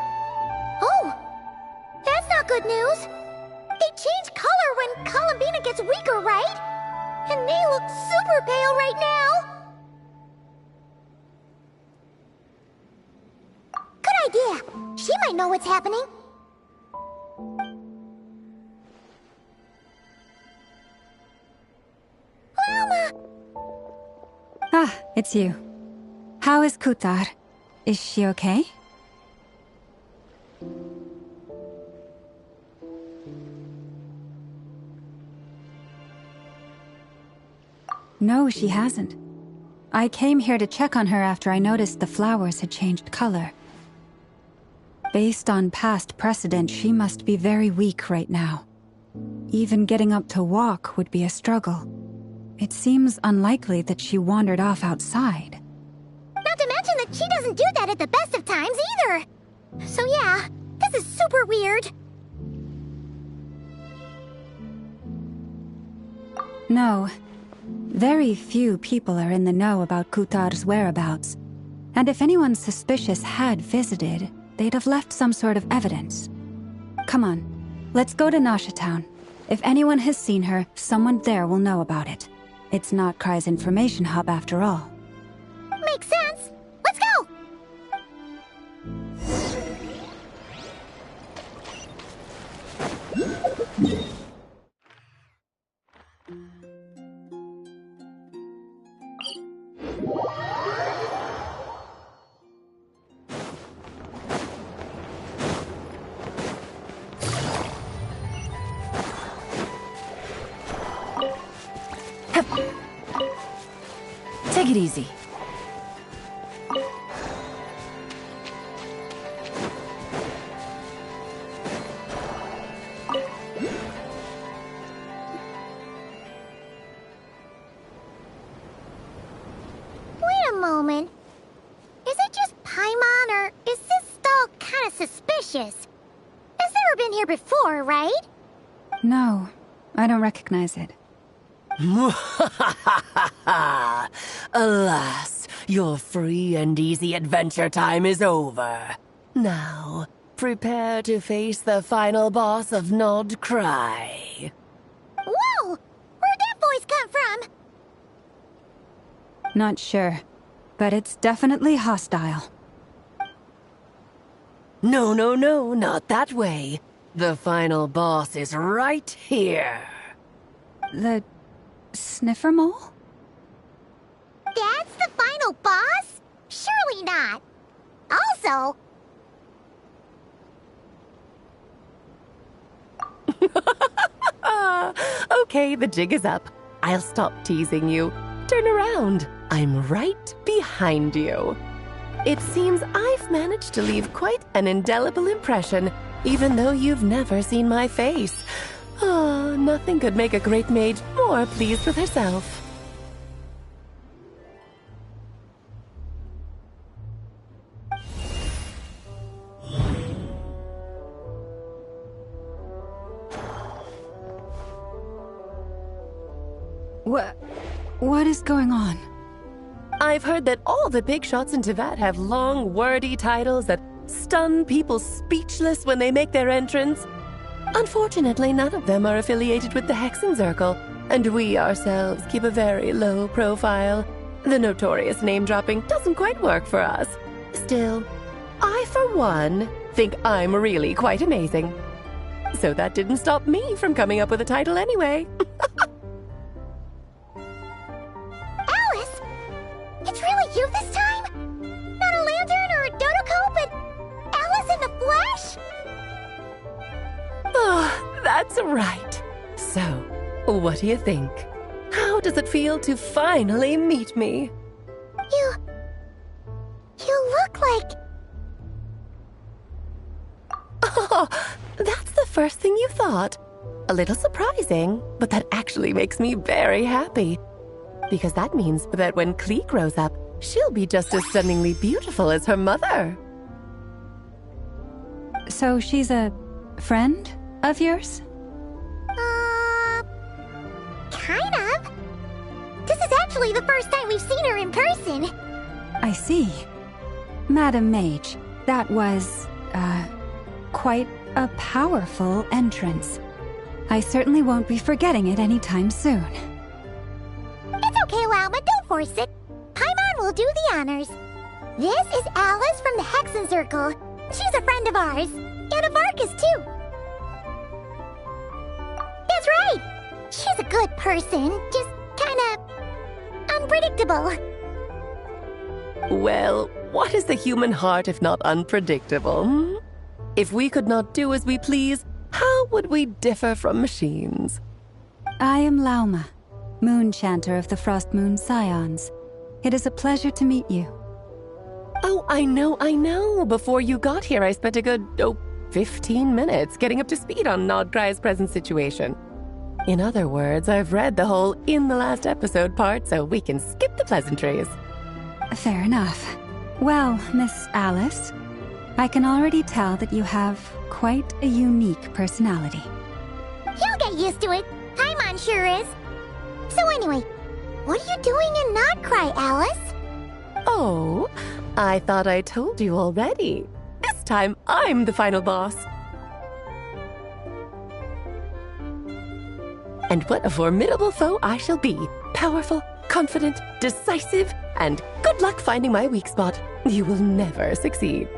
Oh, that's not good news. They change color when Kalambina gets weaker, right? And they look super pale right now. Good idea. She might know what's happening. Llama! Ah, it's you. How is Kutar? Is she okay? No, she hasn't. I came here to check on her after I noticed the flowers had changed color. Based on past precedent, she must be very weak right now. Even getting up to walk would be a struggle. It seems unlikely that she wandered off outside. Not to mention that she doesn't do that at the best of times either. So yeah, this is super weird. No. Very few people are in the know about Kutar's whereabouts. And if anyone suspicious had visited, they'd have left some sort of evidence. Come on, let's go to Nasha Town. If anyone has seen her, someone there will know about it. It's Nod Krai's information hub after all. Makes sense. Let's go! Take it easy. Wait a moment. Is it just Paimon, or is this stall kinda suspicious? It's never been here before, right? No, I don't recognize it. Alas, your free and easy adventure time is over. Now, prepare to face the final boss of Nod Krai. Whoa! Where'd that voice come from? Not sure, but it's definitely hostile. No, no, no, not that way. The final boss is right here. The sniffer mole? That's the final boss? Surely not. Also... Okay, the jig is up. I'll stop teasing you. Turn around. I'm right behind you. It seems I've managed to leave quite an indelible impression, even though you've never seen my face. Ah, nothing could make a great mage more pleased with herself. What is going on? I've heard that all the big shots in Teyvat have long, wordy titles that stun people speechless when they make their entrance. Unfortunately, none of them are affiliated with the Hexenzirkel, and we ourselves keep a very low profile. The notorious name-dropping doesn't quite work for us. Still, I, for one, think I'm really quite amazing. So that didn't stop me from coming up with a title anyway. Alice! It's really you this time? Not a lantern or a Dodoko, but Alice in the flesh? Oh, that's right. So, what do you think? How does it feel to finally meet me? You look like... Oh, that's the first thing you thought. A little surprising, but that actually makes me very happy. Because that means that when Klee grows up, she'll be just as stunningly beautiful as her mother. So she's a friend of yours? Kind of. This is actually the first time we've seen her in person. I see. Madam Mage, that was, quite a powerful entrance. I certainly won't be forgetting it anytime soon. It's okay, Lauma, don't force it. Paimon will do the honors. This is Alice from the Hexenzirkel. She's a friend of ours. And of Arcus, too. That's right. She's a good person, just kinda... unpredictable. Well, what is the human heart if not unpredictable? Hmm? If we could not do as we please, how would we differ from machines? I am Lauma, Moon Chanter of the Frost Moon Scions. It is a pleasure to meet you. Oh, I know. Before you got here, I spent a good, 15 minutes getting up to speed on Nod Krai's present situation. In other words, I've read the whole in the last episode part, so we can skip the pleasantries. Fair enough. Well, Miss Alice, I can already tell that you have quite a unique personality. You'll get used to it. Paimon sure is. So anyway, what are you doing in Nod Krai, Alice? Oh, I thought I told you already. This time, I'm the final boss. And what a formidable foe I shall be. Powerful, confident, decisive, and good luck finding my weak spot. You will never succeed.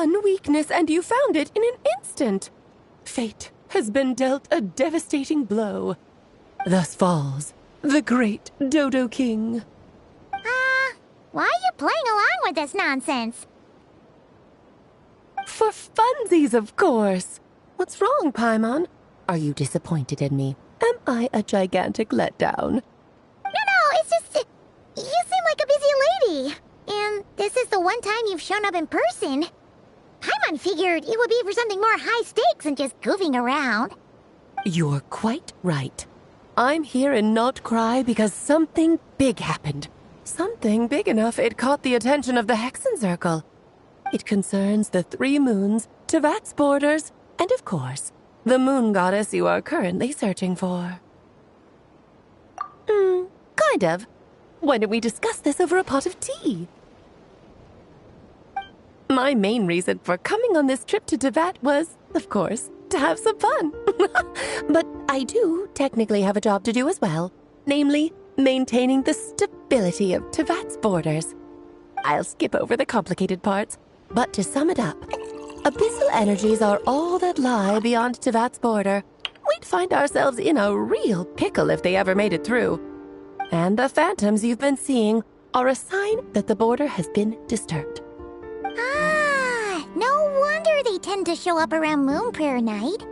one weakness and you found it in an instant. Fate has been dealt a devastating blow. Thus falls the great Dodo King. Why are you playing along with this nonsense? For funsies, of course. What's wrong, Paimon? Are you disappointed in me? Am I a gigantic letdown? No, it's just... You seem like a busy lady. And this is the one time you've shown up in person. Paimon figured it would be for something more high stakes than just goofing around. You're quite right. I'm here in Nod Krai because something big happened. Something big enough it caught the attention of the Hexen Circle. It concerns the 3 moons, Tevat's borders, and of course, the moon goddess you are currently searching for. Kind of. Why don't we discuss this over a pot of tea? My main reason for coming on this trip to Tevat was, of course, to have some fun. But I do technically have a job to do as well, namely, maintaining the stability of Tevat's borders. I'll skip over the complicated parts, but to sum it up, abyssal energies are all that lie beyond Tevat's border. We'd find ourselves in a real pickle if they ever made it through. And the phantoms you've been seeing are a sign that the border has been disturbed. No wonder they tend to show up around Moon Prayer Night.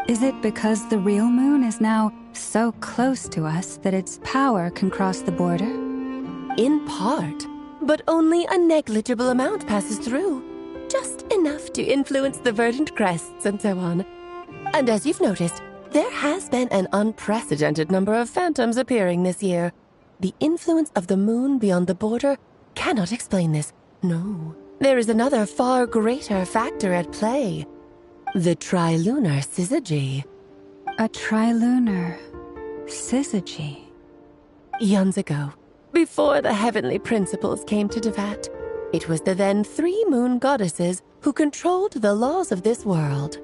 Is it because the real moon is now so close to us that its power can cross the border? In part, but only a negligible amount passes through. Just enough to influence the verdant crests and so on. And as you've noticed, there has been an unprecedented number of phantoms appearing this year. The influence of the moon beyond the border cannot explain this. No, there is another far greater factor at play. The trilunar syzygy. A trilunar syzygy? Eons ago, before the heavenly principles came to Tevat, it was the then 3 moon goddesses who controlled the laws of this world.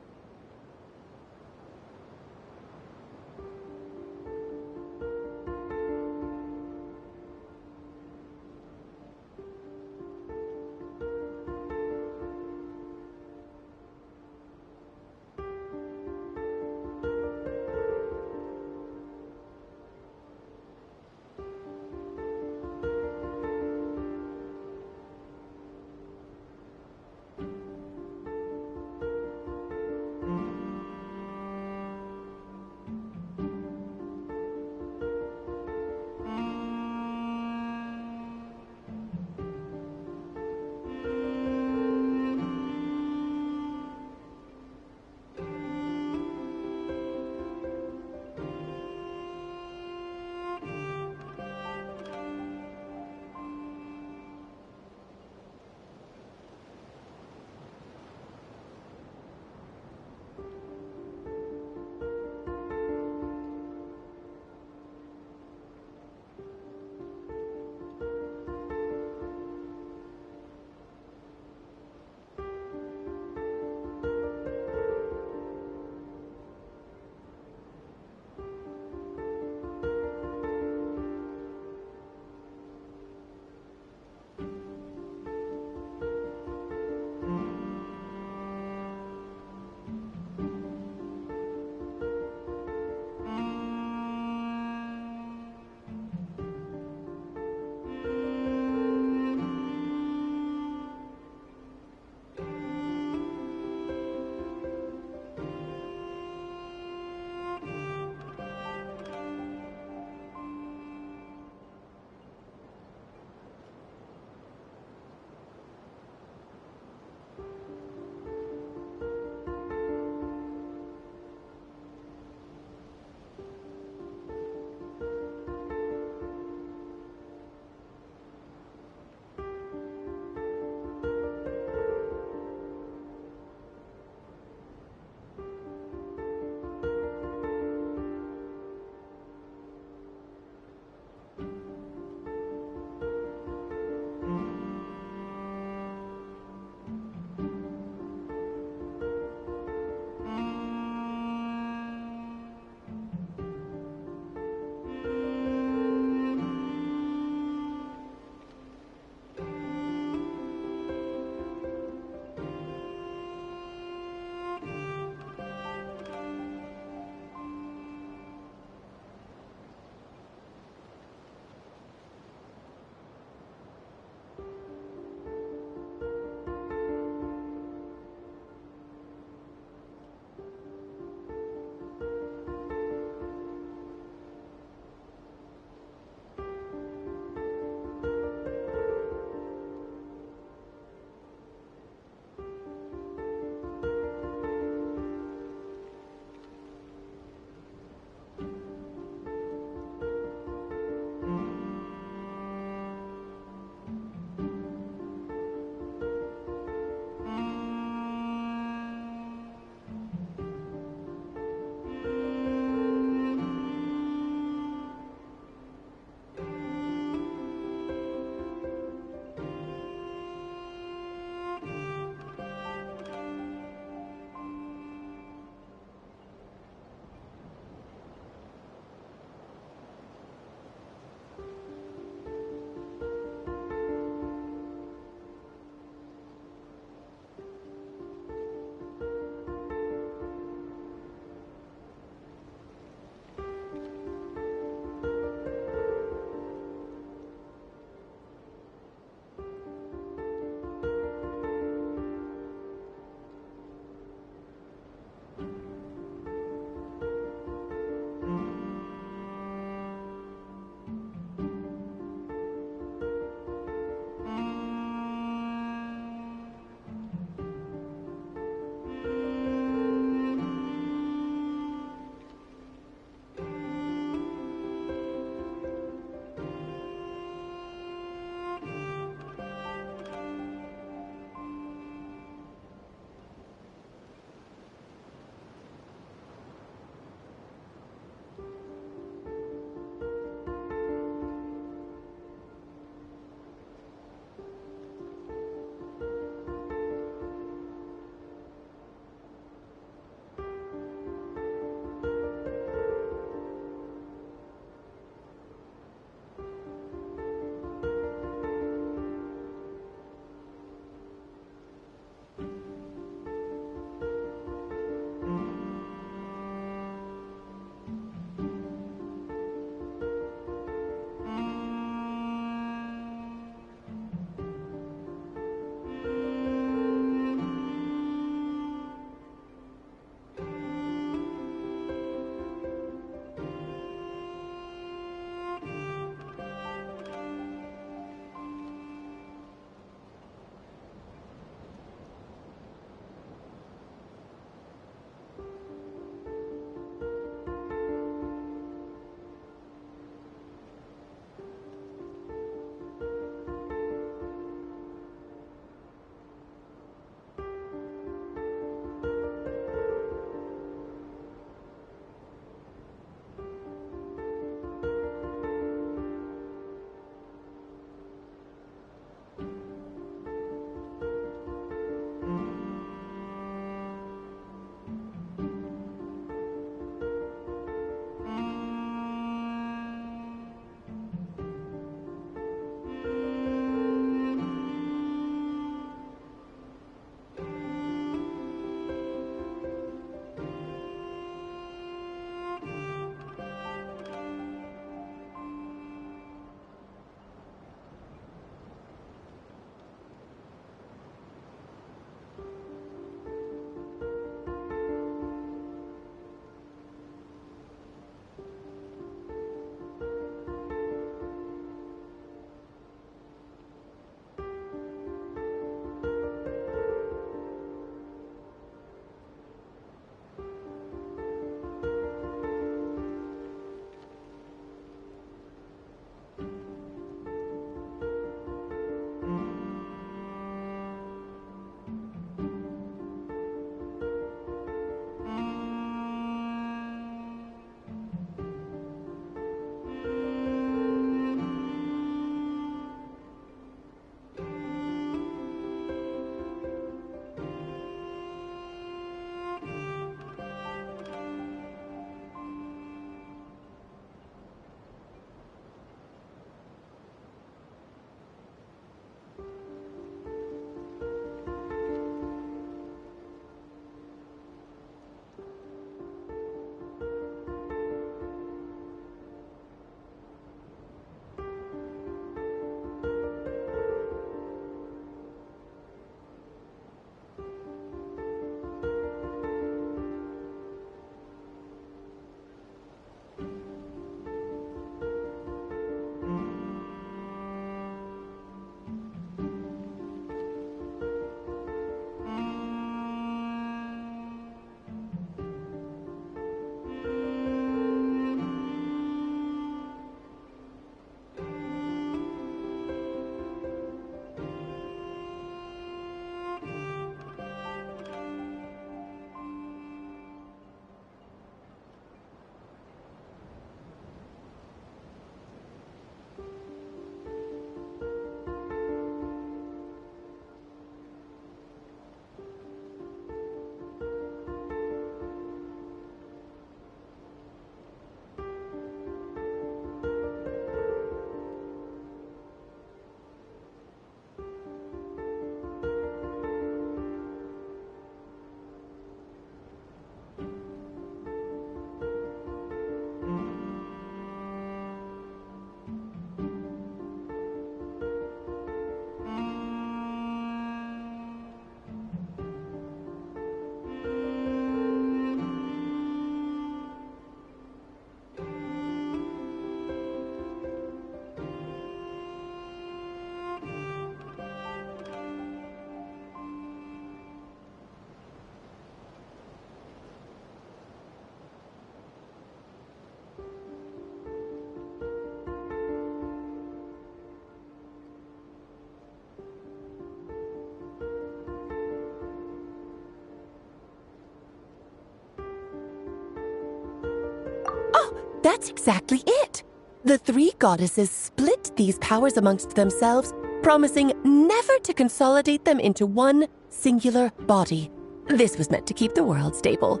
That's exactly it. The three goddesses split these powers amongst themselves, promising never to consolidate them into one singular body. This was meant to keep the world stable.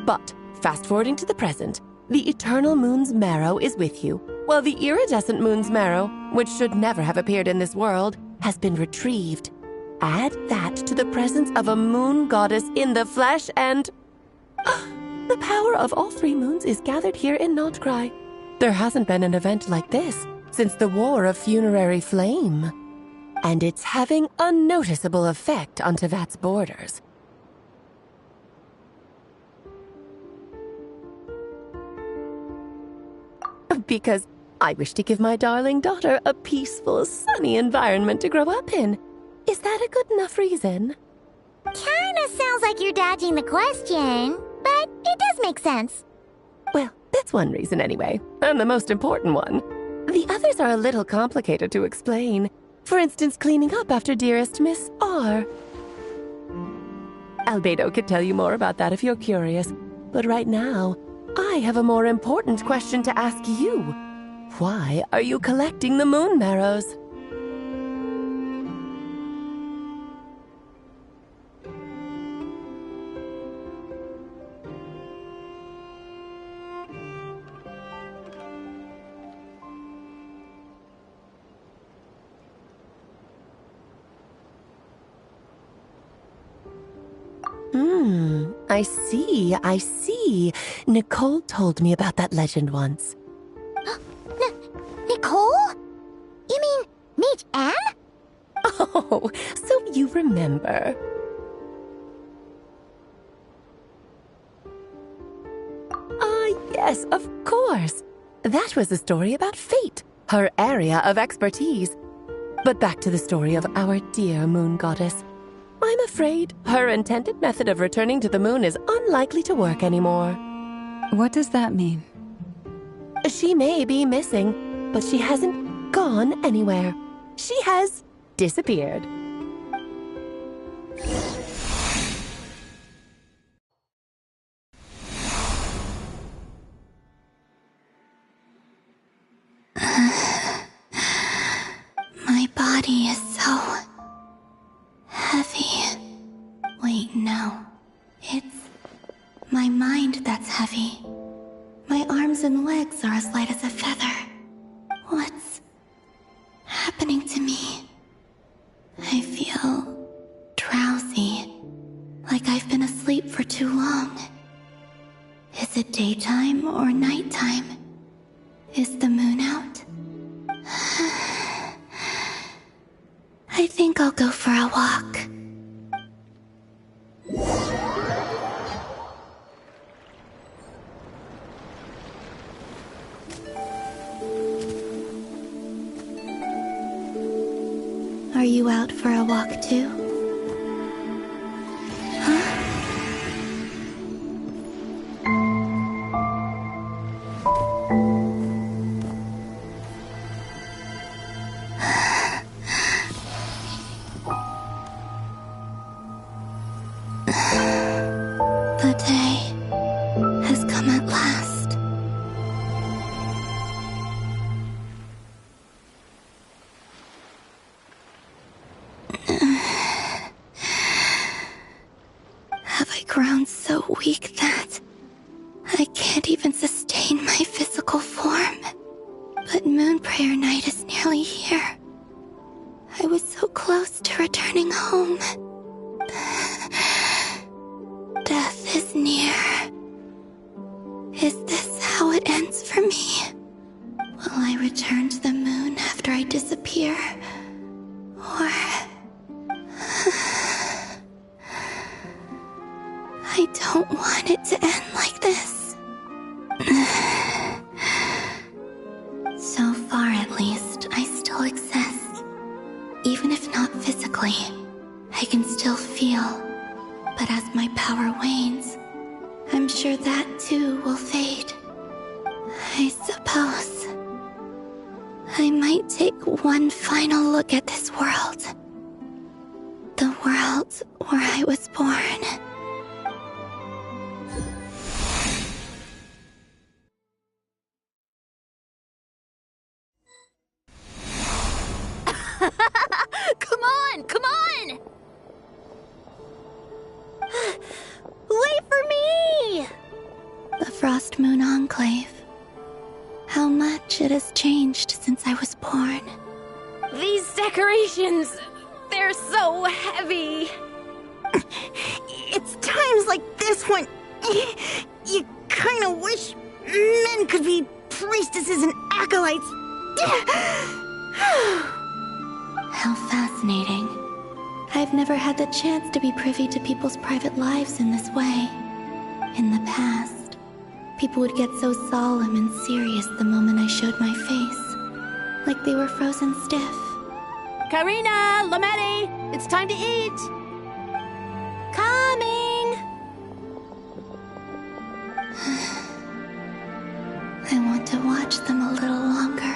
But, fast-forwarding to the present, the eternal moon's marrow is with you, while the iridescent moon's marrow, which should never have appeared in this world, has been retrieved. Add that to the presence of a moon goddess in the flesh and... the power of all three moons is gathered here in Nod Krai. There hasn't been an event like this since the War of Funerary Flame. And it's having a noticeable effect on Tevat's borders. Because I wish to give my darling daughter a peaceful, sunny environment to grow up in. Is that a good enough reason? Kinda sounds like you're dodging the question, but it does make sense. Well, that's one reason anyway, and the most important one. The others are a little complicated to explain. For instance, cleaning up after dearest Miss R. Albedo could tell you more about that if you're curious, but right now, I have a more important question to ask you. Why are you collecting the moon marrows? I see. Nicole told me about that legend once. Nicole? You mean Mage Anne? Oh, so you remember. Ah, yes, of course. That was a story about fate, her area of expertise. But back to the story of our dear moon goddess. I'm afraid her intended method of returning to the moon is unlikely to work anymore. What does that mean? She may be missing, but she hasn't gone anywhere. She has disappeared. My body is so heavy. Wait, no. It's my mind that's heavy. My arms and legs are as light as a feather. What's happening to me? I feel drowsy, like I've been asleep for too long. Is it daytime or nighttime? Is the moon out? I think I'll go for a walk. Are you out for a walk too? The day has come at last. Have I grown so weak that I can't even sustain my physical form? But Moon Prayer Night is nearly here. I was so close to returning home. Death is near. Is this how it ends for me? Will I return to the moon after I disappear? Or... I don't want it to end like this. So far, at least, I still exist. Even if not physically, I can still feel. But as my power wanes, I'm sure that too will fade. I suppose I might take one final look at this world. The world where I was born. Enclave. How much it has changed since I was born. These decorations, they're so heavy. It's times like this when you kind of wish men could be priestesses and acolytes. How fascinating. I've never had the chance to be privy to people's private lives in this way. In the past, people would get so solemn and serious the moment I showed my face, like they were frozen stiff. Karina, Lametti, it's time to eat. Coming! I want to watch them a little longer.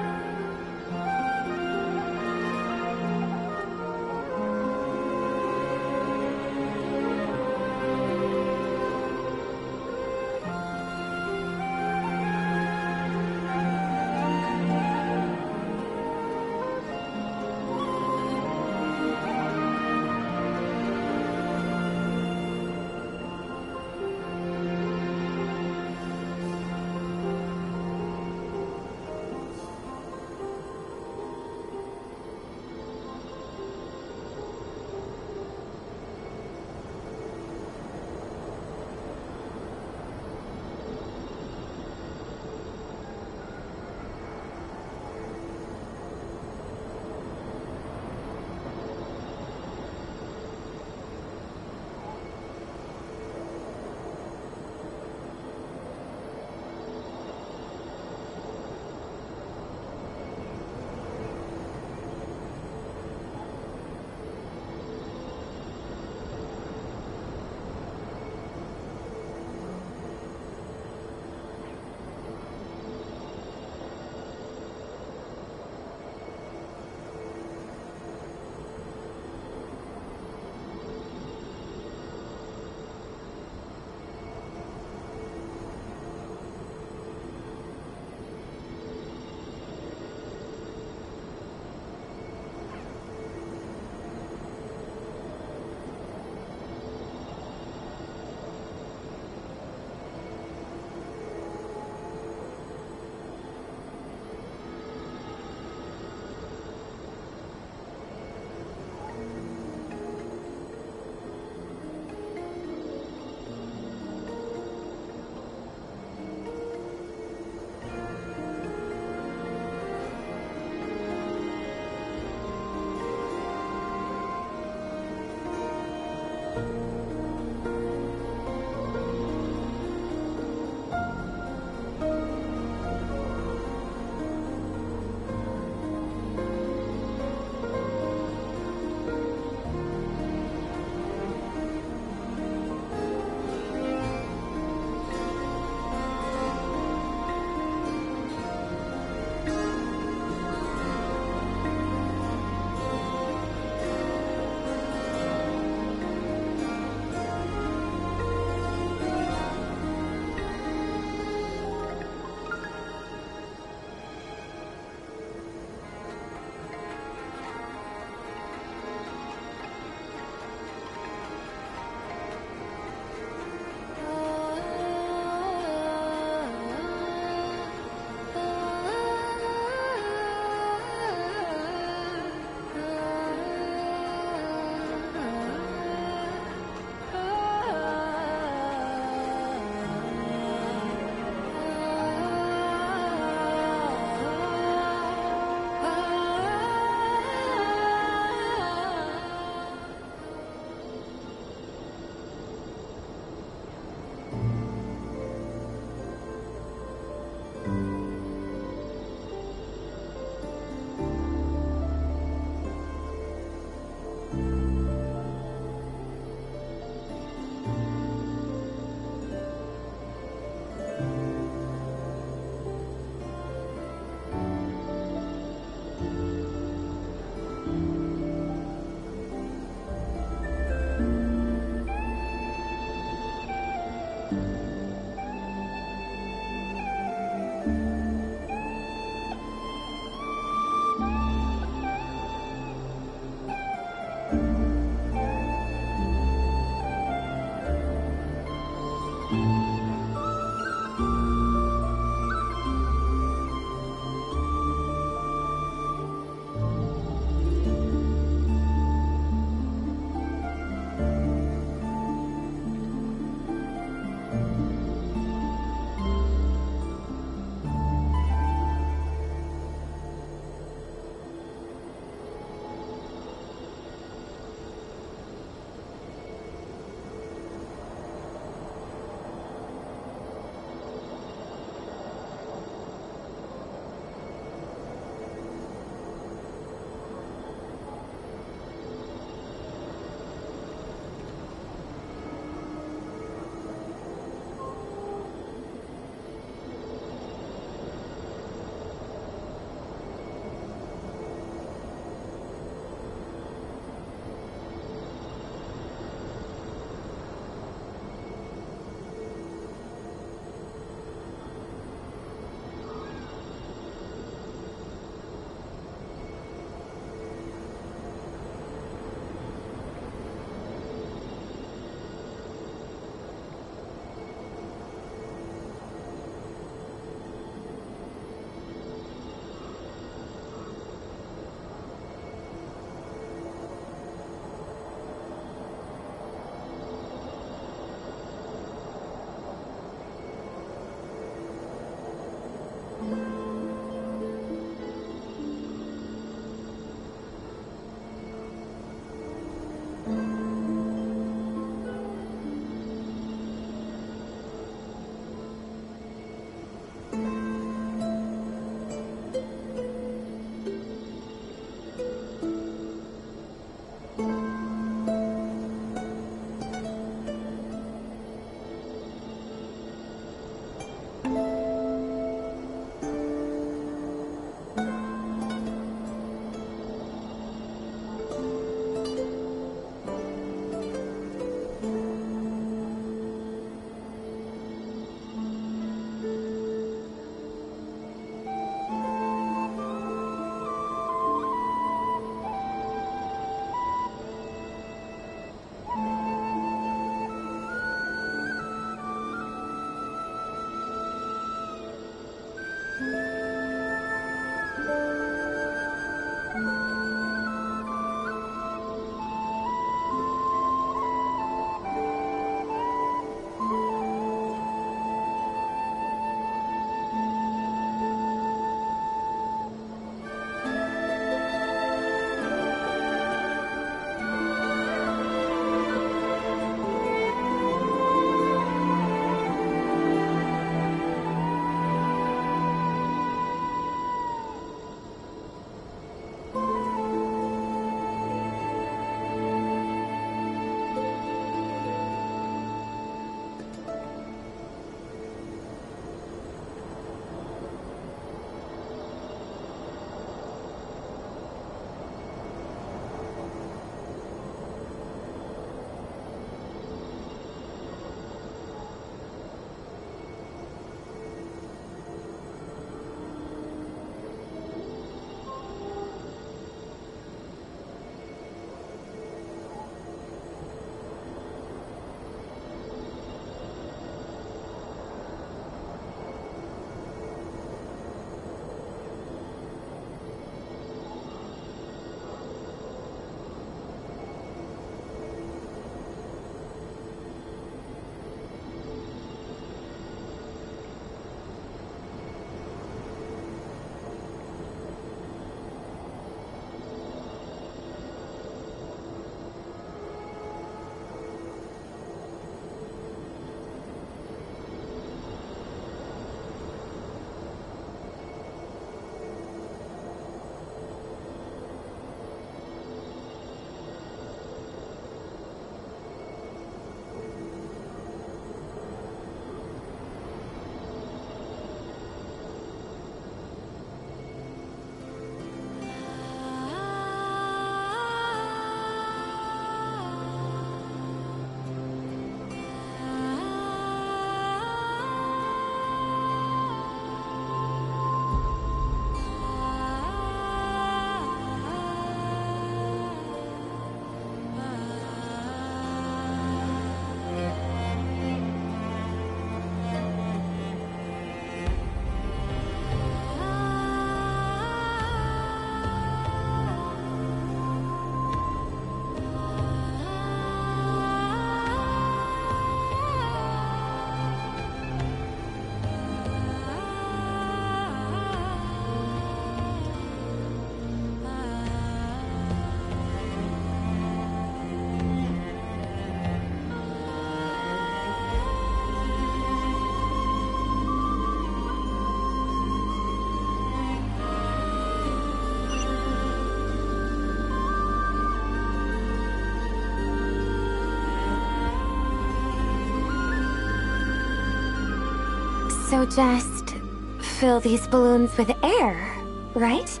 So just fill these balloons with air, right?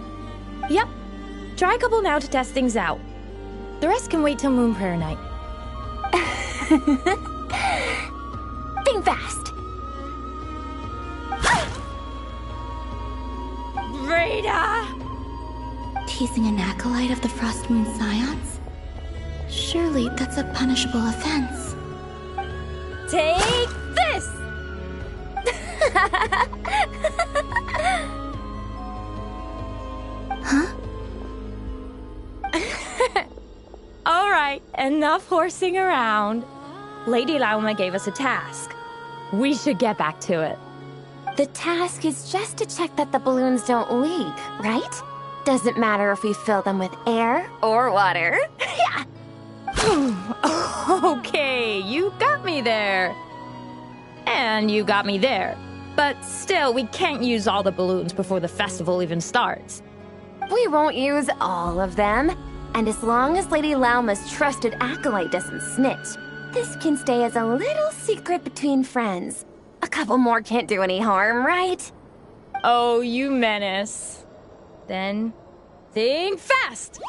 Yep. Try a couple now to test things out. The rest can wait till Moon Prayer Night. Think fast! Rita! Teasing an acolyte of the Frost Moon Scions? Surely that's a punishable offense. Take this! Huh? Alright, enough horsing around. Lady Lauma gave us a task. We should get back to it. The task is just to check that the balloons don't leak, right? Doesn't matter if we fill them with air or water. Yeah. Okay, you got me there. And you got me there. But still, we can't use all the balloons before the festival even starts. We won't use all of them. And as long as Lady Lauma's trusted acolyte doesn't snitch, this can stay as a little secret between friends. A couple more can't do any harm, right? Oh, you menace. Then, think fast!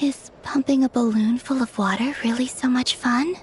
Is pumping a balloon full of water really so much fun?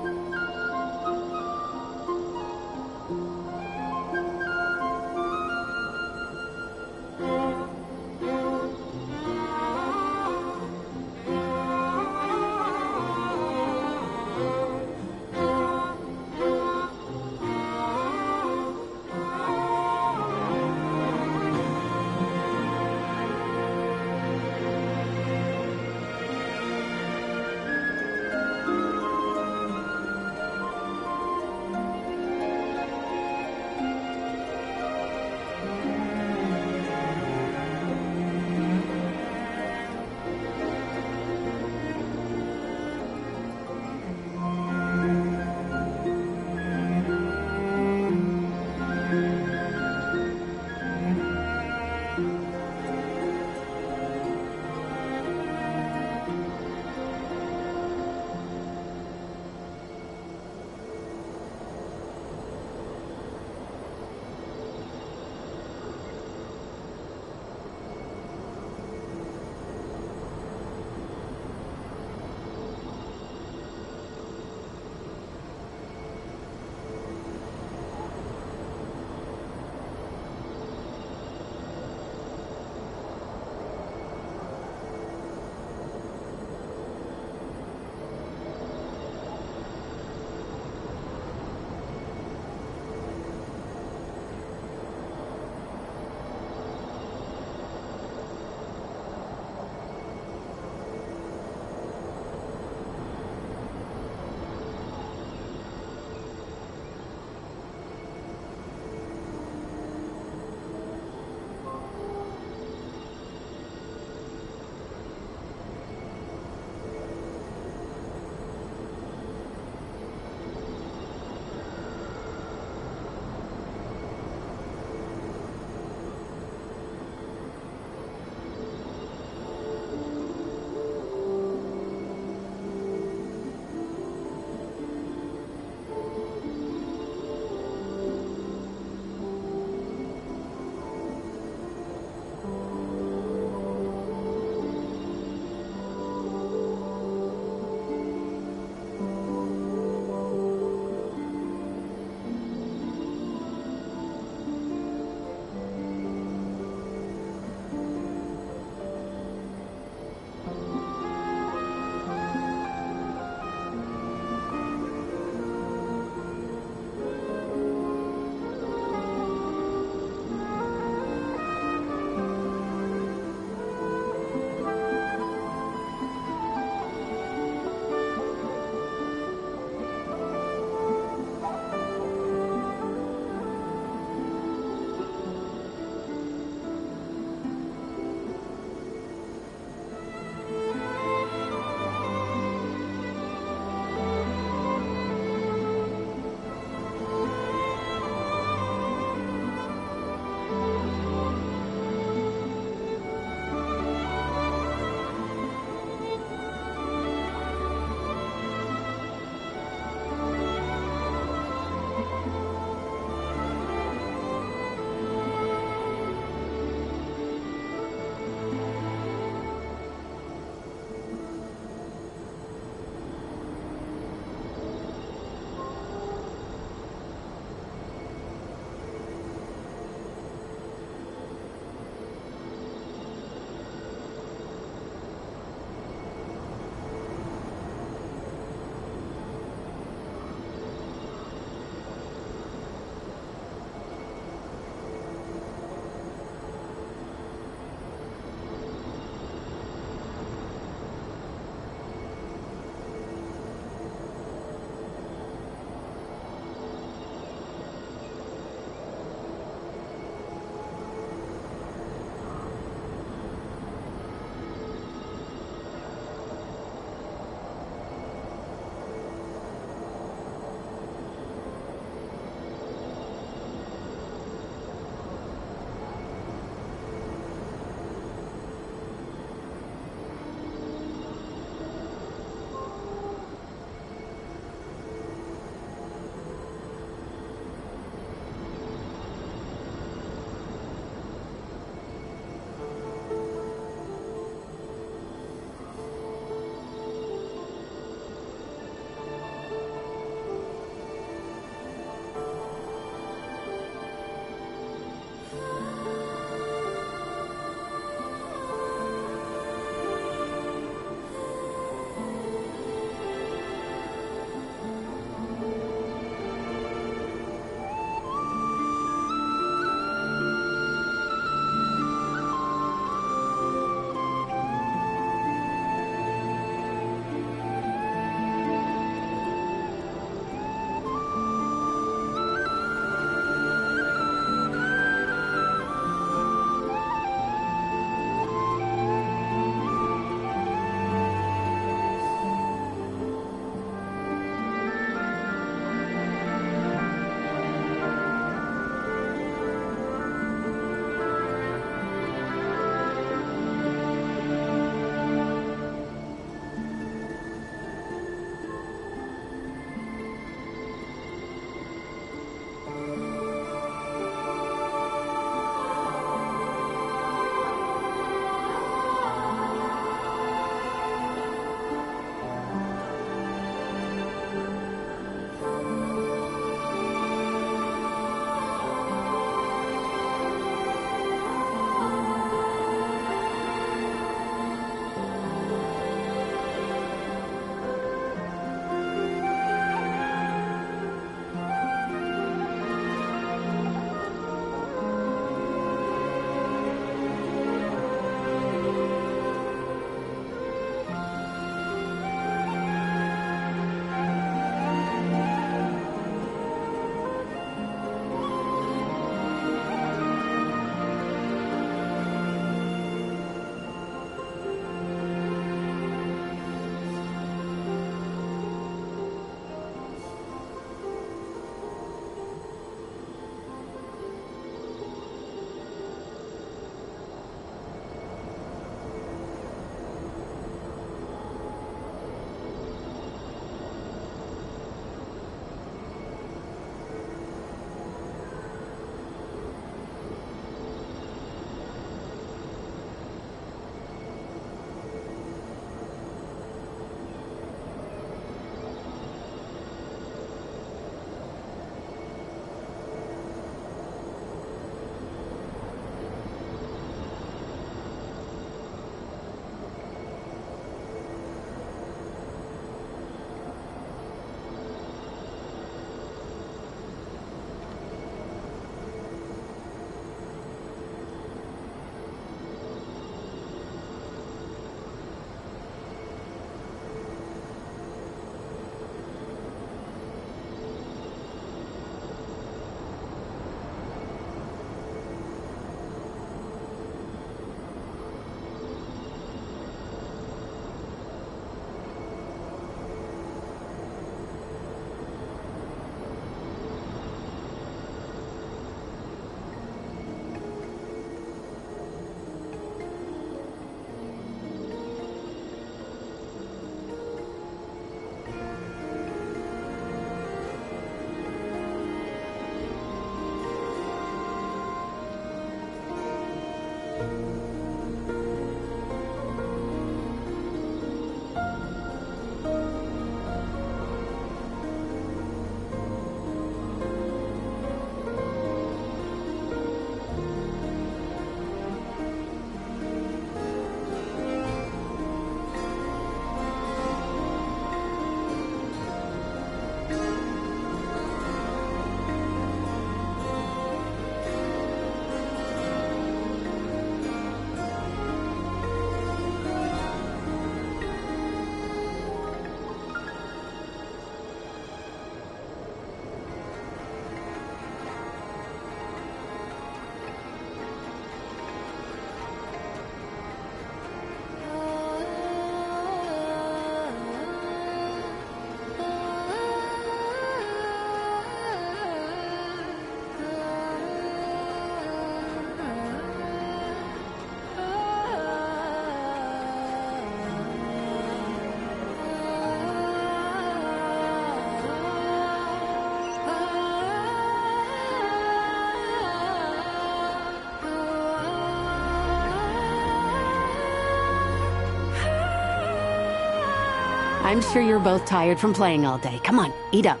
I'm sure you're both tired from playing all day. Come on, eat up.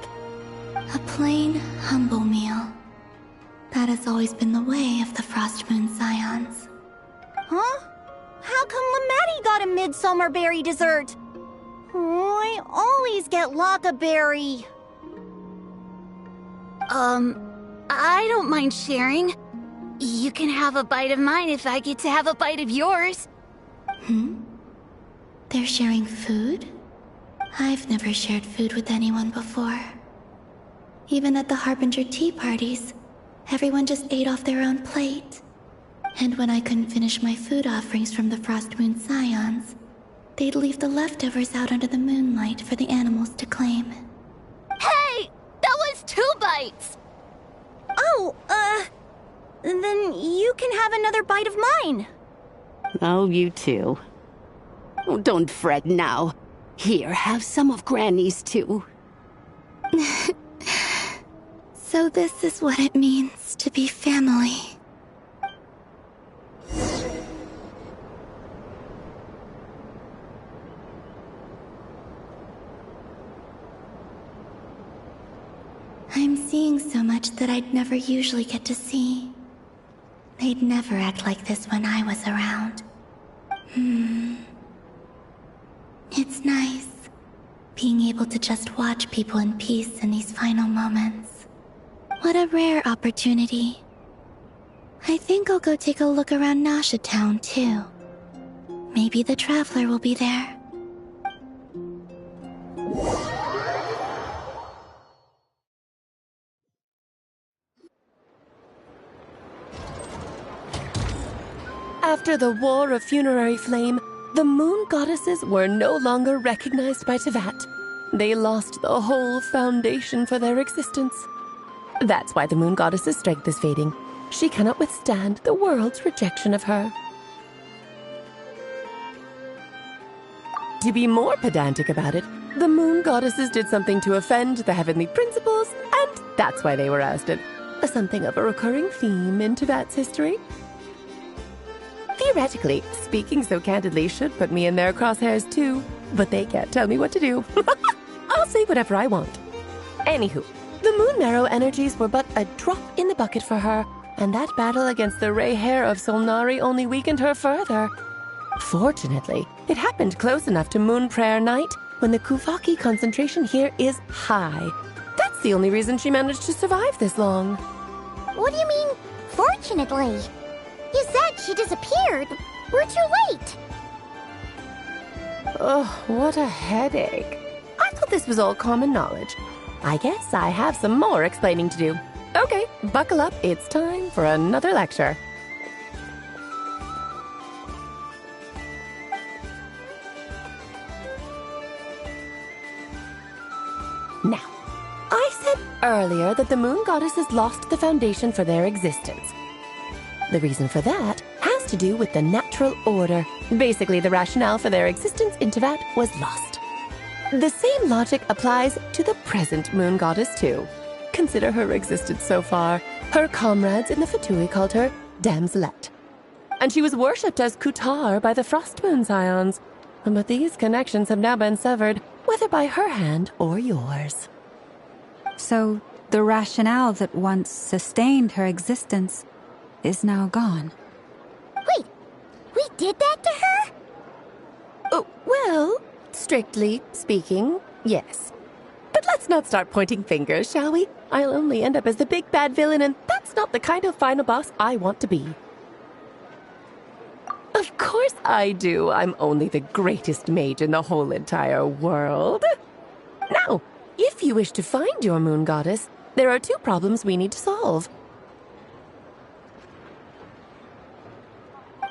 A plain, humble meal. That has always been the way of the Frost Moon Scions. Huh? How come Lamatti got a midsummer berry dessert? Oh, I always get Lockaberry. I don't mind sharing. You can have a bite of mine if I get to have a bite of yours. They're sharing food? I've never shared food with anyone before. Even at the Harbinger tea parties, everyone just ate off their own plate. And when I couldn't finish my food offerings from the Frost Moon Scions, they'd leave the leftovers out under the moonlight for the animals to claim. Hey! That was 2 bites! Oh, then you can have another bite of mine. Oh, you too. Oh, don't fret now. Here, have some of Granny's too. So this is what it means to be family. I'm seeing so much that I'd never usually get to see. They'd never act like this when I was around. It's nice, being able to just watch people in peace in these final moments. What a rare opportunity. I think I'll go take a look around Nasha Town, too. Maybe the Traveler will be there. After the War of Funerary Flame, the Moon Goddesses were no longer recognized by Teyvat. They lost the whole foundation for their existence. That's why the Moon Goddess's strength is fading. She cannot withstand the world's rejection of her. To be more pedantic about it, the Moon Goddesses did something to offend the Heavenly Principles, and that's why they were ousted. Something of a recurring theme in Teyvat's history. Theoretically, speaking so candidly should put me in their crosshairs too, but they can't tell me what to do. I'll say whatever I want. Anywho, the Moon Marrow energies were but a drop in the bucket for her, and that battle against the Ray Hair of Solnari only weakened her further. Fortunately, it happened close enough to Moon Prayer Night when the Kuvaki concentration here is high. That's the only reason she managed to survive this long. What do you mean, fortunately? You said she disappeared. We're too late. Oh, what a headache. I thought this was all common knowledge. I guess I have some more explaining to do. Okay, buckle up. It's time for another lecture. Now, I said earlier that the Moon Goddesses lost the foundation for their existence. The reason for that has to do with the natural order. Basically, the rationale for their existence in Teyvat was lost. The same logic applies to the present Moon Goddess, too. Consider her existence so far. Her comrades in the Fatui called her Damselette. And she was worshipped as Kutar by the Frost Moon Scions. But these connections have now been severed, whether by her hand or yours. So, the rationale that once sustained her existence is now gone. Wait, we did that to her? Oh, well, strictly speaking, yes. But let's not start pointing fingers, shall we? I'll only end up as the big bad villain, and that's not the kind of final boss I want to be. Of course I do. I'm only the greatest mage in the whole entire world. Now, if you wish to find your Moon Goddess, there are 2 problems we need to solve.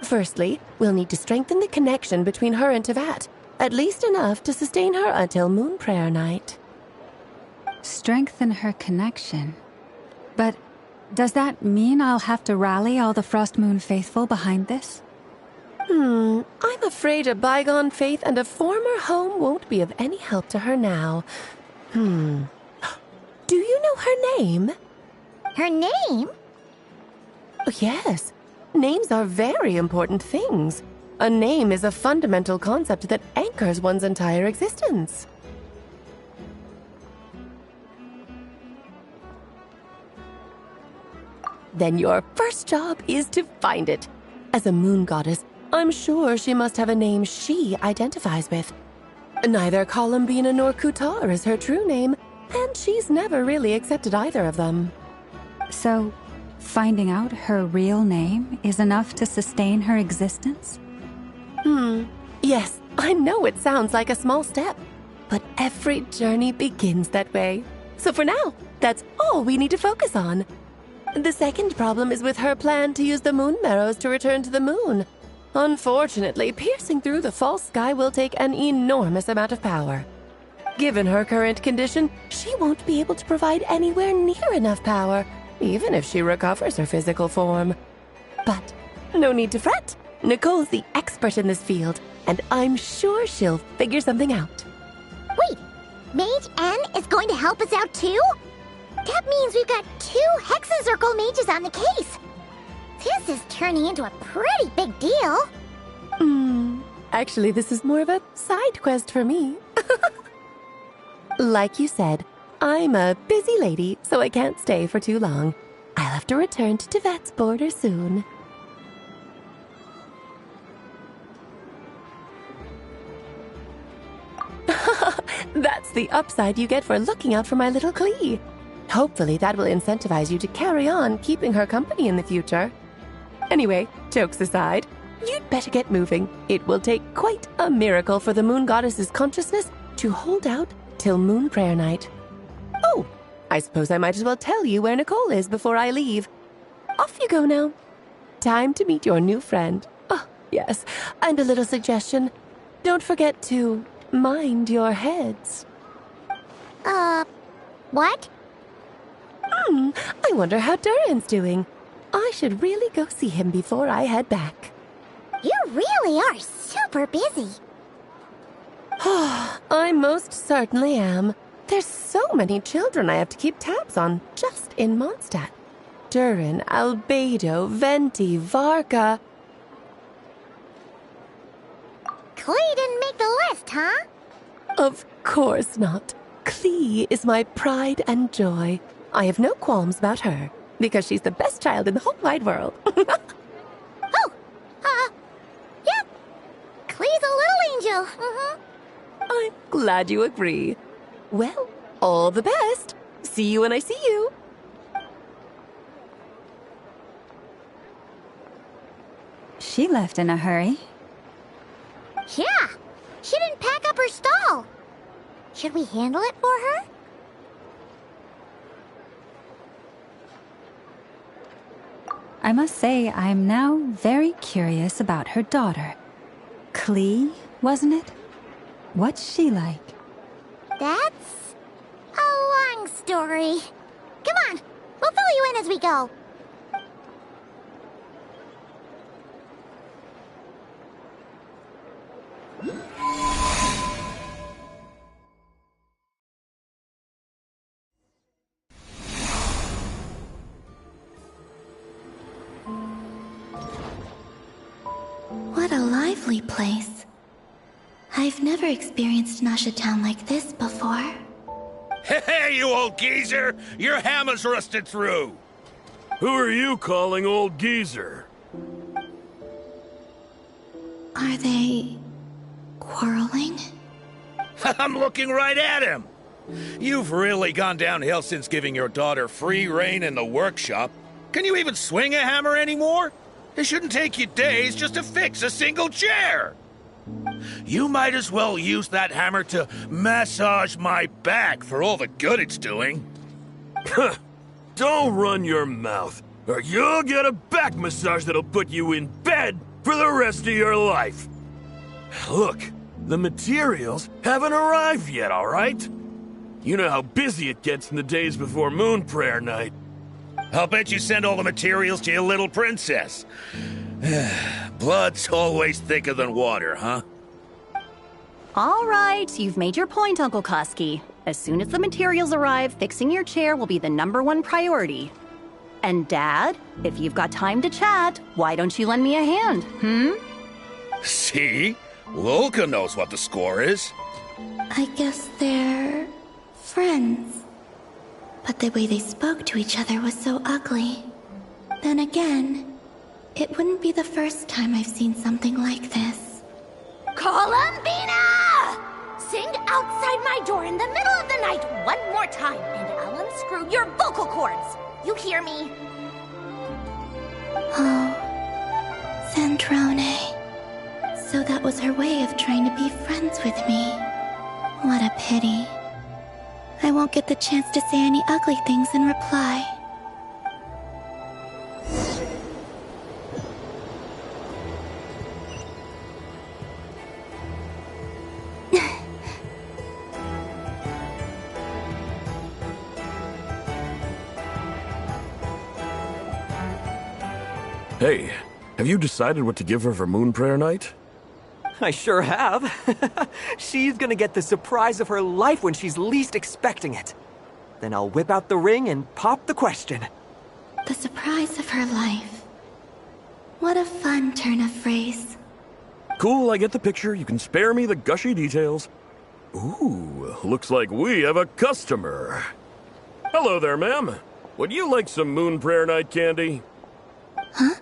Firstly, we'll need to strengthen the connection between her and Teyvat, at least enough to sustain her until Moon Prayer Night. Strengthen her connection? But does that mean I'll have to rally all the Frost Moon faithful behind this? I'm afraid a bygone faith and a former home won't be of any help to her now. Do you know her name? Her name? Yes. Names are very important things. A name is a fundamental concept that anchors one's entire existence. Then your first job is to find it. As a moon goddess, I'm sure she must have a name she identifies with. Neither Columbina nor Kutar is her true name, and she's never really accepted either of them. So, finding out her real name is enough to sustain her existence? Yes, I know it sounds like a small step, but every journey begins that way. So for now, that's all we need to focus on. The second problem is with her plan to use the moon marrows to return to the moon. Unfortunately, piercing through the false sky will take an enormous amount of power. Given her current condition, she won't be able to provide anywhere near enough power, even if she recovers her physical form. But no need to fret. Nicole's the expert in this field, and I'm sure she'll figure something out. Wait, Mage N is going to help us out too? That means we've got 2 Hexacircle mages on the case. This is turning into a pretty big deal. Actually, this is more of a side quest for me. Like you said, I'm a busy lady, so I can't stay for too long. I'll have to return to Tibet's border soon. That's the upside you get for looking out for my little Klee. Hopefully that will incentivize you to carry on keeping her company in the future. Anyway, jokes aside, you'd better get moving. It will take quite a miracle for the moon goddess's consciousness to hold out till moon prayer night. Oh, I suppose I might as well tell you where Nicole is before I leave. Off you go now. Time to meet your new friend. Oh, yes, and a little suggestion. Don't forget to mind your heads. What? I wonder how Durin's doing. I should really go see him before I head back. You really are super busy. I most certainly am. There's so many children I have to keep tabs on just in Mondstadt. Durin, Albedo, Venti, Varka. Klee didn't make the list, huh? Of course not. Klee is my pride and joy. I have no qualms about her, because she's the best child in the whole wide world. Yeah. Klee's a little angel. I'm glad you agree. Well, all the best. See you when I see you. She left in a hurry. Yeah, she didn't pack up her stall. Should we handle it for her? I must say, I'm now very curious about her daughter. Klee, wasn't it? What's she like? That's a long story. Come on, we'll fill you in as we go. What a lively place. I've never experienced Nasha Town like this before. Hey, you old geezer! Your hammer's rusted through! Who are you calling old geezer? Are they quarreling? I'm looking right at him! You've really gone downhill since giving your daughter free rein in the workshop. Can you even swing a hammer anymore? It shouldn't take you days just to fix a single chair. You might as well use that hammer to massage my back for all the good it's doing. Don't run your mouth, or you'll get a back massage that'll put you in bed for the rest of your life. Look, the materials haven't arrived yet, all right? You know how busy it gets in the days before moon prayer night. I'll bet you send all the materials to your little princess. Blood's always thicker than water, huh? All right, you've made your point, Uncle Koski. As soon as the materials arrive, fixing your chair will be the #1 priority. And Dad, if you've got time to chat, why don't you lend me a hand, See? Lolka knows what the score is. I guess they're friends. But the way they spoke to each other was so ugly. Then again, it wouldn't be the first time I've seen something like this. Columbina! Sing outside my door in the middle of the night one more time, and I'll unscrew your vocal cords. You hear me? Oh, Zandrone. So that was her way of trying to be friends with me. What a pity. I won't get the chance to say any ugly things in reply. Hey, have you decided what to give her for Moon Prayer Night? I sure have. She's gonna get the surprise of her life when she's least expecting it. Then I'll whip out the ring and pop the question. The surprise of her life. What a fun turn of phrase. Cool, I get the picture. You can spare me the gushy details. Ooh, looks like we have a customer. Hello there, ma'am. Would you like some Moon Prayer Night candy? Huh?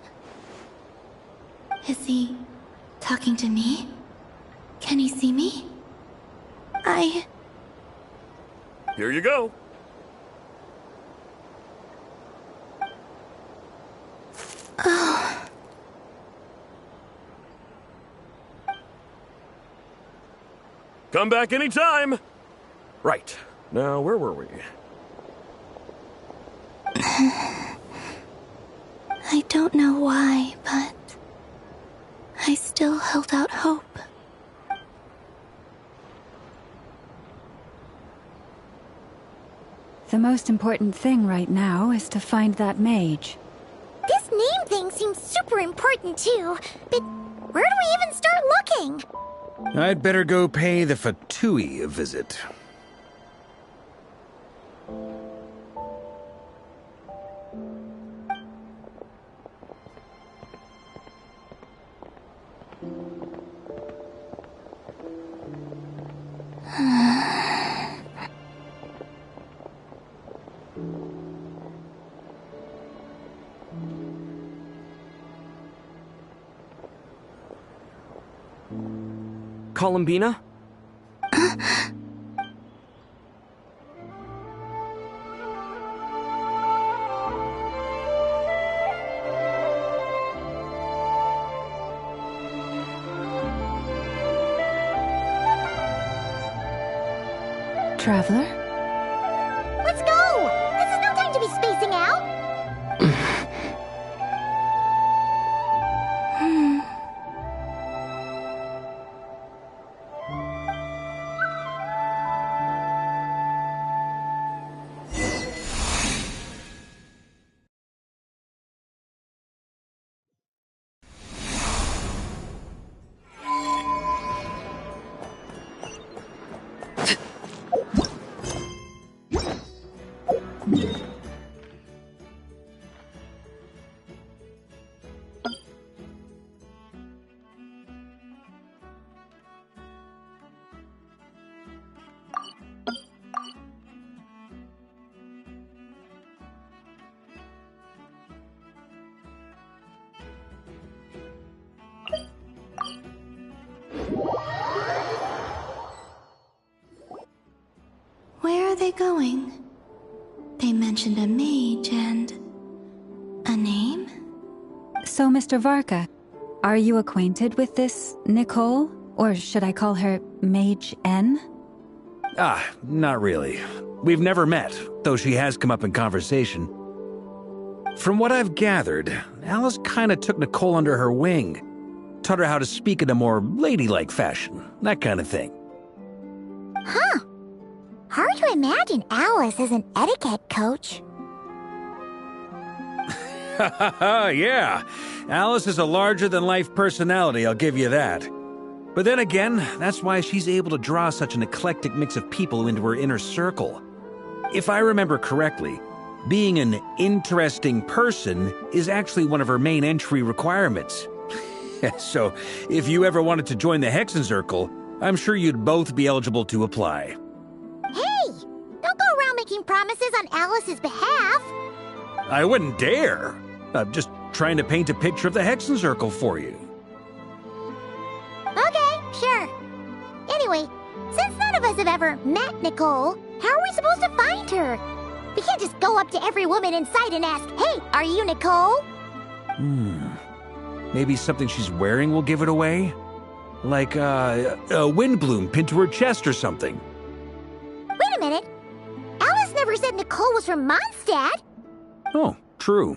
Is he talking to me? Can he see me? Here you go. Oh. Come back anytime. Right. Now, where were we? I don't know why, but I still held out hope. The most important thing right now is to find that mage. This name thing seems super important too, but where do we even start looking? I'd better go pay the Fatui a visit. Columbina? Traveler? Let's go! This is no time to be spacing out! Where are they going? They mentioned a mage and... a name? So, Mr. Varka, are you acquainted with this Nicole? Or should I call her Mage N? Not really. We've never met, though she has come up in conversation. From what I've gathered, Alice kinda took Nicole under her wing. Taught her how to speak in a more ladylike fashion, that kind of thing. Huh. Hard to imagine Alice as an etiquette coach. Yeah, Alice is a larger-than-life personality, I'll give you that. But then again, that's why she's able to draw such an eclectic mix of people into her inner circle. If I remember correctly, being an interesting person is actually one of her main entry requirements. So, if you ever wanted to join the Hexencircle, I'm sure you'd both be eligible to apply. Hey! Don't go around making promises on Alice's behalf. I wouldn't dare. I'm just trying to paint a picture of the Hexencircle for you. Okay, sure. Anyway, since none of us have ever met Nicole, how are we supposed to find her? We can't just go up to every woman in sight and ask, "Hey, are you Nicole?" Maybe something she's wearing will give it away? Like, a windbloom pinned to her chest or something. Wait a minute. Alice never said Nicole was from Mondstadt. Oh, true.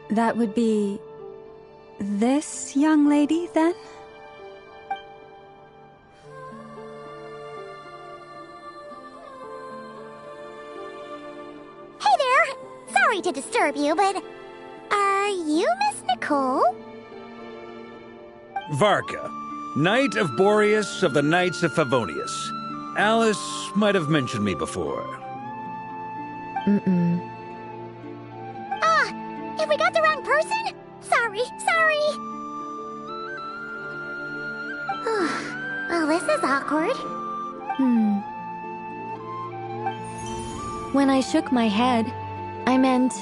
That would be... this young lady, then? Hey there! Sorry to disturb you, but... are you Miss Nicole? Varka, Knight of Boreas of the Knights of Favonius. Alice might have mentioned me before. Have we got the wrong person? Sorry. Well, this is awkward. When I shook my head, I meant,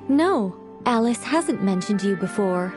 no, Alice hasn't mentioned you before.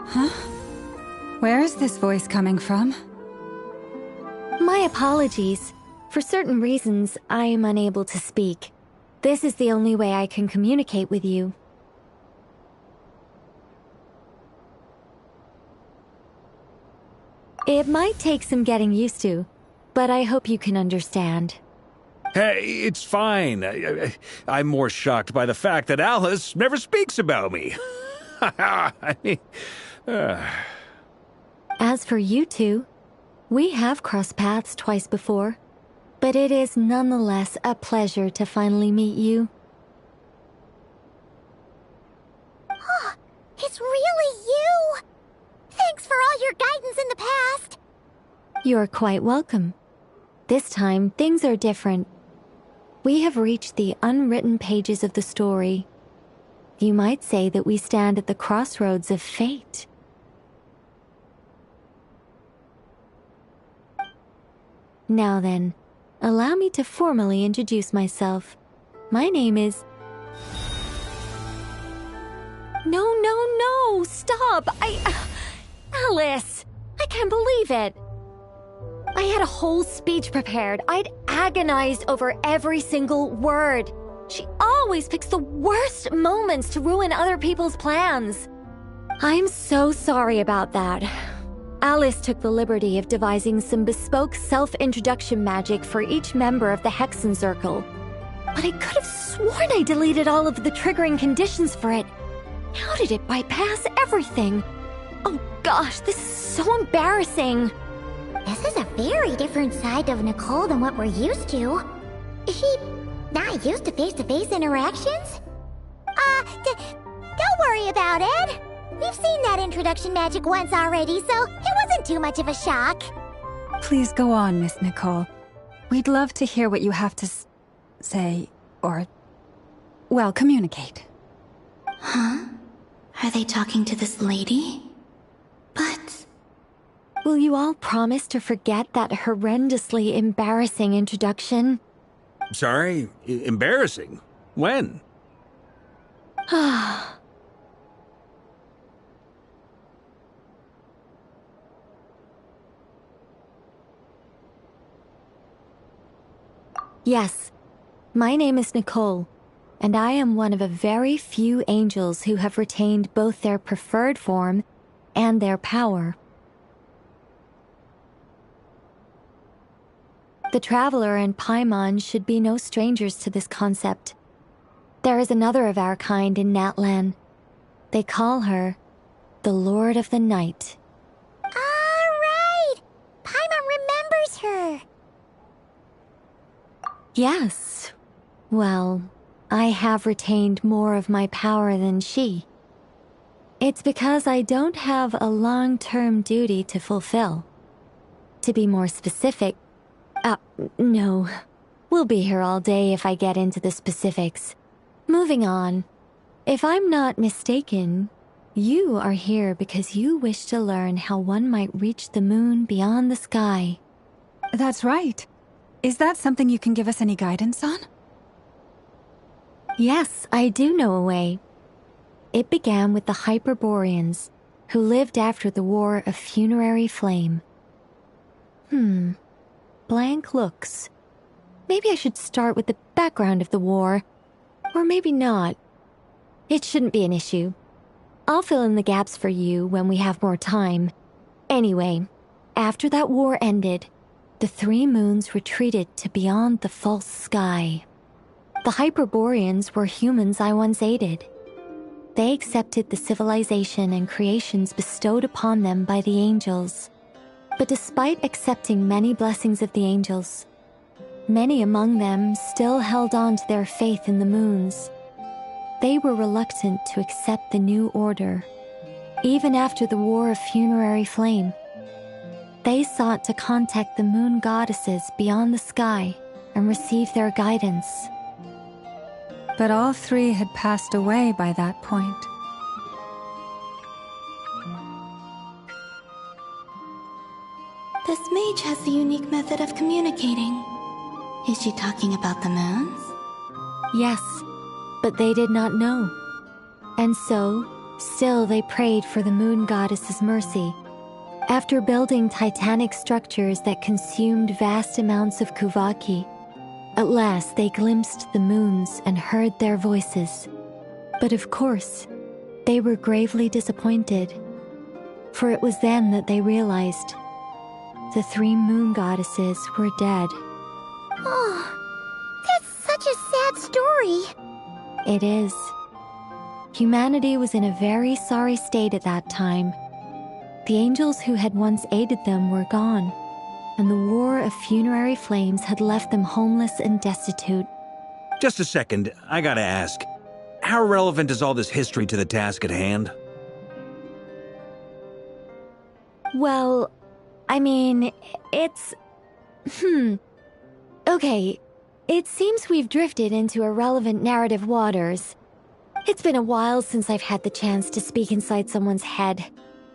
Huh? Where is this voice coming from? My apologies. For certain reasons, I am unable to speak. This is the only way I can communicate with you. It might take some getting used to, but I hope you can understand. Hey, it's fine. I'm more shocked by the fact that Alice never speaks about me. As for you two, we have crossed paths twice before, but it is nonetheless a pleasure to finally meet you. Oh, it's really you! Thanks for all your guidance in the past! You're quite welcome. This time, things are different. We have reached the unwritten pages of the story. You might say that we stand at the crossroads of fate. Now then, allow me to formally introduce myself. My name is... No, stop! Alice! I can't believe it! I had a whole speech prepared. I'd agonized over every single word. She always picks the worst moments to ruin other people's plans. I'm so sorry about that. Alice took the liberty of devising some bespoke self-introduction magic for each member of the Hexen Circle. But I could have sworn I deleted all of the triggering conditions for it. How did it bypass everything? Oh gosh, this is so embarrassing. This is a very different side of Nicole than what we're used to. Is she not used to face-to-face interactions? Don't worry about it. We've seen that introduction magic once already, so it wasn't too much of a shock. Please go on, Miss Nicole. We'd love to hear what you have to say, or, well, communicate. Huh? Are they talking to this lady? But... Will you all promise to forget that horrendously embarrassing introduction? Sorry? Embarrassing? When? Yes, my name is Nicole, and I am one of a very few angels who have retained both their preferred form and their power. The Traveler and Paimon should be no strangers to this concept. There is another of our kind in Natlan. They call her the Lord of the Night. Right! Paimon remembers her! Yes. Well, I have retained more of my power than she. It's because I don't have a long-term duty to fulfill. To be more specific, no. We'll be here all day if I get into the specifics. Moving on. If I'm not mistaken, you are here because you wish to learn how one might reach the moon beyond the sky. That's right. Is that something you can give us any guidance on? Yes, I do know a way. It began with the Hyperboreans, who lived after the War of Funerary Flame. Blank looks. Maybe I should start with the background of the war. Or maybe not. It shouldn't be an issue. I'll fill in the gaps for you when we have more time. Anyway, after that war ended, the three moons retreated to beyond the false sky. The Hyperboreans were humans I once aided. They accepted the civilization and creations bestowed upon them by the angels. But despite accepting many blessings of the angels, many among them still held on to their faith in the moons. They were reluctant to accept the new order, even after the War of Funerary Flame. They sought to contact the moon goddesses beyond the sky and receive their guidance. But all three had passed away by that point. This mage has a unique method of communicating. Is she talking about the moons? Yes, but they did not know. And so, Still, they prayed for the moon goddess's mercy. After building titanic structures that consumed vast amounts of Kuvaki, at last they glimpsed the moons and heard their voices. But of course, they were gravely disappointed, for it was then that they realized the 3 moon goddesses were dead. Oh, that's such a sad story. It is. Humanity was in a very sorry state at that time. The angels who had once aided them were gone, and the war of funerary flames had left them homeless and destitute. Just a second, I gotta ask. How relevant is all this history to the task at hand? Well, I mean, it's... Okay, it seems we've drifted into irrelevant narrative waters. It's been a while since I've had the chance to speak inside someone's head.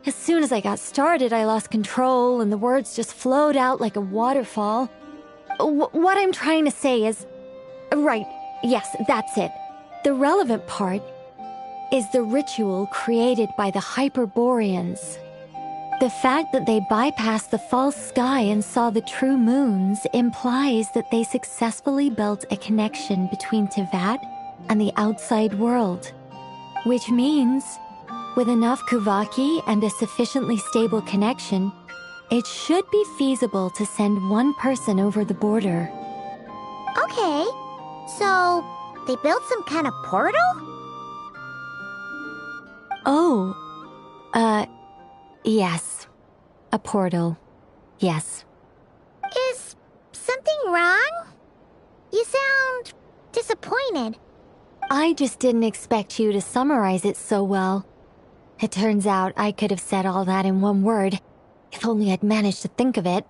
As soon as I got started, I lost control, and the words just flowed out like a waterfall. What I'm trying to say is... Right, yes, that's it. The relevant part is the ritual created by the Hyperboreans. The fact that they bypassed the false sky and saw the true moons implies that they successfully built a connection between Tevat and the outside world. Which means, with enough Kuvaki and a sufficiently stable connection, it should be feasible to send one person over the border. Okay, so they built some kind of portal? Oh, yes. A portal. Yes. Is something wrong? You sound disappointed. I just didn't expect you to summarize it so well. It turns out I could have said all that in one word, if only I'd managed to think of it.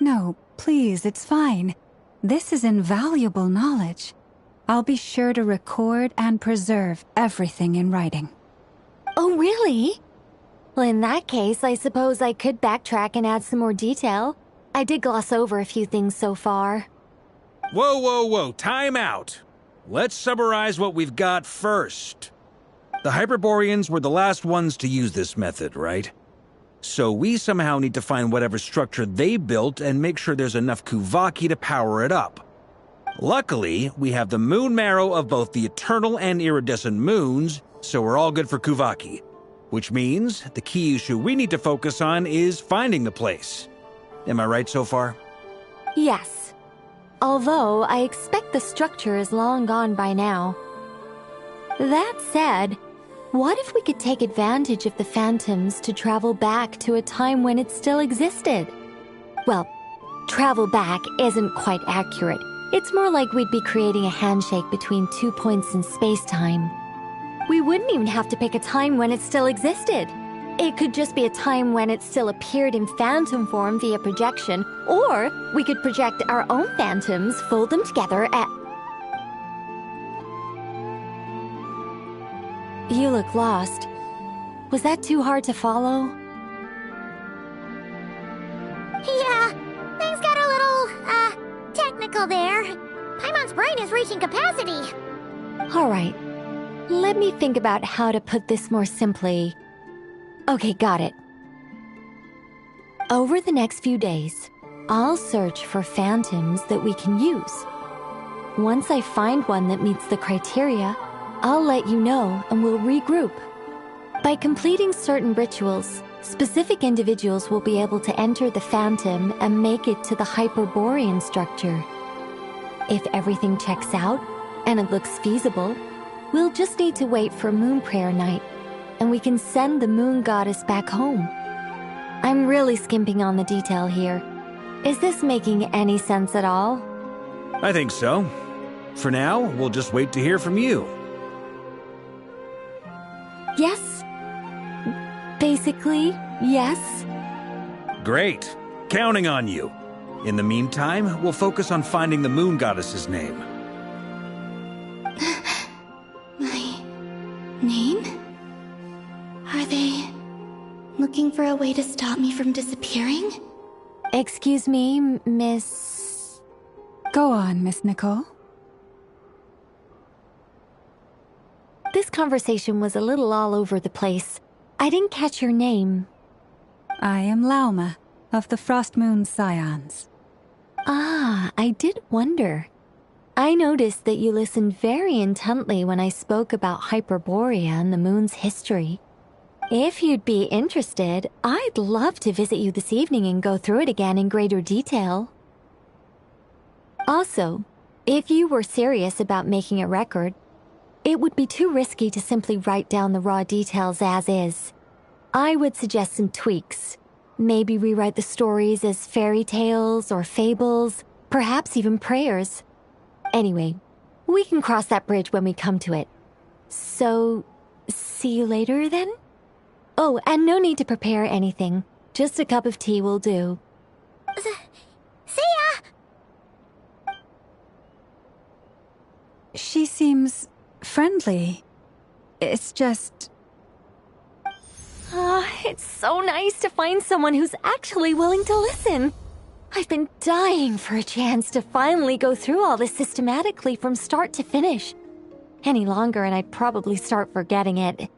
No, please, it's fine. This is invaluable knowledge. I'll be sure to record and preserve everything in writing. Oh, really? Well, in that case, I suppose I could backtrack and add some more detail. I did gloss over a few things so far. Whoa, time out. Let's summarize what we've got first. The Hyperboreans were the last ones to use this method, right? So we somehow need to find whatever structure they built and make sure there's enough Kuvaki to power it up. Luckily, we have the moon marrow of both the eternal and iridescent moons, so we're all good for Kuvaki. Which means the key issue we need to focus on is finding the place. Am I right so far? Yes. Although I expect the structure is long gone by now. That said, what if we could take advantage of the phantoms to travel back to a time when it still existed? Well, travel back isn't quite accurate. It's more like we'd be creating a handshake between 2 points in space-time. We wouldn't even have to pick a time when it still existed. It could just be a time when it still appeared in phantom form via projection, or we could project our own phantoms, fold them together at... You look lost. Was that too hard to follow? Yeah, things got a little, technical there. Paimon's brain is reaching capacity. All right. Let me think about how to put this more simply. Okay, got it. Over the next few days, I'll search for phantoms that we can use. Once I find one that meets the criteria, I'll let you know and we'll regroup. By completing certain rituals, specific individuals will be able to enter the phantom and make it to the Hyperborean structure. If everything checks out, and it looks feasible, we'll just need to wait for Moon Prayer Night, and we can send the moon goddess back home. I'm really skimping on the detail here. Is this making any sense at all? I think so. For now, we'll just wait to hear from you. Yes. Basically, yes. Great. Counting on you. In the meantime, we'll focus on finding the moon goddess's name. My name? Are they looking for a way to stop me from disappearing? Excuse me, Miss... Go on, Miss Nicole. This conversation was a little all over the place. I didn't catch your name. I am Lauma, of the Frost Moon Scions. Ah, I did wonder. I noticed that you listened very intently when I spoke about Hyperborea and the moon's history. If you'd be interested, I'd love to visit you this evening and go through it again in greater detail. Also, if you were serious about making a record, it would be too risky to simply write down the raw details as is. I would suggest some tweaks. Maybe rewrite the stories as fairy tales or fables, perhaps even prayers. Anyway, we can cross that bridge when we come to it. So, see you later then? Oh, and no need to prepare anything. Just a cup of tea will do. See ya! She seems friendly. It's just... It's so nice to find someone who's actually willing to listen. I've been dying for a chance to finally go through all this systematically from start to finish. Any longer and I'd probably start forgetting it.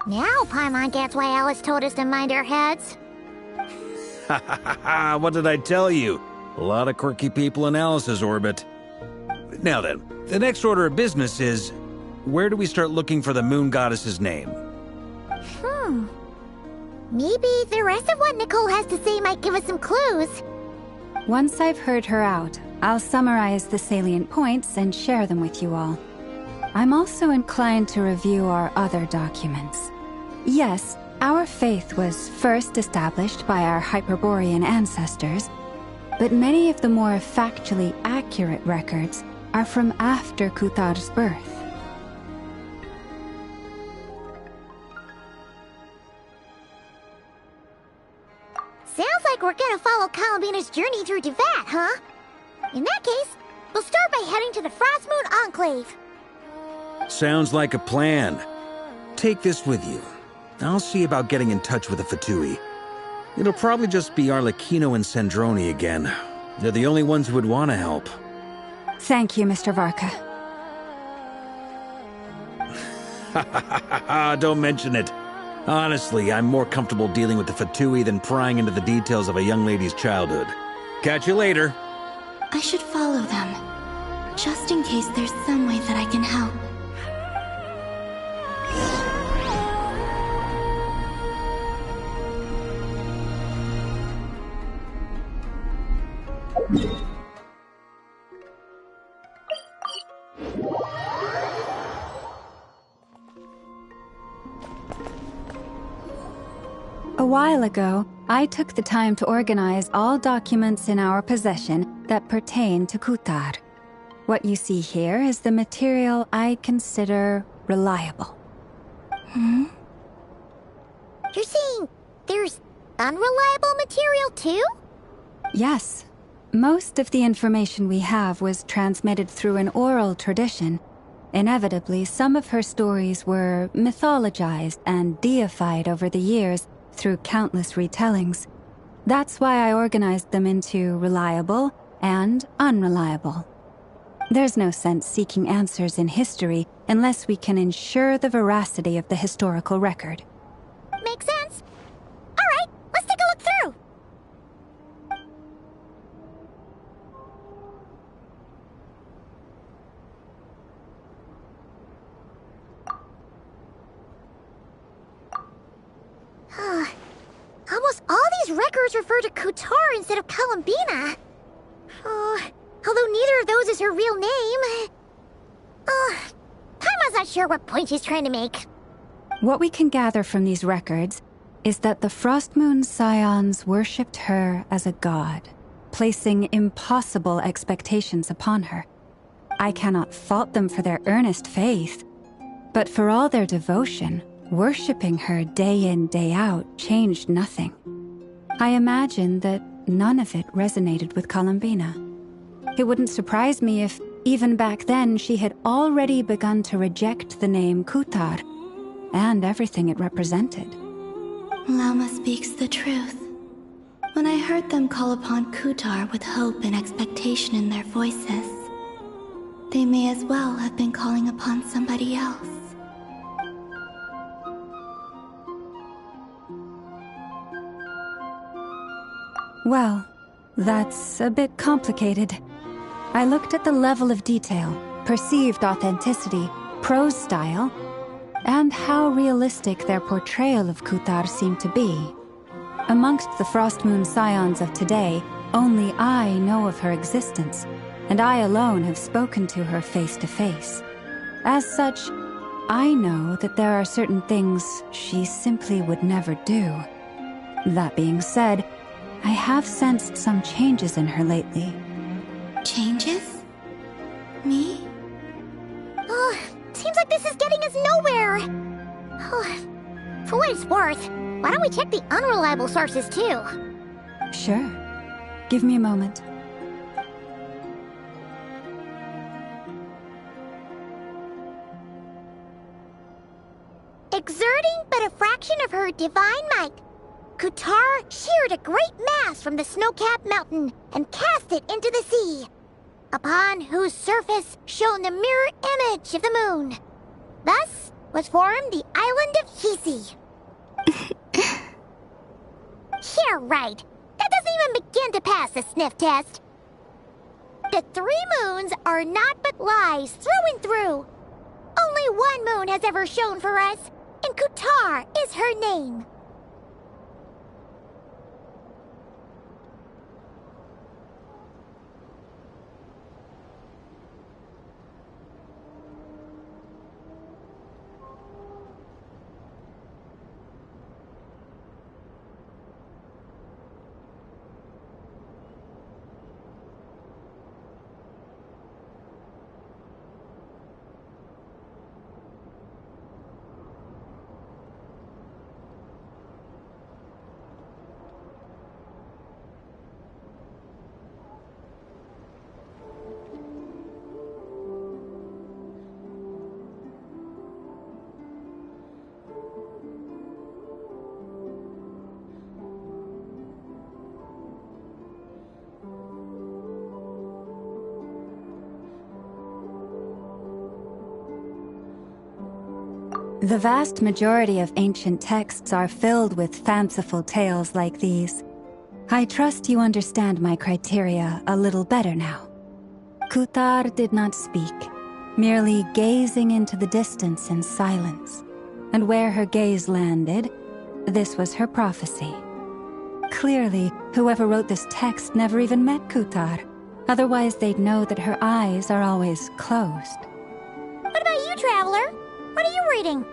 Now Paimon gets why Alice told us to mind our heads. Ha ha ha ha, what did I tell you? A lot of quirky people in Alice's orbit. Now then, the next order of business is, where do we start looking for the moon goddess's name? Maybe the rest of what Nicole has to say might give us some clues. Once I've heard her out, I'll summarize the salient points and share them with you all. I'm also inclined to review our other documents. Yes, our faith was first established by our Hyperborean ancestors, but many of the more factually accurate records are from after Kutar's birth. Sounds like we're gonna follow Columbina's journey through Devat, huh? In that case, we'll start by heading to the Frost Moon Enclave. Sounds like a plan. Take this with you. I'll see about getting in touch with the Fatui. It'll probably just be Arlecchino and Sandroni again. They're the only ones who would want to help. Thank you, Mr. Varka. Don't mention it. Honestly, I'm more comfortable dealing with the Fatui than prying into the details of a young lady's childhood. Catch you later. I should follow them, just in case there's some way that I can help. A while ago, I took the time to organize all documents in our possession that pertain to Kutar. What you see here is the material I consider reliable. You're saying there's unreliable material too? Yes. Most of the information we have was transmitted through an oral tradition. Inevitably, some of her stories were mythologized and deified over the years through countless retellings. That's why I organized them into reliable and unreliable. There's no sense seeking answers in history unless we can ensure the veracity of the historical record. Makes sense. All right, let's take a look through. Almost all these records refer to Kutar instead of Columbina. Although neither of those is her real name. Paimon's not sure what point she's trying to make. What we can gather from these records is that the Frost Moon Scions worshipped her as a god, placing impossible expectations upon her. I cannot fault them for their earnest faith, but for all their devotion, worshipping her day in, day out changed nothing. I imagine that none of it resonated with Columbina. It wouldn't surprise me if, even back then, she had already begun to reject the name Kutar and everything it represented. Lauma speaks the truth. When I heard them call upon Kutar with hope and expectation in their voices, they may as well have been calling upon somebody Well, that's a bit complicated. I looked at the level of detail, perceived authenticity, prose style, and how realistic their portrayal of Kutar seemed to be. Amongst the Frostmoon scions of today, only I know of her existence, and I alone have spoken to her face to face. As such, I know that there are certain things she simply would never do. That being said, I have sensed some changes in her lately. Changes? Me? Oh, seems like this is getting us nowhere. For what it's worth, why don't we check the unreliable sources too? Sure. Give me a moment. Exerting but a fraction of her divine might, Kutar sheared a great mass from the snow-capped mountain and cast it into the sea, upon whose surface shone the mirror image of the moon. Thus was formed the island of Hisi. Yeah, right. That doesn't even begin to pass the sniff test. The 3 moons are naught but lies through and through. Only one moon has ever shone for us, and Kutar is her name. The vast majority of ancient texts are filled with fanciful tales like these. I trust you understand my criteria a little better now. Kutar did not speak, merely gazing into the distance in silence. And where her gaze landed, this was her prophecy. Clearly, whoever wrote this text never even met Kutar. Otherwise, they'd know that her eyes are always closed. What about you, Traveler? What are you reading?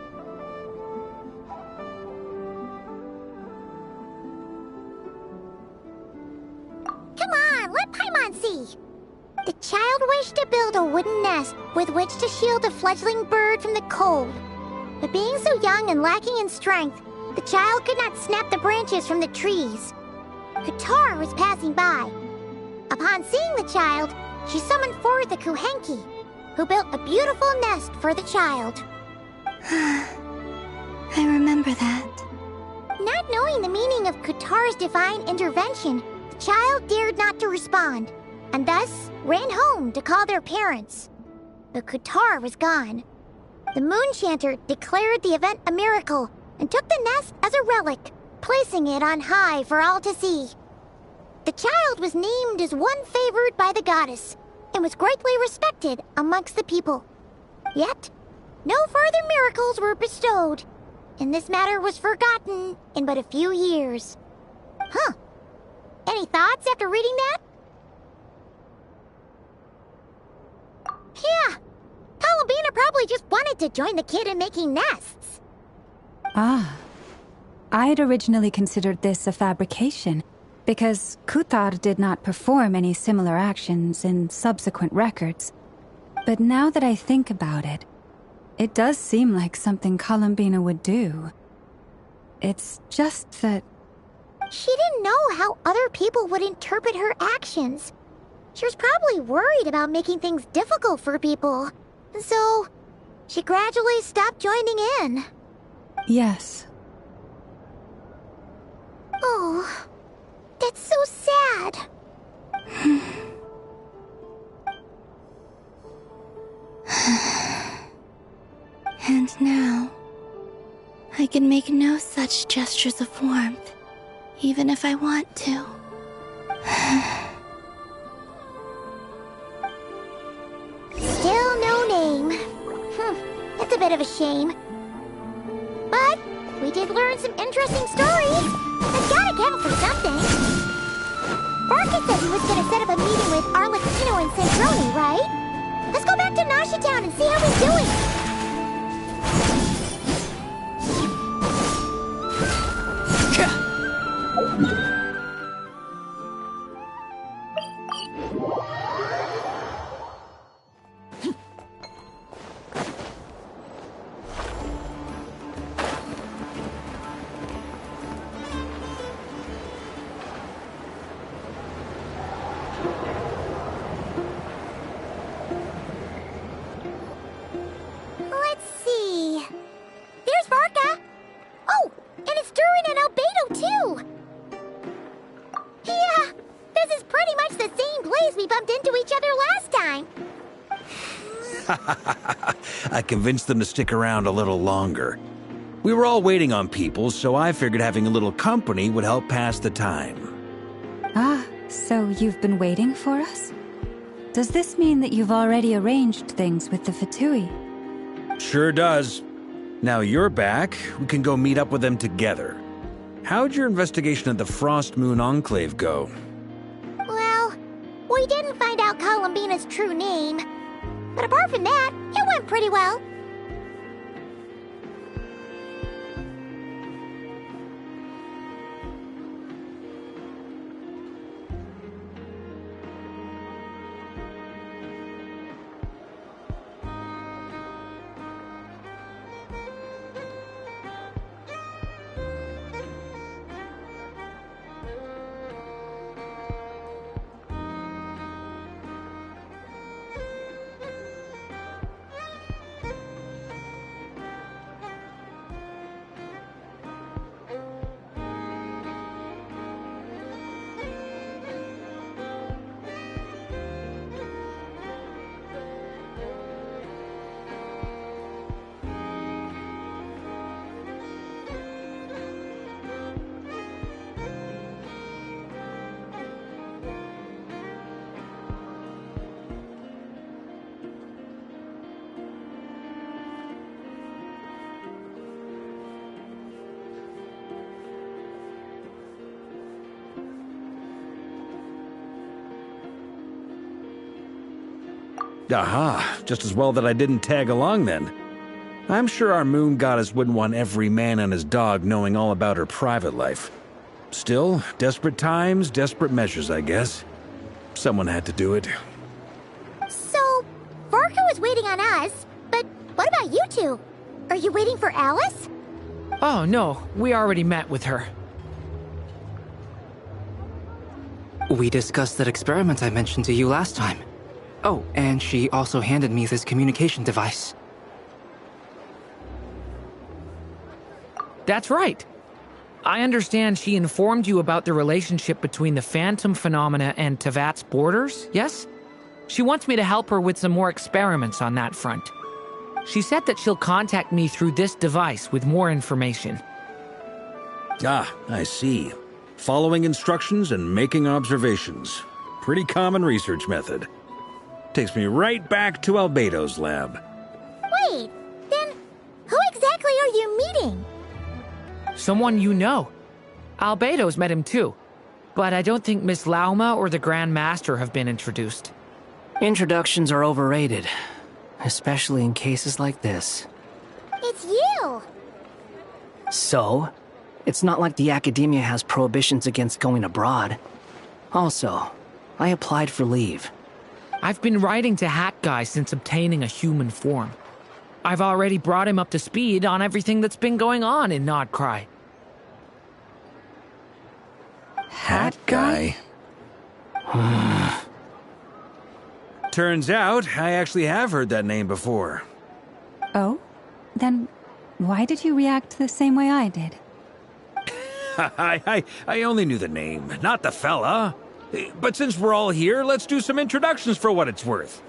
Come on, let Paimon see. The child wished to build a wooden nest with which to shield a fledgling bird from the cold. But being so young and lacking in strength, the child could not snap the branches from the trees. Kutar was passing by. Upon seeing the child, she summoned forth the Kuhenki, who built a beautiful nest for the child. I remember that. Not knowing the meaning of Kutar's divine intervention, the child dared not to respond, and thus ran home to call their parents. But Kutar was gone. The Moon Chanter declared the event a miracle and took the nest as a relic, placing it on high for all to see. The child was named as one favored by the goddess, and was greatly respected amongst the people. Yet, no further miracles were bestowed, and this matter was forgotten in but a few years. Huh. Any thoughts after reading that? Yeah. Palabina probably just wanted to join the kid in making nests. Ah. I'd originally considered this a fabrication, because Kutar did not perform any similar actions in subsequent records. But now that I think about it, it does seem like something Columbina would do. It's just that... She didn't know how other people would interpret her actions. She was probably worried about making things difficult for people. So, she gradually stopped joining in. Yes. Oh, that's so sad. And now, I can make no such gestures of warmth, even if I want to. Still no name. It's a bit of a shame. But we did learn some interesting stories. That's gotta count for something. Barker said he was gonna set up a meeting with Arlecchino and Centrone, right? Let's go back to Nashi Town and see how he's doing. Let's see. There's Varka. Oh, and it's Durin and Albedo too. Yeah, this is pretty much the same place we bumped into each other last time. I convinced them to stick around a little longer. We were all waiting on people, so I figured having a little company would help pass the time. Ah, so you've been waiting for us? Does this mean that you've already arranged things with the Fatui? Sure does. Now you're back, we can go meet up with them together. How'd your investigation at the Frost Moon Enclave go? Well, we didn't find out Columbina's true name. But apart from that, it went pretty well. Aha, just as well that I didn't tag along then. I'm sure our moon goddess wouldn't want every man and his dog knowing all about her private life. Still, desperate times, desperate measures, I guess. Someone had to do it. So, Varka was waiting on us, but what about you two? Are you waiting for Alice? Oh, no. We already met with her. We discussed that experiment I mentioned to you last time. Oh, and she also handed me this communication device. That's right. I understand she informed you about the relationship between the phantom phenomena and Tevat's borders, yes? She wants me to help her with some more experiments on that front. She said that she'll contact me through this device with more information. Ah, I see. Following instructions and making observations. Pretty common research method. Takes me right back to Albedo's lab. Wait, then who exactly are you meeting? Someone you know. Albedo's met him too. But I don't think Miss Lauma or the Grand Master have been introduced. Introductions are overrated. Especially in cases like this. It's you! So? It's not like the Academia has prohibitions against going abroad. Also, I applied for leave. I've been writing to Hat Guy since obtaining a human form. I've already brought him up to speed on everything that's been going on in Nod Krai. Hat Guy? Turns out, I actually have heard that name before. Oh? Then why did you react the same way I did? I only knew the name, not the fella. But since we're all here, let's do some introductions for what it's worth.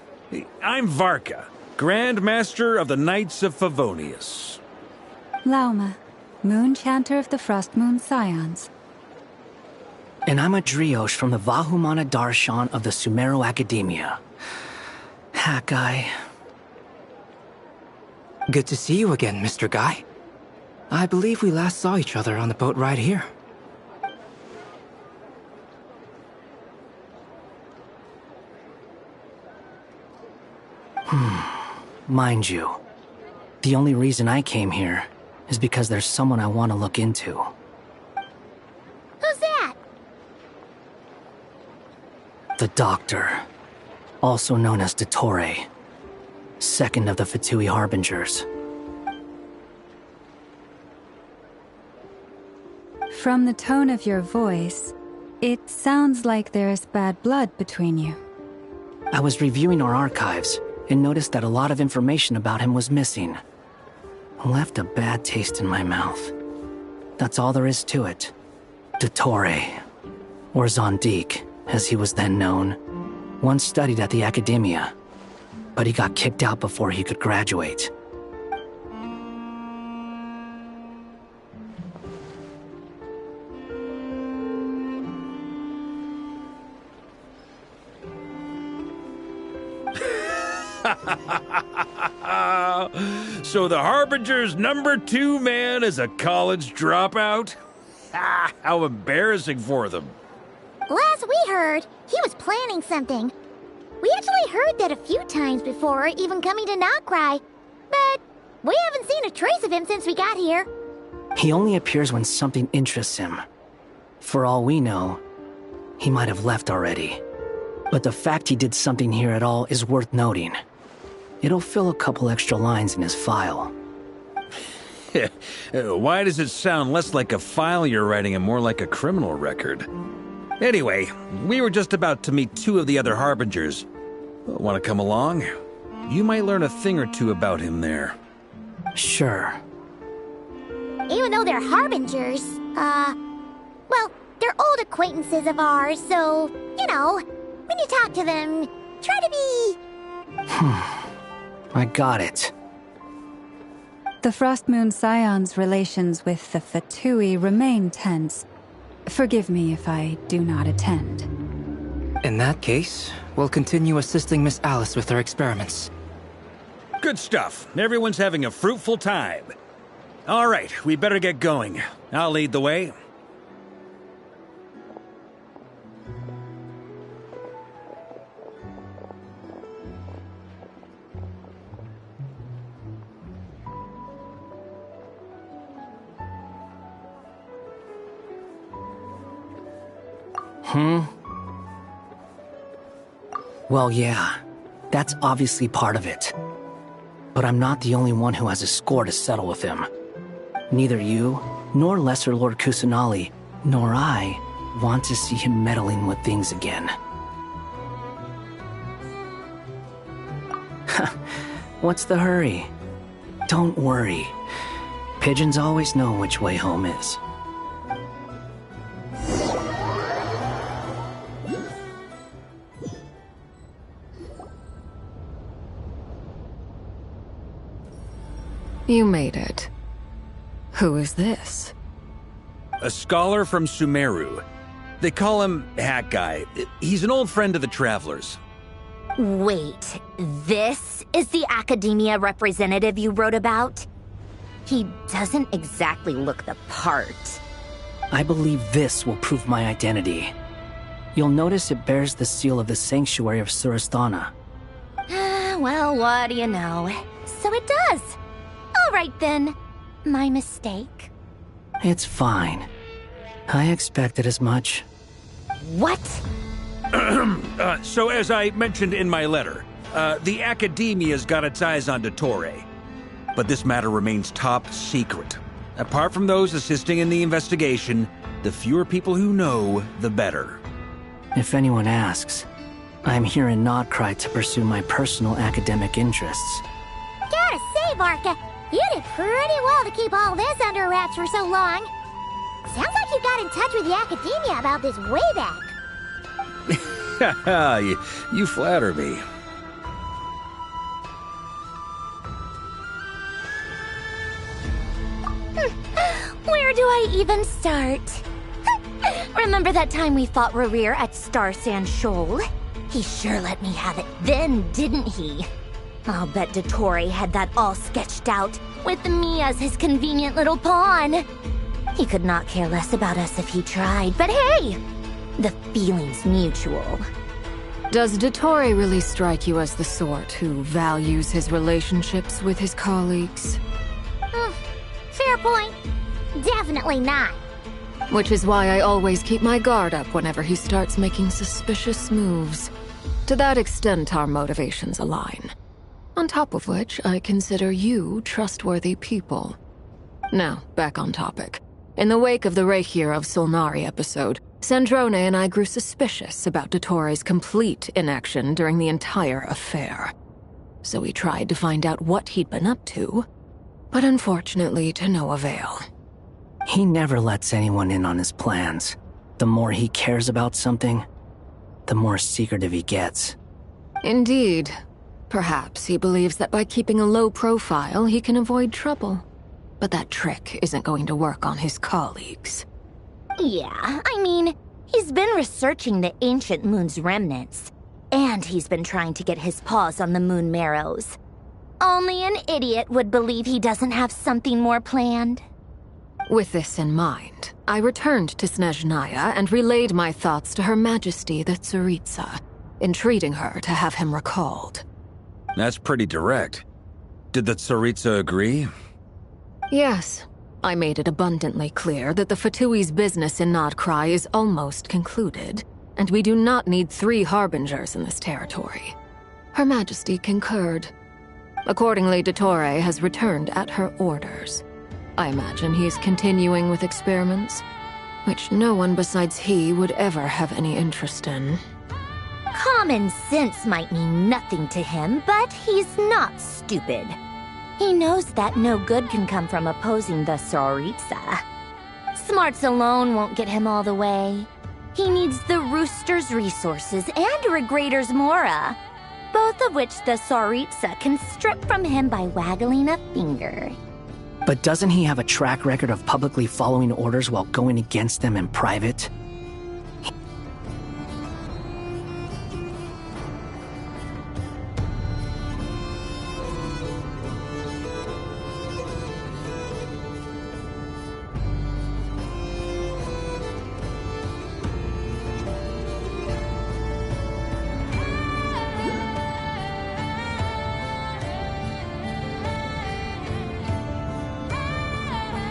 I'm Varka, Grand Master of the Knights of Favonius. Lauma, Moon Chanter of the Frost Moon Scions. And I'm a Drioche from the Vahumana Darshan of the Sumeru Academia. Hat guy. Good to see you again, Mr. Guy. I believe we last saw each other on the boat ride here. Mind you, the only reason I came here is because there's someone I want to look into. Who's that? The Doctor, also known as Dottore, second of the Fatui Harbingers. From the tone of your voice, it sounds like there's bad blood between you. I was reviewing our archives and noticed that a lot of information about him was missing. Left a bad taste in my mouth. That's all there is to it. Dottore, or Zondik, as he was then known, once studied at the Academia, but he got kicked out before he could graduate. So the Harbinger's #2 man is a college dropout? How embarrassing for them. Last we heard, he was planning something. We actually heard that a few times before, even coming to Nod Krai, but we haven't seen a trace of him since we got here. He only appears when something interests him. For all we know, he might have left already. But the fact he did something here at all is worth noting. It'll fill a couple extra lines in his file. Why does it sound less like a file you're writing and more like a criminal record? Anyway, we were just about to meet 2 of the other Harbingers. Want to come along? You might learn a thing or two about him there. Sure. Even though they're Harbingers, well, they're old acquaintances of ours, so, you know, when you talk to them, try to be... I got it. The Frostmoon Scion's relations with the Fatui remain tense. Forgive me if I do not attend. In that case, we'll continue assisting Miss Alice with her experiments. Good stuff. Everyone's having a fruitful time. All right, we better get going. I'll lead the way. Well, yeah, that's obviously part of it. But I'm not the only one who has a score to settle with him. Neither you, nor Lesser Lord Kusanali, nor I want to see him meddling with things again. What's the hurry? Don't worry. Pigeons always know which way home is. You made it. Who is this? A scholar from Sumeru. They call him Hat Guy. He's an old friend of the Travelers. Wait, this is the Academia representative you wrote about? He doesn't exactly look the part. I believe this will prove my identity. You'll notice it bears the seal of the Sanctuary of Surasthana. Well, what do you know? So it does. All right then. My mistake. It's fine. I expected as much. What? So as I mentioned in my letter, the Academia's got its eyes on Dottore. But this matter remains top secret. Apart from those assisting in the investigation, the fewer people who know, the better. If anyone asks, I'm here in Nod Krai to pursue my personal academic interests. Gotta say, Varka, you did pretty well to keep all this under wraps for so long. Sounds like you got in touch with the Academia about this way back. you flatter me. Where do I even start? Remember that time we fought Rerir at Star Sand Shoal? He sure let me have it then, didn't he? I'll bet Dottore had that all sketched out, with me as his convenient little pawn. He could not care less about us if he tried, but hey! The feeling's mutual. Does Dottore really strike you as the sort who values his relationships with his colleagues? Fair point. Definitely not. Which is why I always keep my guard up whenever he starts making suspicious moves. To that extent, our motivations align. On top of which, I consider you trustworthy people. Now, back on topic. In the wake of the Reikir of Solnari episode, Sandrone and I grew suspicious about Dottore's complete inaction during the entire affair. So we tried to find out what he'd been up to, but unfortunately to no avail. He never lets anyone in on his plans. The more he cares about something, the more secretive he gets. Indeed. Perhaps he believes that by keeping a low profile, he can avoid trouble. But that trick isn't going to work on his colleagues. Yeah, I mean, he's been researching the ancient moon's remnants. And he's been trying to get his paws on the moon marrows. Only an idiot would believe he doesn't have something more planned. With this in mind, I returned to Snezhnaya and relayed my thoughts to Her Majesty the Tsaritsa, entreating her to have him recalled. That's pretty direct. Did the Tsaritsa agree? Yes. I made it abundantly clear that the Fatui's business in Nod Krai is almost concluded, and we do not need 3 harbingers in this territory. Her Majesty concurred. Accordingly, Dottore has returned at her orders. I imagine he's continuing with experiments, which no one besides he would ever have any interest in. Common sense might mean nothing to him, but he's not stupid. He knows that no good can come from opposing the Tsaritsa. Smarts alone won't get him all the way. He needs the Rooster's resources and Regrator's Mora, both of which the Tsaritsa can strip from him by waggling a finger. But doesn't he have a track record of publicly following orders while going against them in private?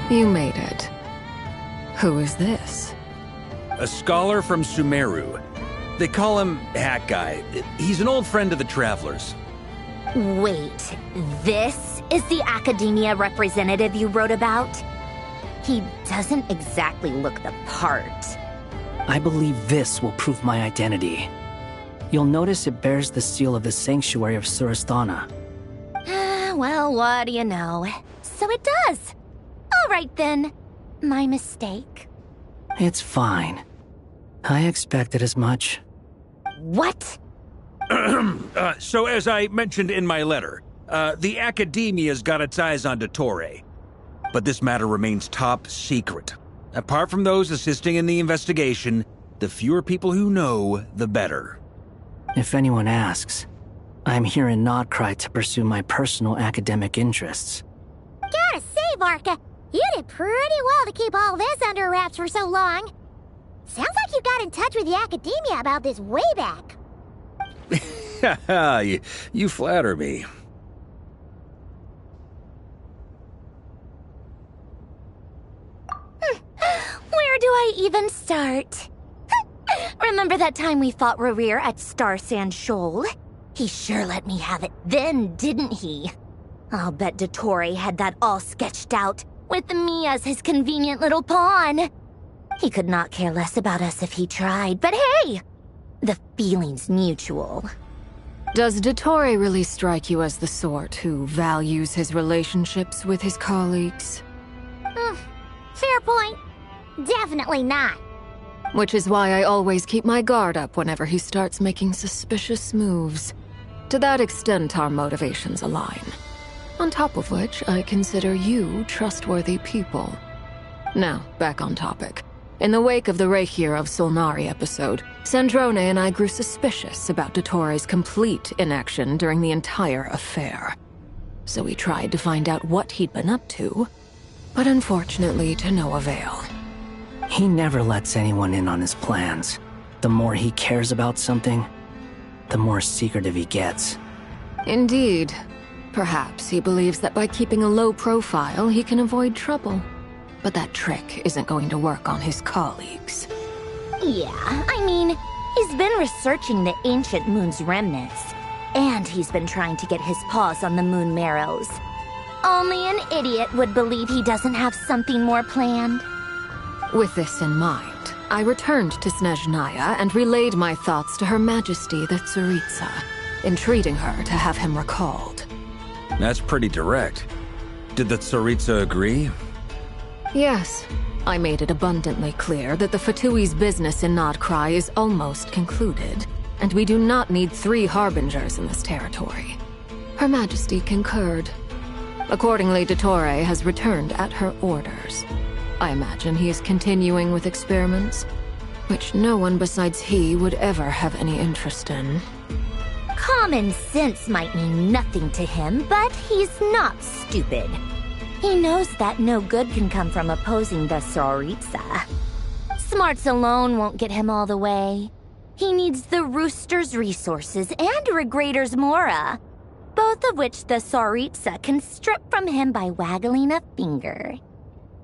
You made it. Who is this? A scholar from Sumeru. They call him Hat Guy. He's an old friend of the Travelers. Wait, this is the academia representative you wrote about? He doesn't exactly look the part. I believe this will prove my identity. You'll notice it bears the seal of the Sanctuary of Surasthana. Well, what do you know? So it does. All right then. My mistake. It's fine. I expected as much. What? So as I mentioned in my letter, the Academia's got its eyes on Dottore. But this matter remains top secret. Apart from those assisting in the investigation, the fewer people who know, the better. If anyone asks, I'm here in Nod Krai to pursue my personal academic interests. Gotta say, Varka, you did pretty well to keep all this under wraps for so long. Sounds like you got in touch with the Academia about this way back. You flatter me. Where do I even start? Remember that time we fought Rerir at Star Sand Shoal? He sure let me have it then, didn't he? I'll bet Dottore had that all sketched out, with me as his convenient little pawn. He could not care less about us if he tried, but hey! The feeling's mutual. Does Dottore really strike you as the sort who values his relationships with his colleagues? Fair point. Definitely not. Which is why I always keep my guard up whenever he starts making suspicious moves. To that extent, our motivations align. On top of which, I consider you trustworthy people. Now, back on topic. In the wake of the Reikir of Solnari episode, Sandrone and I grew suspicious about Dottore's complete inaction during the entire affair. So we tried to find out what he'd been up to, but unfortunately to no avail. He never lets anyone in on his plans. The more he cares about something, the more secretive he gets. Indeed. Perhaps he believes that by keeping a low profile, he can avoid trouble. But that trick isn't going to work on his colleagues. Yeah, I mean, he's been researching the ancient moon's remnants. And he's been trying to get his paws on the moon marrows. Only an idiot would believe he doesn't have something more planned. With this in mind, I returned to Snezhnaya and relayed my thoughts to Her Majesty the Tsaritsa, entreating her to have him recalled. That's pretty direct. Did the Tsaritsa agree? Yes. I made it abundantly clear that the Fatui's business in Nod Krai is almost concluded, and we do not need 3 harbingers in this territory. Her Majesty concurred. Accordingly, Dottore has returned at her orders. I imagine he is continuing with experiments, which no one besides he would ever have any interest in. Common sense might mean nothing to him, but he's not stupid. He knows that no good can come from opposing the Tsaritsa. Smarts alone won't get him all the way. He needs the Rooster's resources and Regrator's Mora, both of which the Tsaritsa can strip from him by waggling a finger.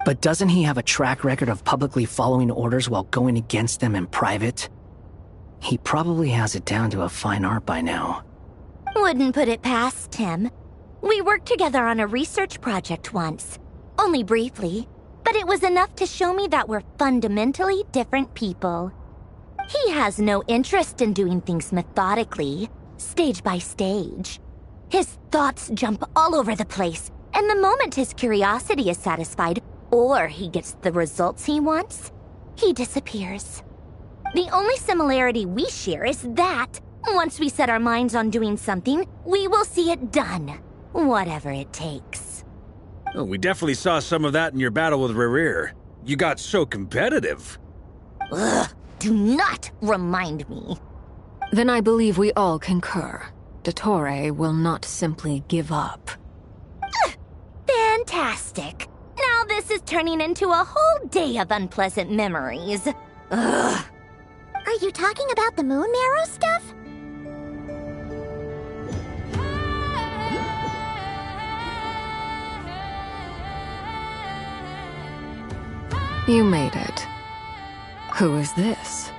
But doesn't he have a track record of publicly following orders while going against them in private? He probably has it down to a fine art by now. Wouldn't put it past him. We worked together on a research project once. Only briefly, but it was enough to show me that we're fundamentally different people. He has no interest in doing things methodically, stage by stage. His thoughts jump all over the place, and the moment his curiosity is satisfied, or he gets the results he wants, he disappears. The only similarity we share is that, once we set our minds on doing something, we will see it done, whatever it takes. Oh, we definitely saw some of that in your battle with Rerir. You got so competitive. Ugh, do not remind me. Then I believe we all concur. Dottore will not simply give up. Fantastic. Now this is turning into a whole day of unpleasant memories. Ugh. Are you talking about the moon marrow stuff? You made it. Who is this?